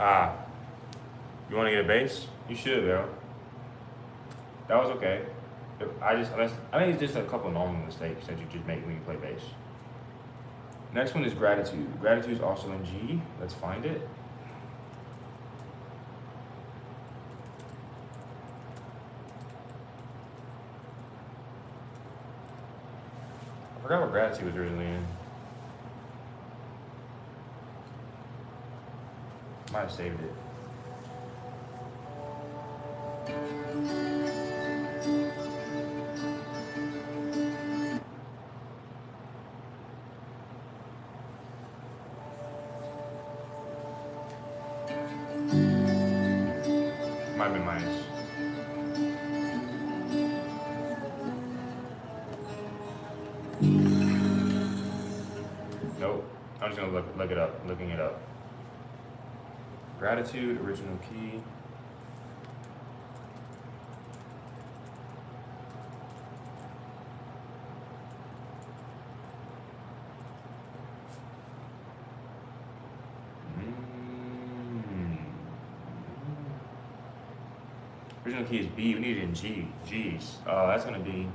Speaker 1: Ah, you want to get a bass? You should, bro. That was okay. I think it's just a couple normal mistakes that you just make when you play bass. Next one is gratitude. Gratitude is also in G. Let's find it. I forgot what gratitude was originally in. Might have saved it. Might have been minus. Nope. I'm just gonna look it up. Looking it up. Gratitude, original key. Original key is B. We need it in G. G's. That's gonna be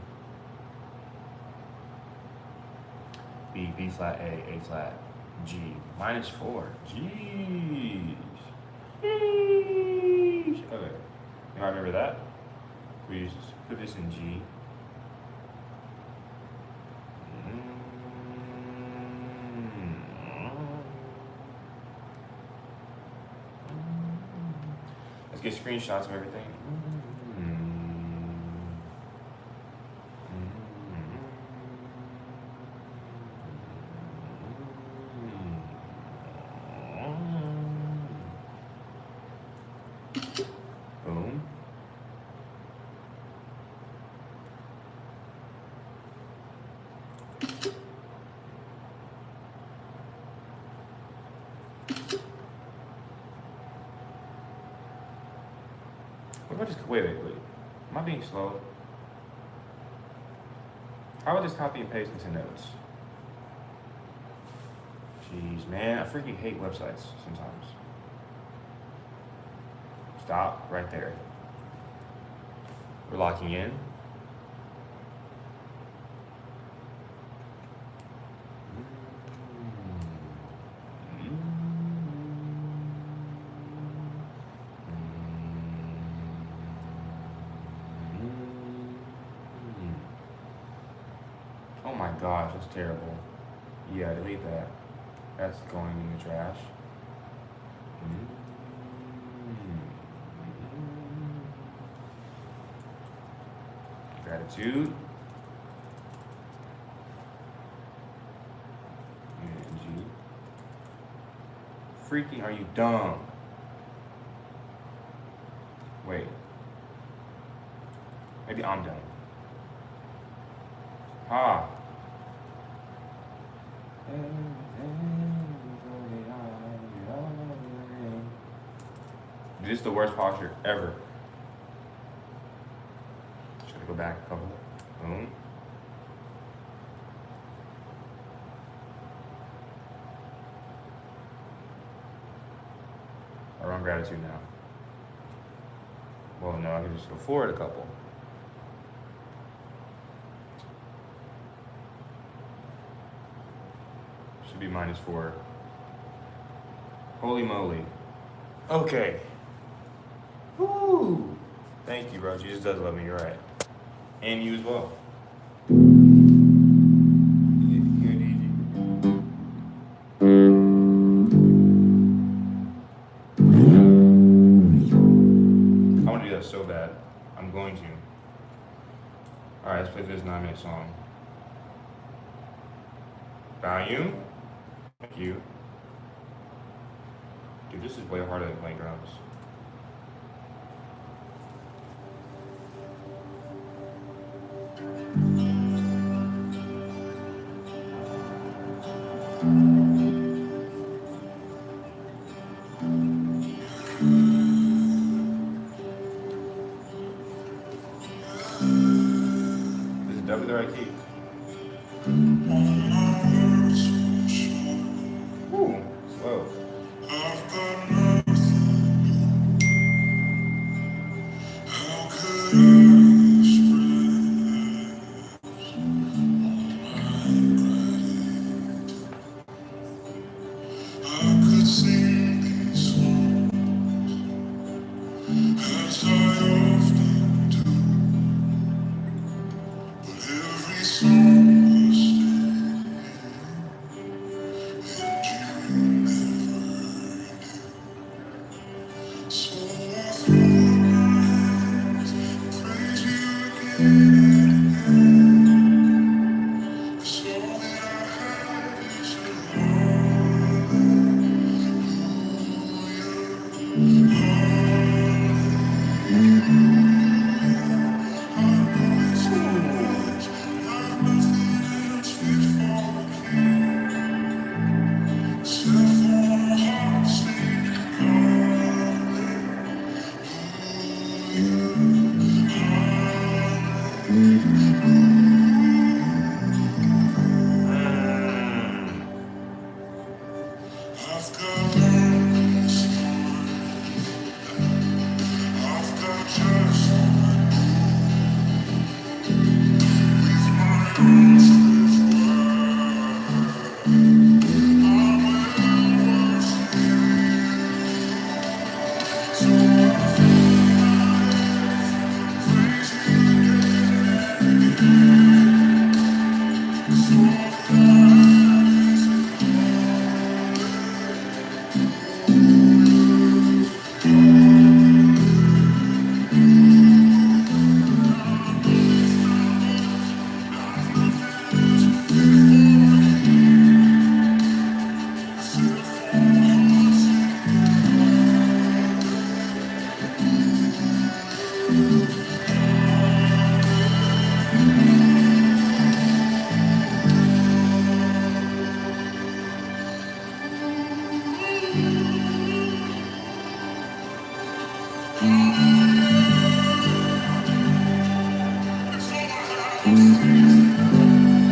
Speaker 1: B, B flat, A flat, G. -4. Jeez. Sheesh. Okay. You all remember that? We just put this in G. Let's get screenshots of everything. Boom. What about just, wait. Am I being slow? How about just copy and paste into notes? Jeez, man, I freaking hate websites sometimes. Stop right there. We're locking in. Oh my gosh, that's terrible. Yeah, delete that. That's going in the trash. Gratitude. And G. Freaking, are you dumb? Wait. Maybe I'm dumb. Ah. This is the worst posture ever. Should I go back a couple? Boom. We're on gratitude now. Well, no, I can just go forward a couple. Should be -4. Holy moly. Okay. Woo! Thank you, bro. Jesus does love me, you're right. And you as well. Here, DG. let's play this 9-minute song. Volume. Thank you. Dude, this is way harder than playing drums. Is it W the right key? Ooh, slow.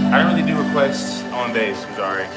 Speaker 1: I don't really do requests on bass, I'm sorry.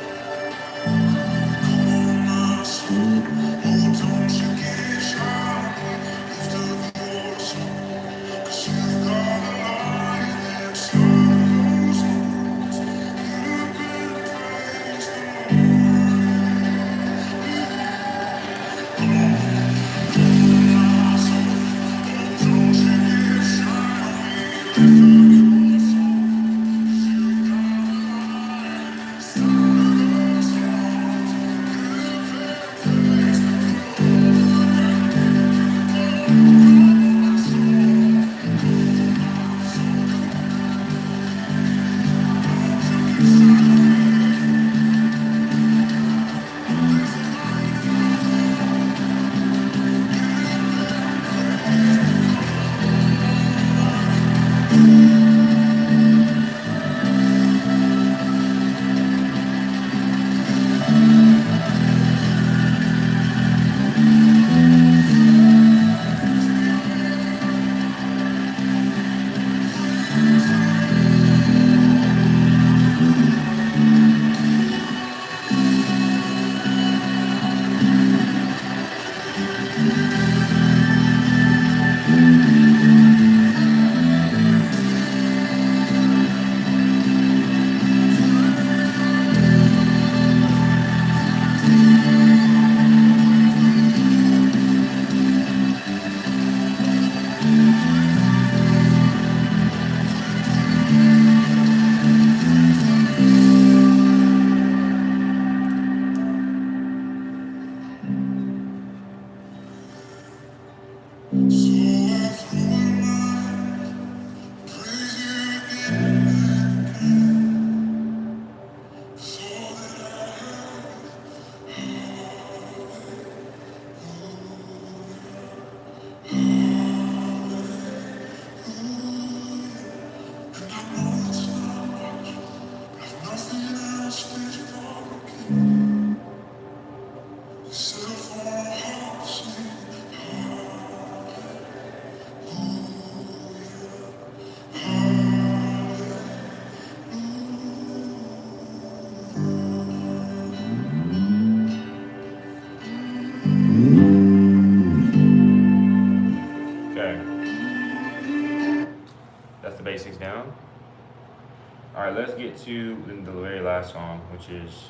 Speaker 1: let's get to the very last song, which is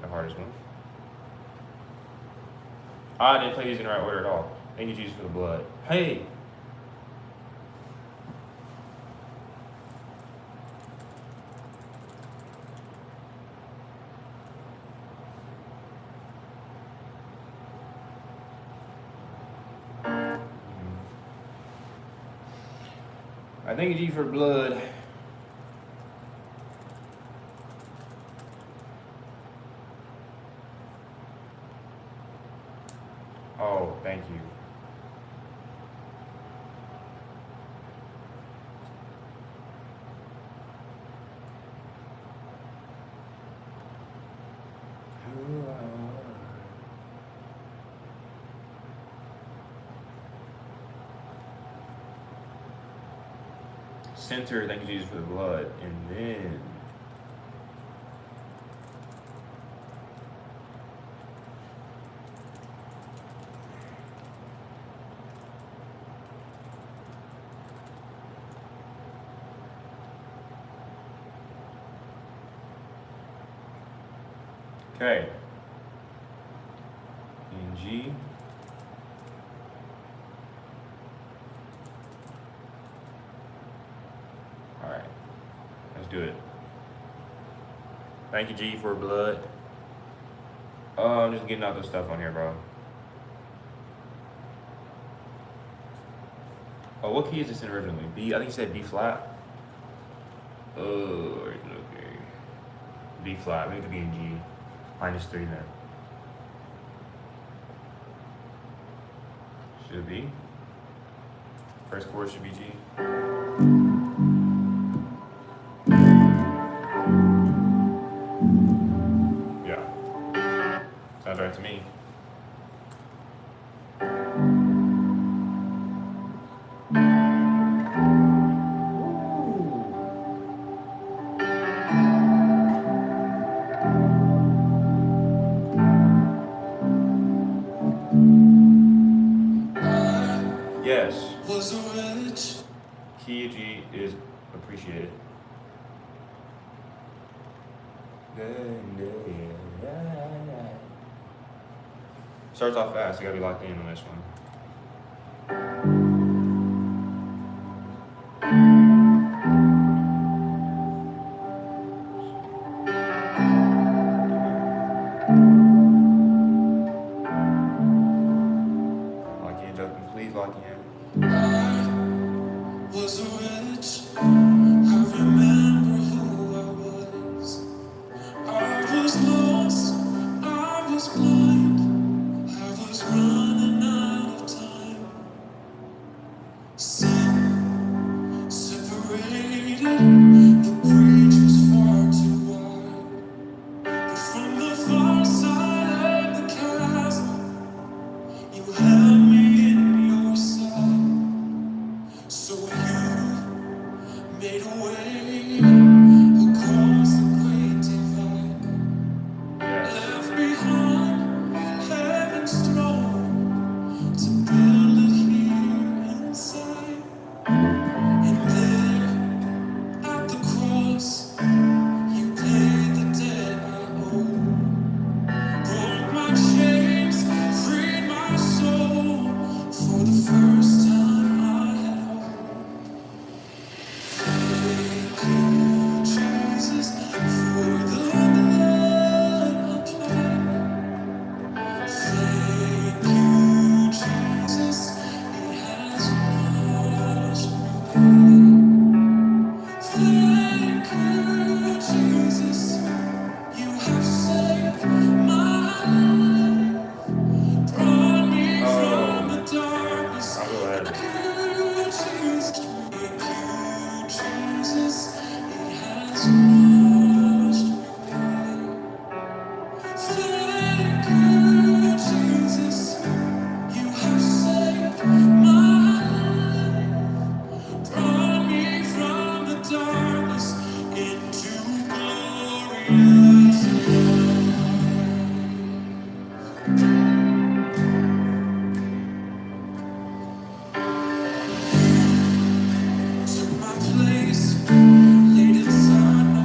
Speaker 1: the hardest one. I didn't play these in the right order at all. Thank you, Jesus, for the blood. Hey! I thank you, Jesus, for blood. Oh, thank you. Center, thank you, Jesus, for the blood. And then okay. In G. All right. Let's do it. Thank you, G, for blood. I'm just getting out this stuff on here, bro. Oh, what key is this in originally? B. I think you said B flat. Oh, okay. B flat. We need to be in G. -3 then. Should be. First chord should be G. Yeah. Sounds right to me. Yes. Key G is appreciated. Starts off fast, you gotta be locked in on this one. Lock in, Justin, please lock in.
Speaker 7: Place, laid inside my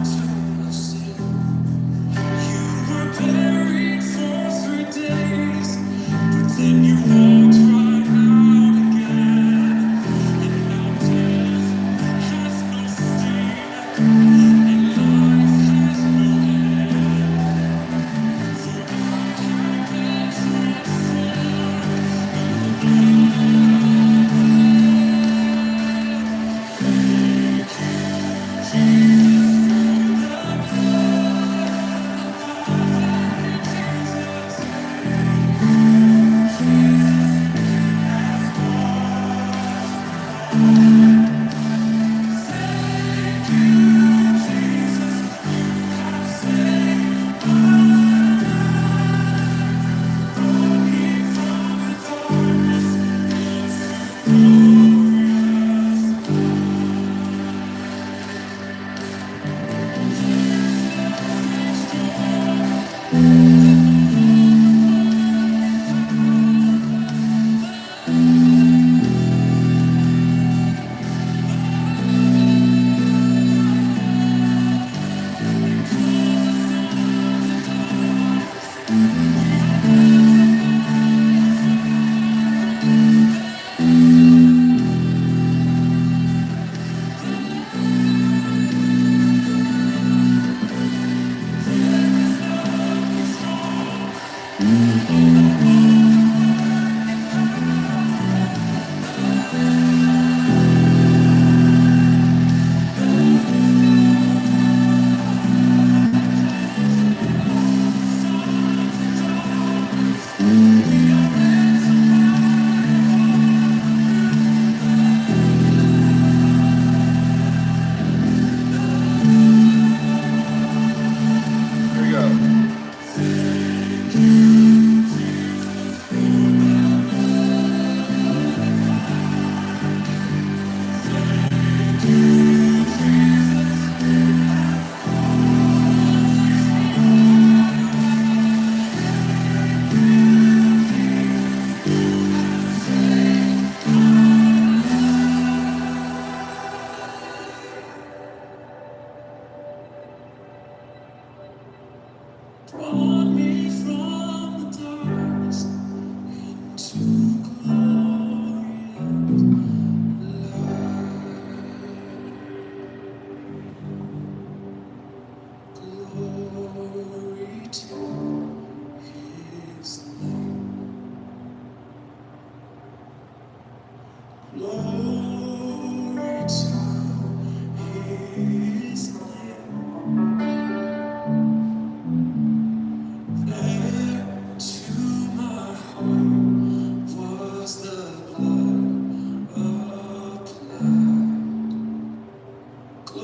Speaker 1: Love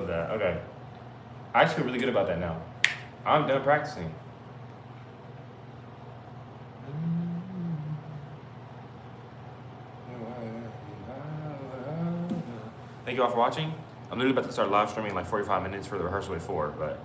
Speaker 1: that. Okay. I actually feel really good about that now. I'm done practicing. Thank you all for watching. I'm literally about to start live streaming in like 45 minutes for the rehearsal at 4, but